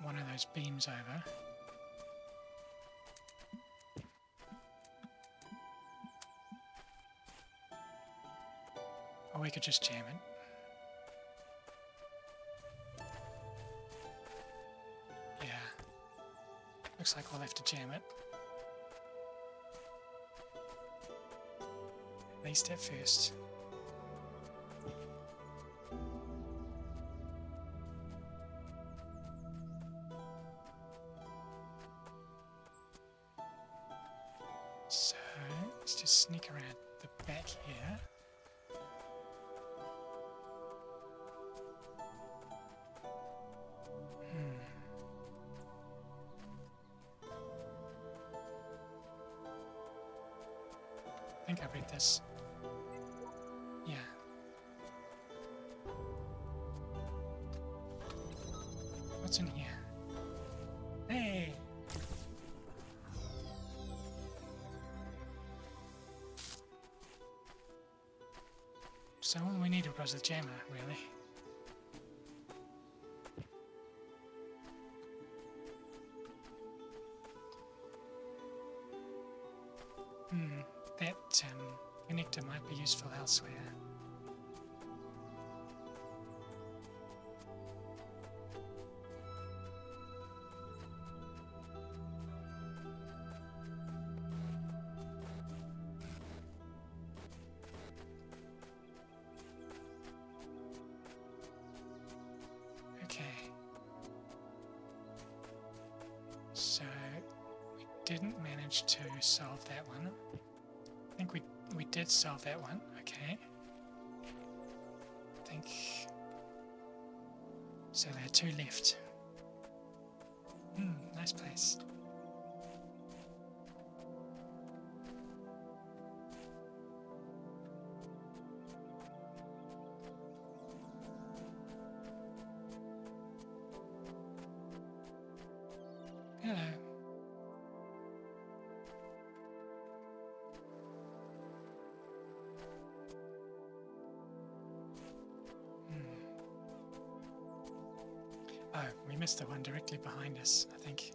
one of those beams over. Or we could just jam it. Yeah. Looks like we'll have to jam it. At least at first. So, let's just sneak around the back here. I think I read this. Yeah. What's in here? Hey! So all we needed was the jammer, really. That connector might be useful elsewhere. Okay. So we didn't manage to solve that one. I think we did solve that one. Okay. I think so. There are two left. Nice place. Hello. Oh, we missed the one directly behind us, I think.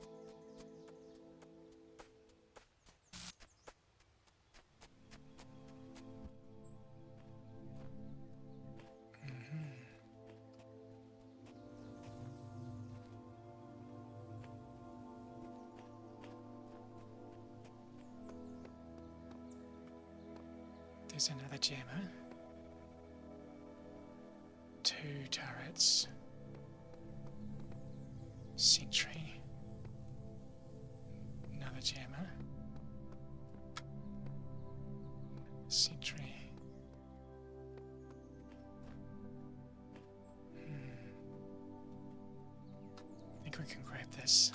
There's another jammer. Two turrets. Sentry. Another jammer. Sentry. I think we can grab this.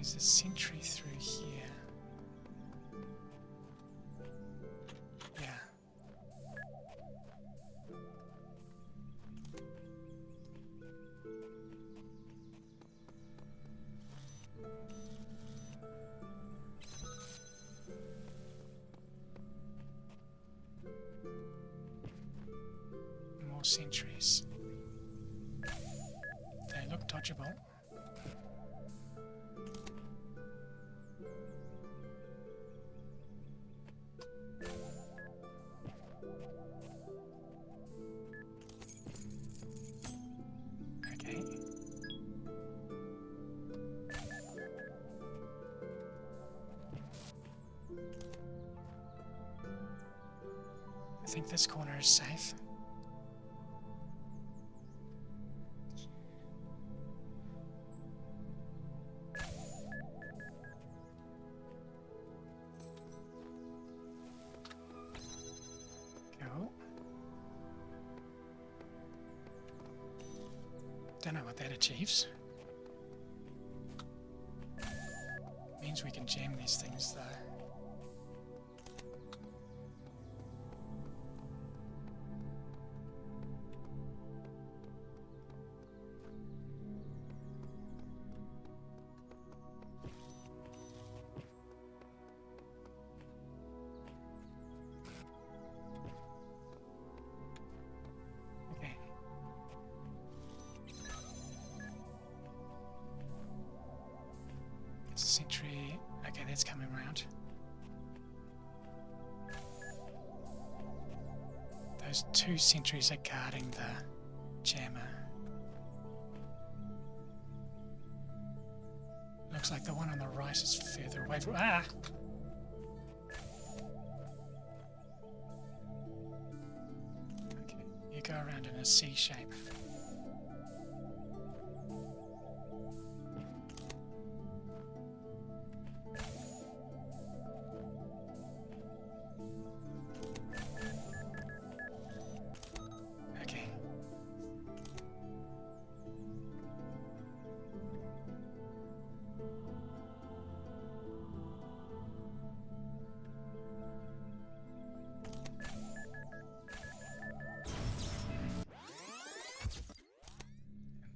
There's a sentry through here. Yeah. More sentries. They look dodgeable. Okay. I think this corner is safe. Go. Don't know what that achieves. Means we can jam these things though. Okay. It's a sentry. Okay, that's coming round. Those two sentries are guarding the jammer. Looks like the one on the right is further away from. Ah! Okay, you go around in a C shape. Okay.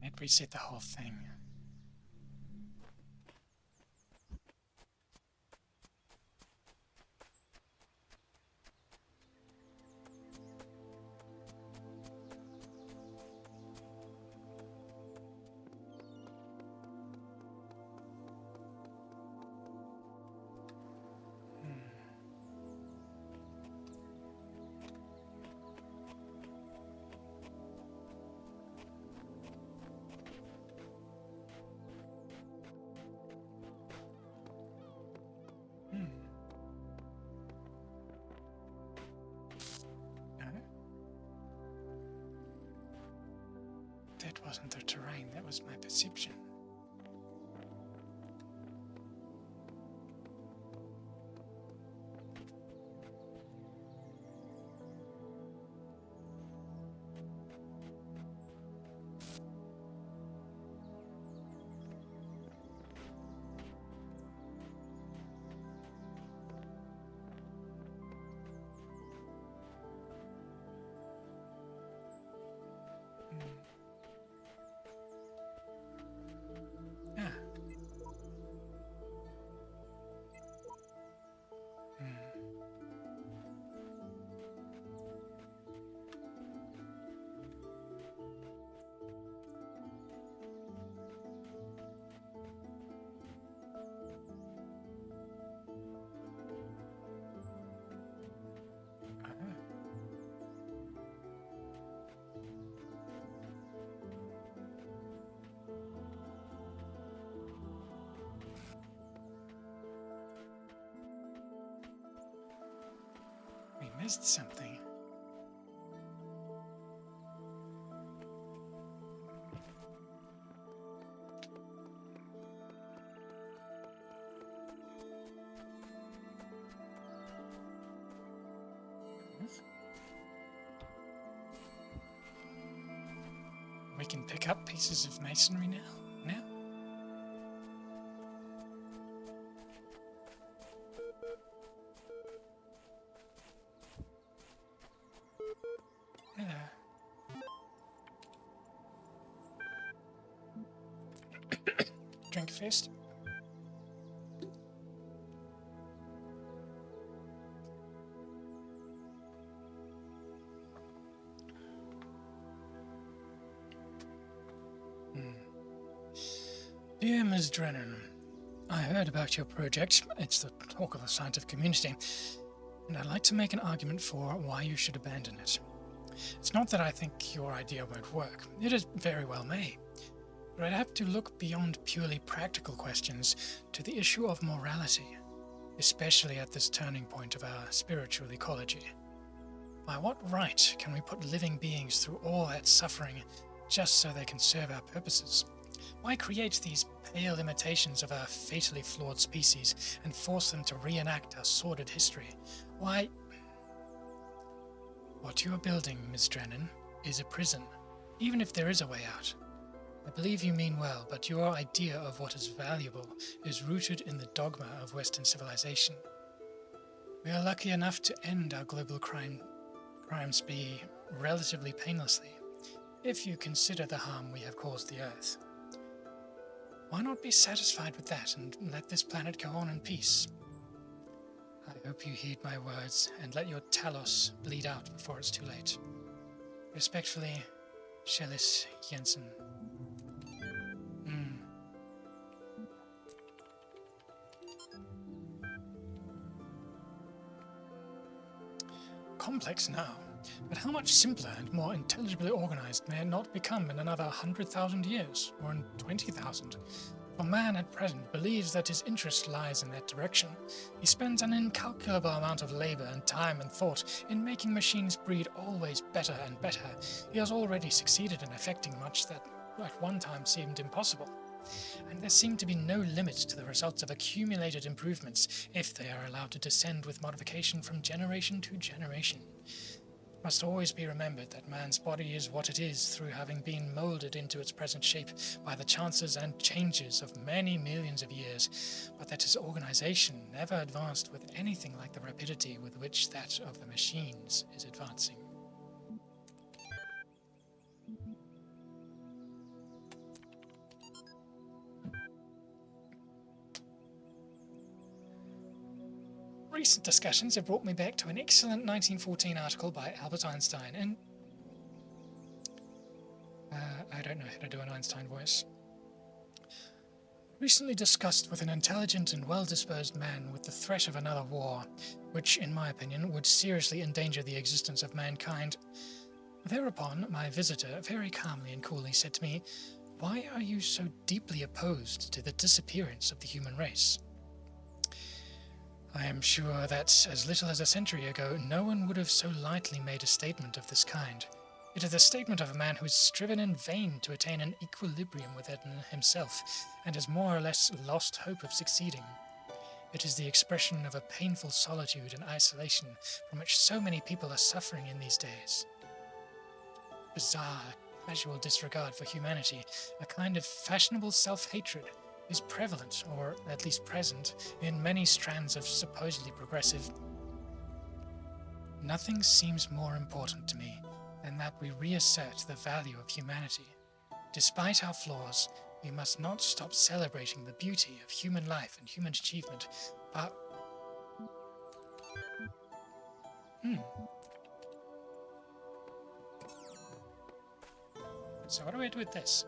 And that reset the whole thing. No. That wasn't the terrain, that was my perception. Ah. We missed something. We can pick up pieces of masonry now? drink first. Dear Ms. Drennan, I heard about your project. It's the talk of the scientific community, and I'd like to make an argument for why you should abandon it. It's not that I think your idea won't work. It is very well may. But I'd have to look beyond purely practical questions to the issue of morality, especially at this turning point of our spiritual ecology. By what right can we put living beings through all that suffering just so they can serve our purposes? Why create these pale imitations of our fatally flawed species and force them to reenact our sordid history? Why... What you are building, Miss Drennan, is a prison, even if there is a way out. I believe you mean well, but your idea of what is valuable is rooted in the dogma of Western civilization. We are lucky enough to end our global crime spree relatively painlessly, if you consider the harm we have caused the Earth. Why not be satisfied with that and let this planet go on in peace? I hope you heed my words and let your Talos bleed out before it's too late. Respectfully, Shellis Jensen. Complex now, but how much simpler and more intelligibly organized may it not become in another 100,000 years, or in 20,000? For man at present believes that his interest lies in that direction. He spends an incalculable amount of labor and time and thought in making machines breed always better and better. He has already succeeded in effecting much that at one time seemed impossible. And there seem to be no limits to the results of accumulated improvements if they are allowed to descend with modification from generation to generation. It must always be remembered that man's body is what it is through having been molded into its present shape by the chances and changes of many millions of years, but that his organization never advanced with anything like the rapidity with which that of the machines is advancing. Recent discussions have brought me back to an excellent 1914 article by Albert Einstein in... I don't know how to do an Einstein voice. Recently discussed with an intelligent and well-disposed man with the threat of another war, which, in my opinion, would seriously endanger the existence of mankind. Thereupon, my visitor very calmly and coolly said to me, "Why are you so deeply opposed to the disappearance of the human race?" I am sure that, as little as a century ago, no one would have so lightly made a statement of this kind. It is the statement of a man who has striven in vain to attain an equilibrium within himself, and has more or less lost hope of succeeding. It is the expression of a painful solitude and isolation from which so many people are suffering in these days. Bizarre, casual disregard for humanity, a kind of fashionable self-hatred, is prevalent, or at least present, in many strands of supposedly progressive. Nothing seems more important to me than that we reassert the value of humanity. Despite our flaws, we must not stop celebrating the beauty of human life and human achievement, but... So what do I do with this?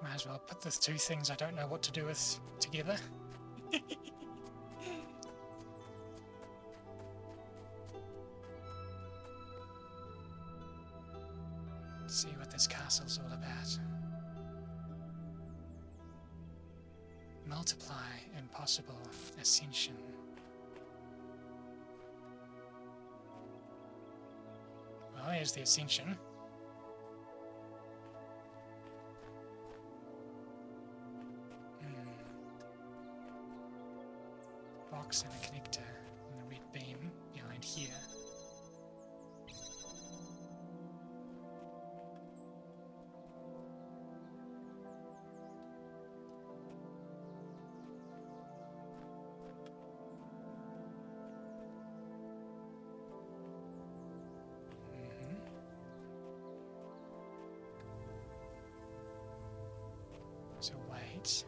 Might as well put the two things I don't know what to do with together. Let's see what this castle's all about. Multiply, impossible, ascension. Well, here's the ascension. box and a connector and the red beam behind here. So wait.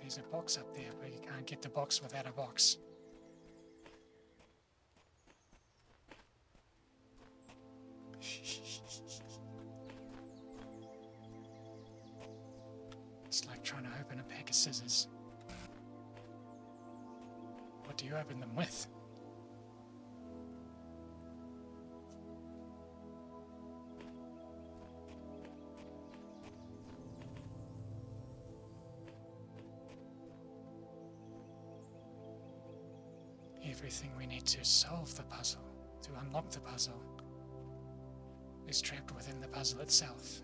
There's a box up there, but you can't get the box without a box. It's like trying to open a pack of scissors. What do you open them with? Everything we need to solve the puzzle, to unlock the puzzle, is trapped within the puzzle itself.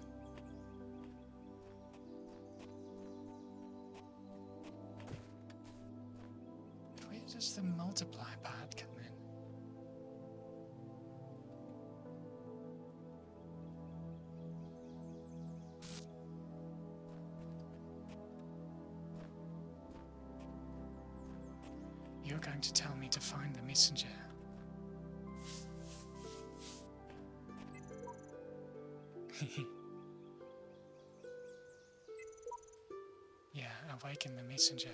Where does the multiply part come in? You're going to tell me to find the messenger. Yeah, awaken the messenger.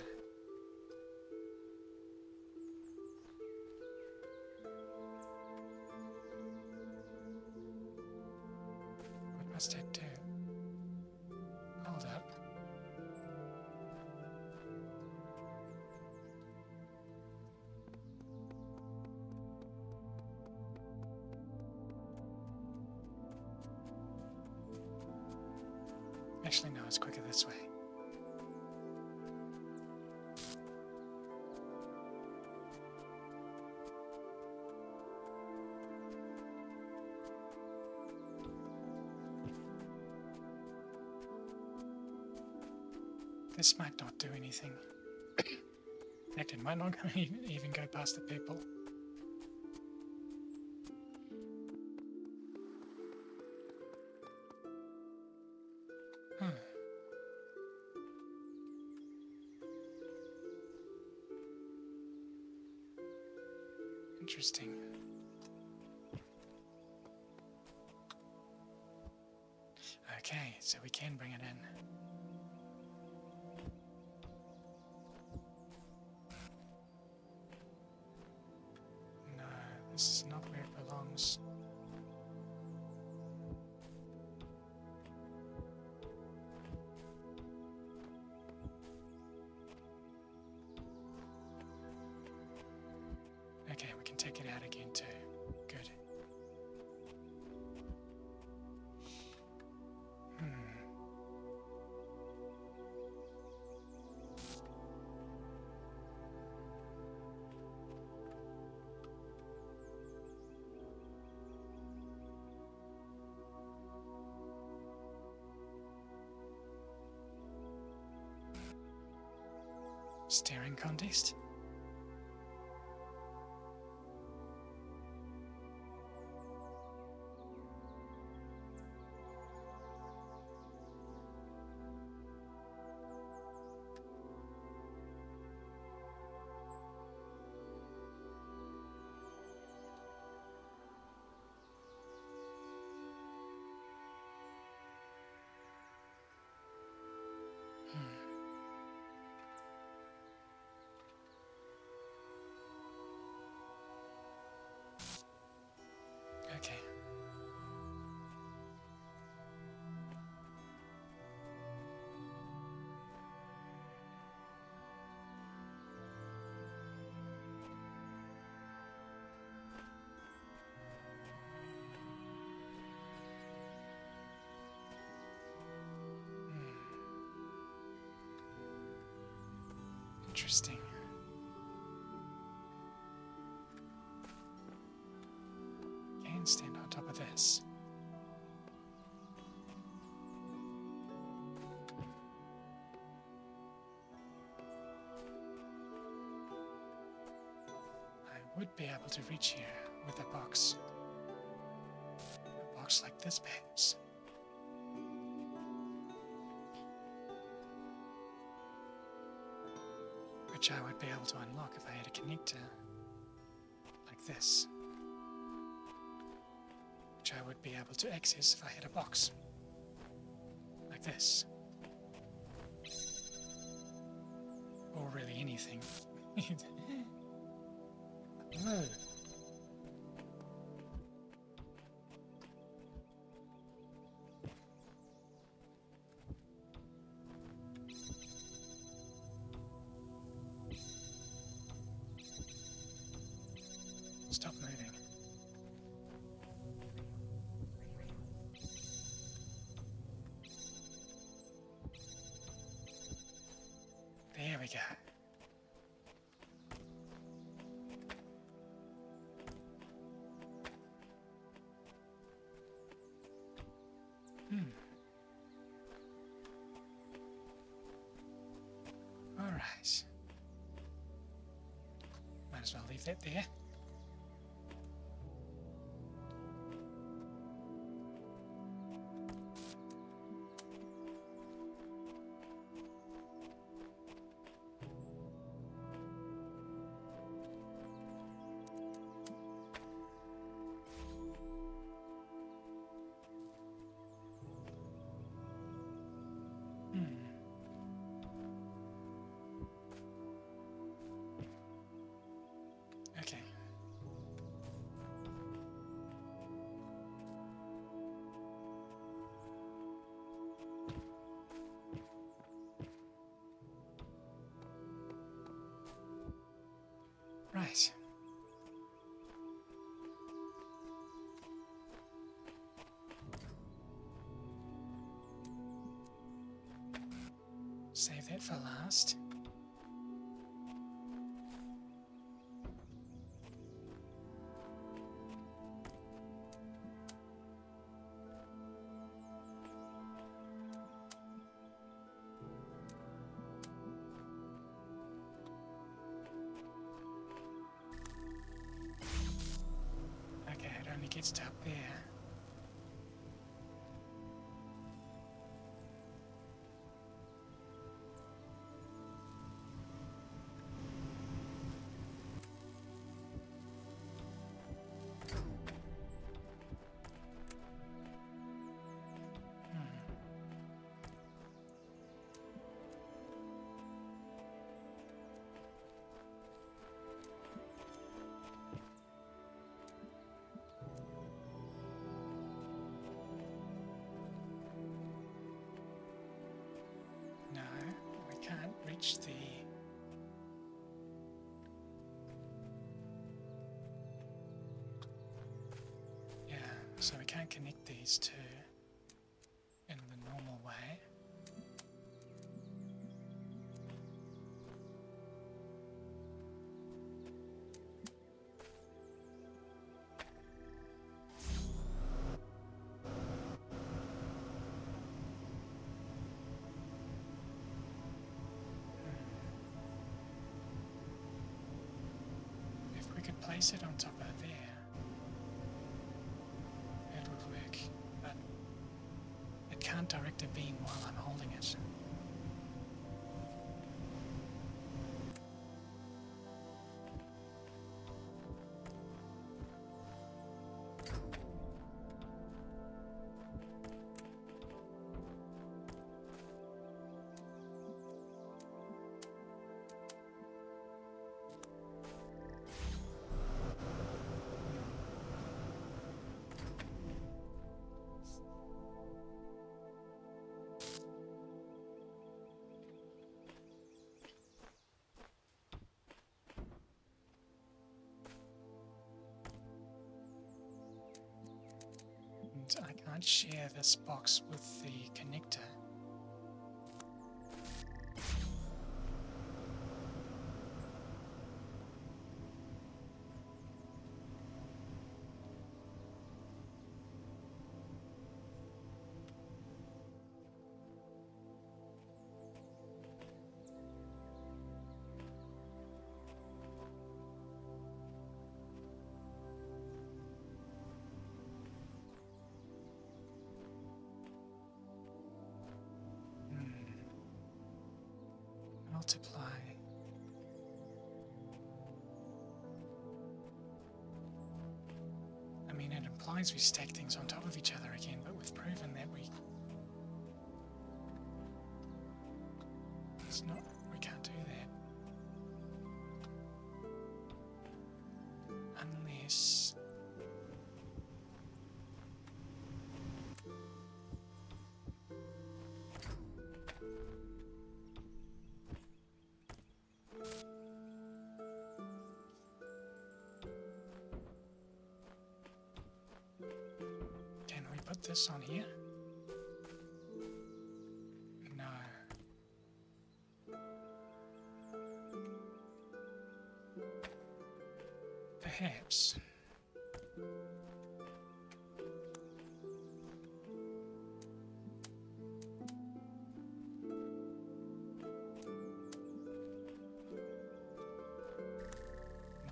What must I do? Hold up. Actually, no, it's quicker this way. This might not do anything. In fact, it might not even go past the people. Interesting. Okay, so we can bring it in. No, this is not where it belongs. Okay, we can take it out again too. Good. Staring contest? Okay. Interesting. Can stand on top of this. would be able to reach here with a box. A box like this, perhaps. Which I would be able to unlock if I had a connector like this. Which I would be able to access if I had a box like this. Or really anything. Whoa. Stop moving. There we go. All right. Might as well leave that there. Okay. Right. Save that for last. Okay, it only gets to up there. No, we can't reach the... Yeah, so we can't connect these two in the normal way. If we could place it on top of there, it would work, but it can't direct a beam while I'm holding it. And I can't share this box with the connector. multiply. I mean, it implies we stack things on top of each other again, but we've proven that we can't do that. Unless... Can we put this on here? No. Perhaps.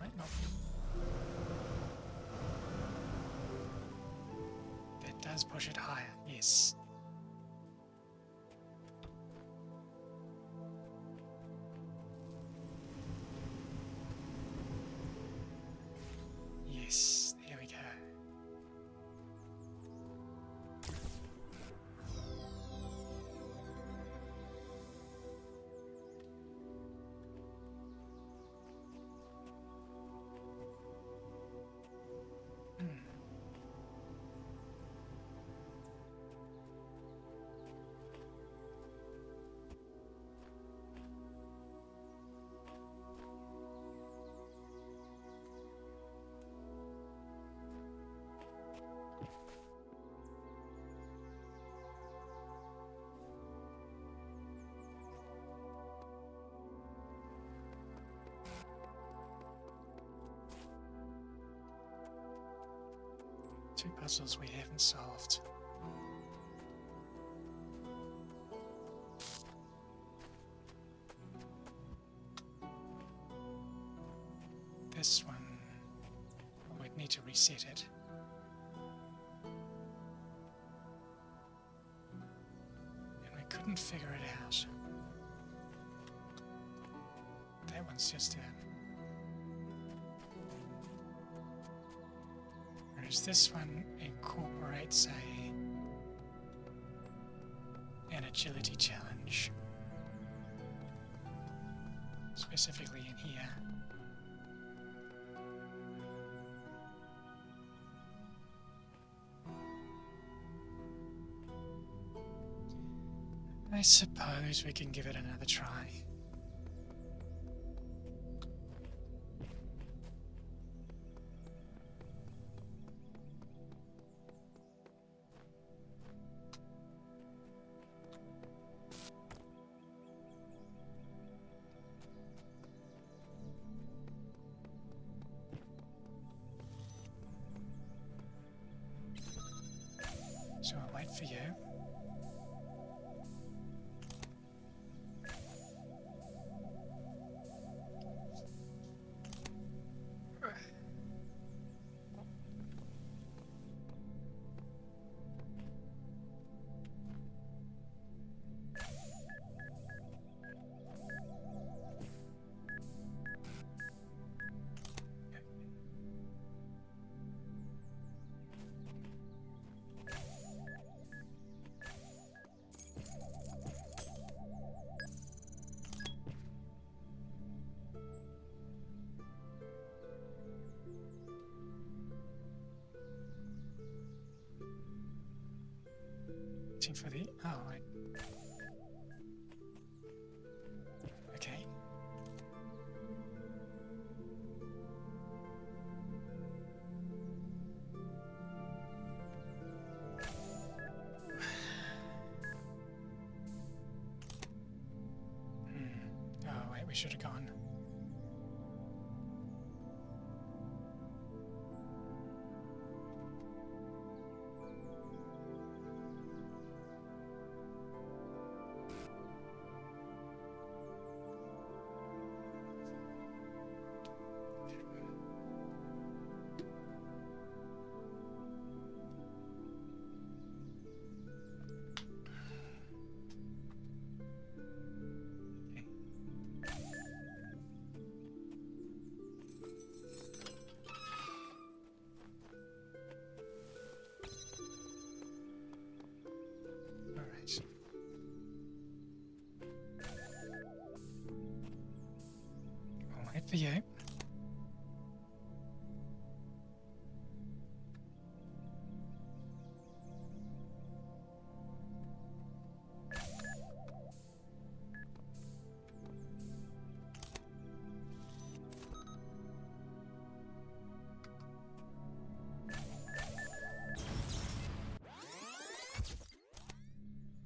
Might not be. That does push it higher, yes. Yes, there we go. Two puzzles we haven't solved. This one, we'd need to reset it. And we couldn't figure it out. That one's just a... Whereas this one incorporates an agility challenge, specifically in here. I suppose we can give it another try. So I'll wait for you. Waiting for the... Oh, wait. Okay. Oh, wait, we should have gone. Right. I'll wait for you.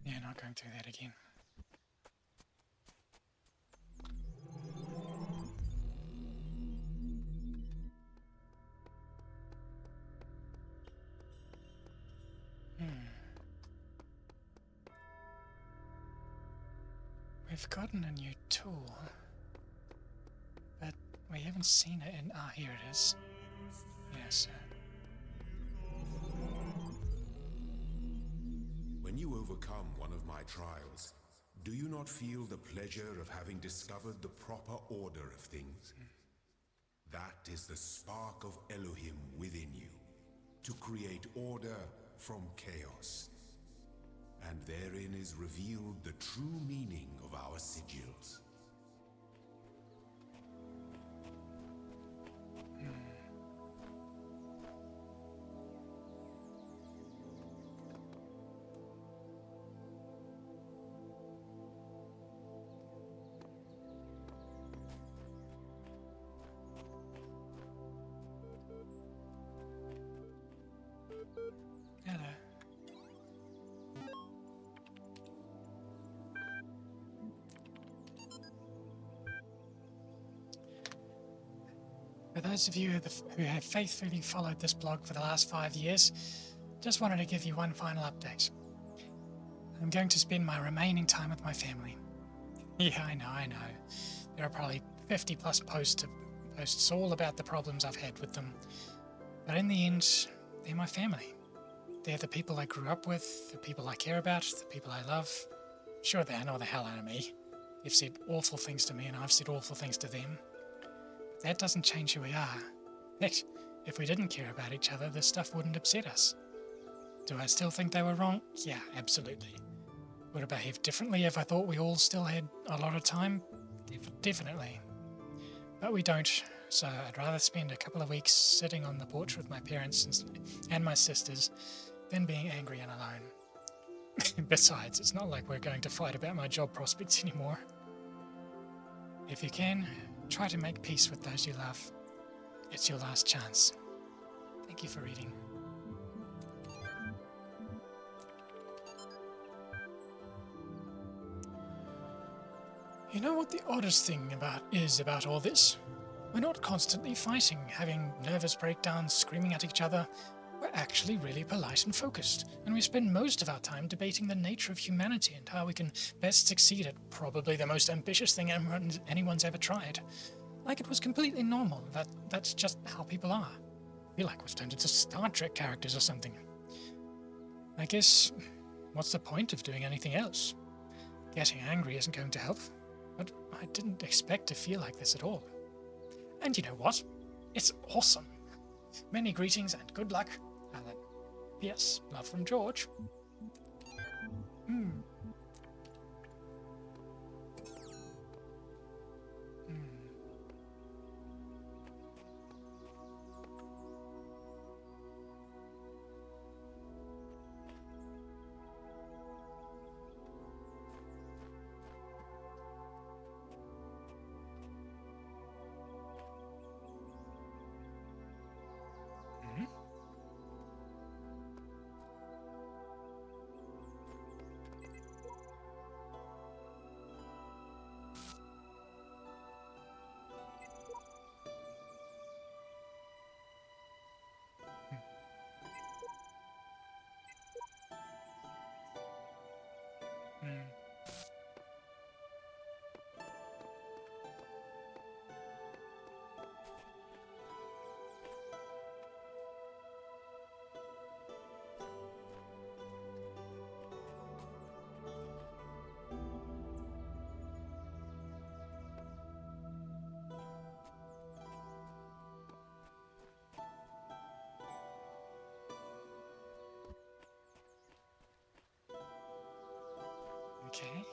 Yeah, not going through that again. We've gotten a new tool, but we haven't seen it in... Ah, here it is. Yes, When you overcome one of my trials, do you not feel the pleasure of having discovered the proper order of things? That is the spark of Elohim within you, to create order from chaos. And therein is revealed the true meaning of our sigils. hello. For those of you who have faithfully followed this blog for the last 5 years, just wanted to give you one final update. I'm going to spend my remaining time with my family. Yeah, I know. There are probably 50 plus posts all about the problems I've had with them. But in the end, they're my family. They're the people I grew up with, the people I care about, the people I love. Sure, they know the hell out of me. They've said awful things to me and I've said awful things to them. But that doesn't change who we are. Heck, if we didn't care about each other, this stuff wouldn't upset us. Do I still think they were wrong? Yeah, absolutely. Would I behave differently if I thought we all still had a lot of time? Definitely. But we don't, so I'd rather spend a couple of weeks sitting on the porch with my parents and my sisters than being angry and alone. Besides, it's not like we're going to fight about my job prospects anymore. If you can, try to make peace with those you love. It's your last chance. Thank you for reading. You know what the oddest thing about all this? We're not constantly fighting, having nervous breakdowns, screaming at each other. We're actually really polite and focused, and we spend most of our time debating the nature of humanity and how we can best succeed at probably the most ambitious thing anyone's ever tried. Like it was completely normal. That's just how people are. I feel like we've turned into Star Trek characters or something. I guess, what's the point of doing anything else? Getting angry isn't going to help. But I didn't expect to feel like this at all. And you know what? It's awesome. Many greetings and good luck, Alan. P.S. Love from George. Okay.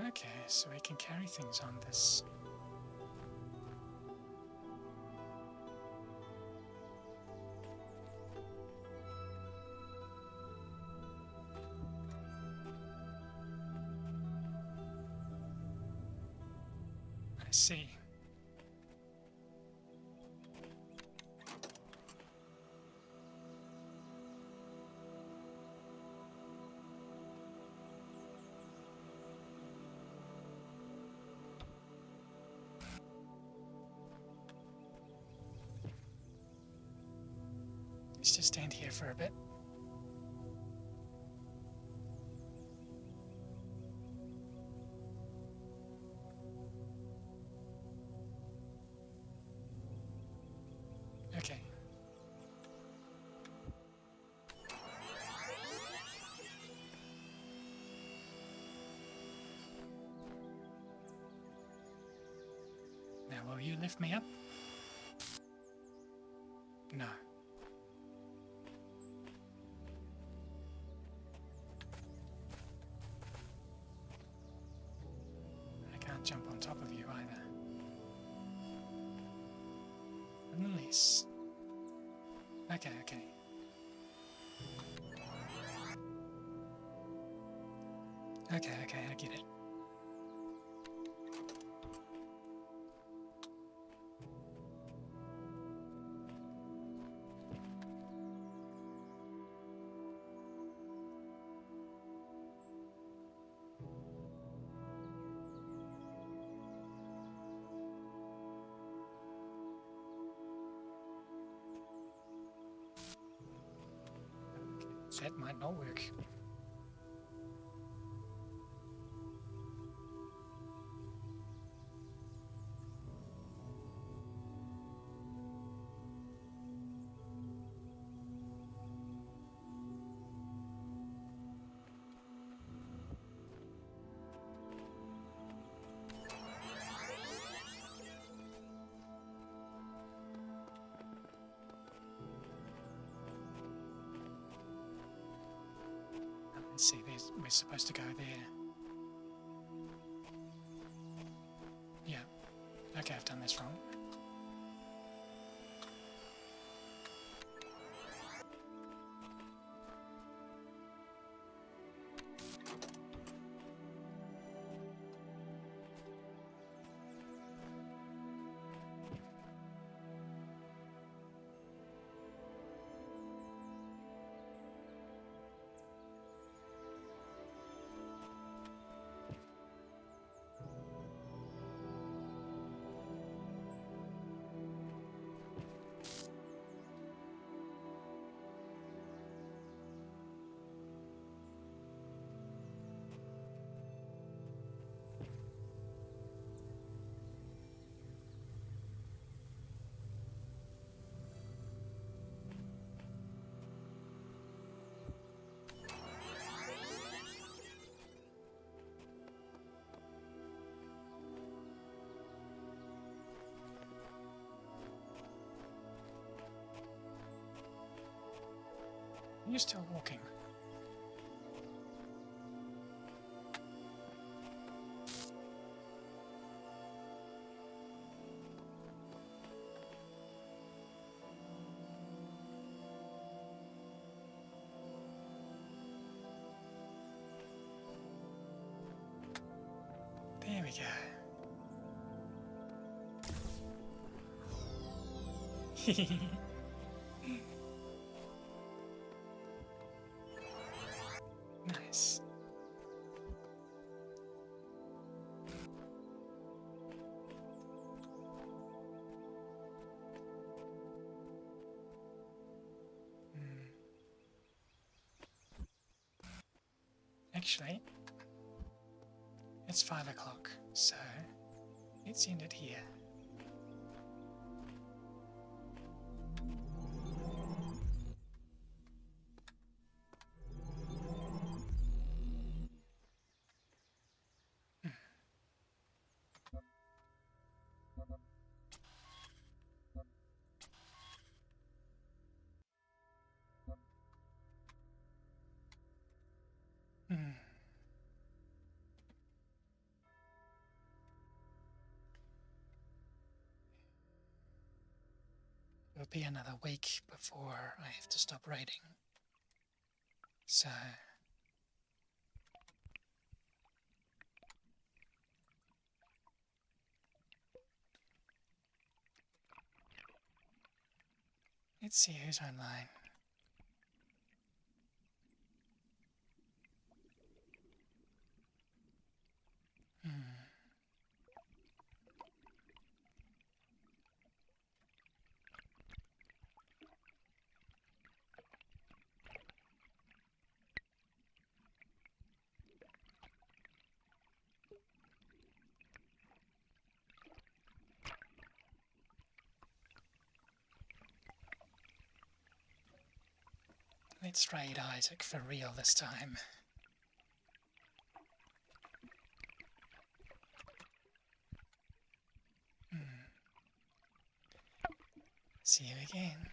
Okay, so we can carry things on this. I see. Let's just stand here for a bit. Okay. Now, will you lift me up? No. I can't jump on top of you either. Unless... Okay, okay. Okay, okay, I get it. That might not work. Let's see, we're supposed to go there. Yeah. Okay, I've done this wrong. You're still walking. There we go. Nice. actually, it's 5 o'clock, so let's end it here. It'll be another week before I have to stop raiding. So let's see who's online. Let's raid Isaac for real this time. See you again.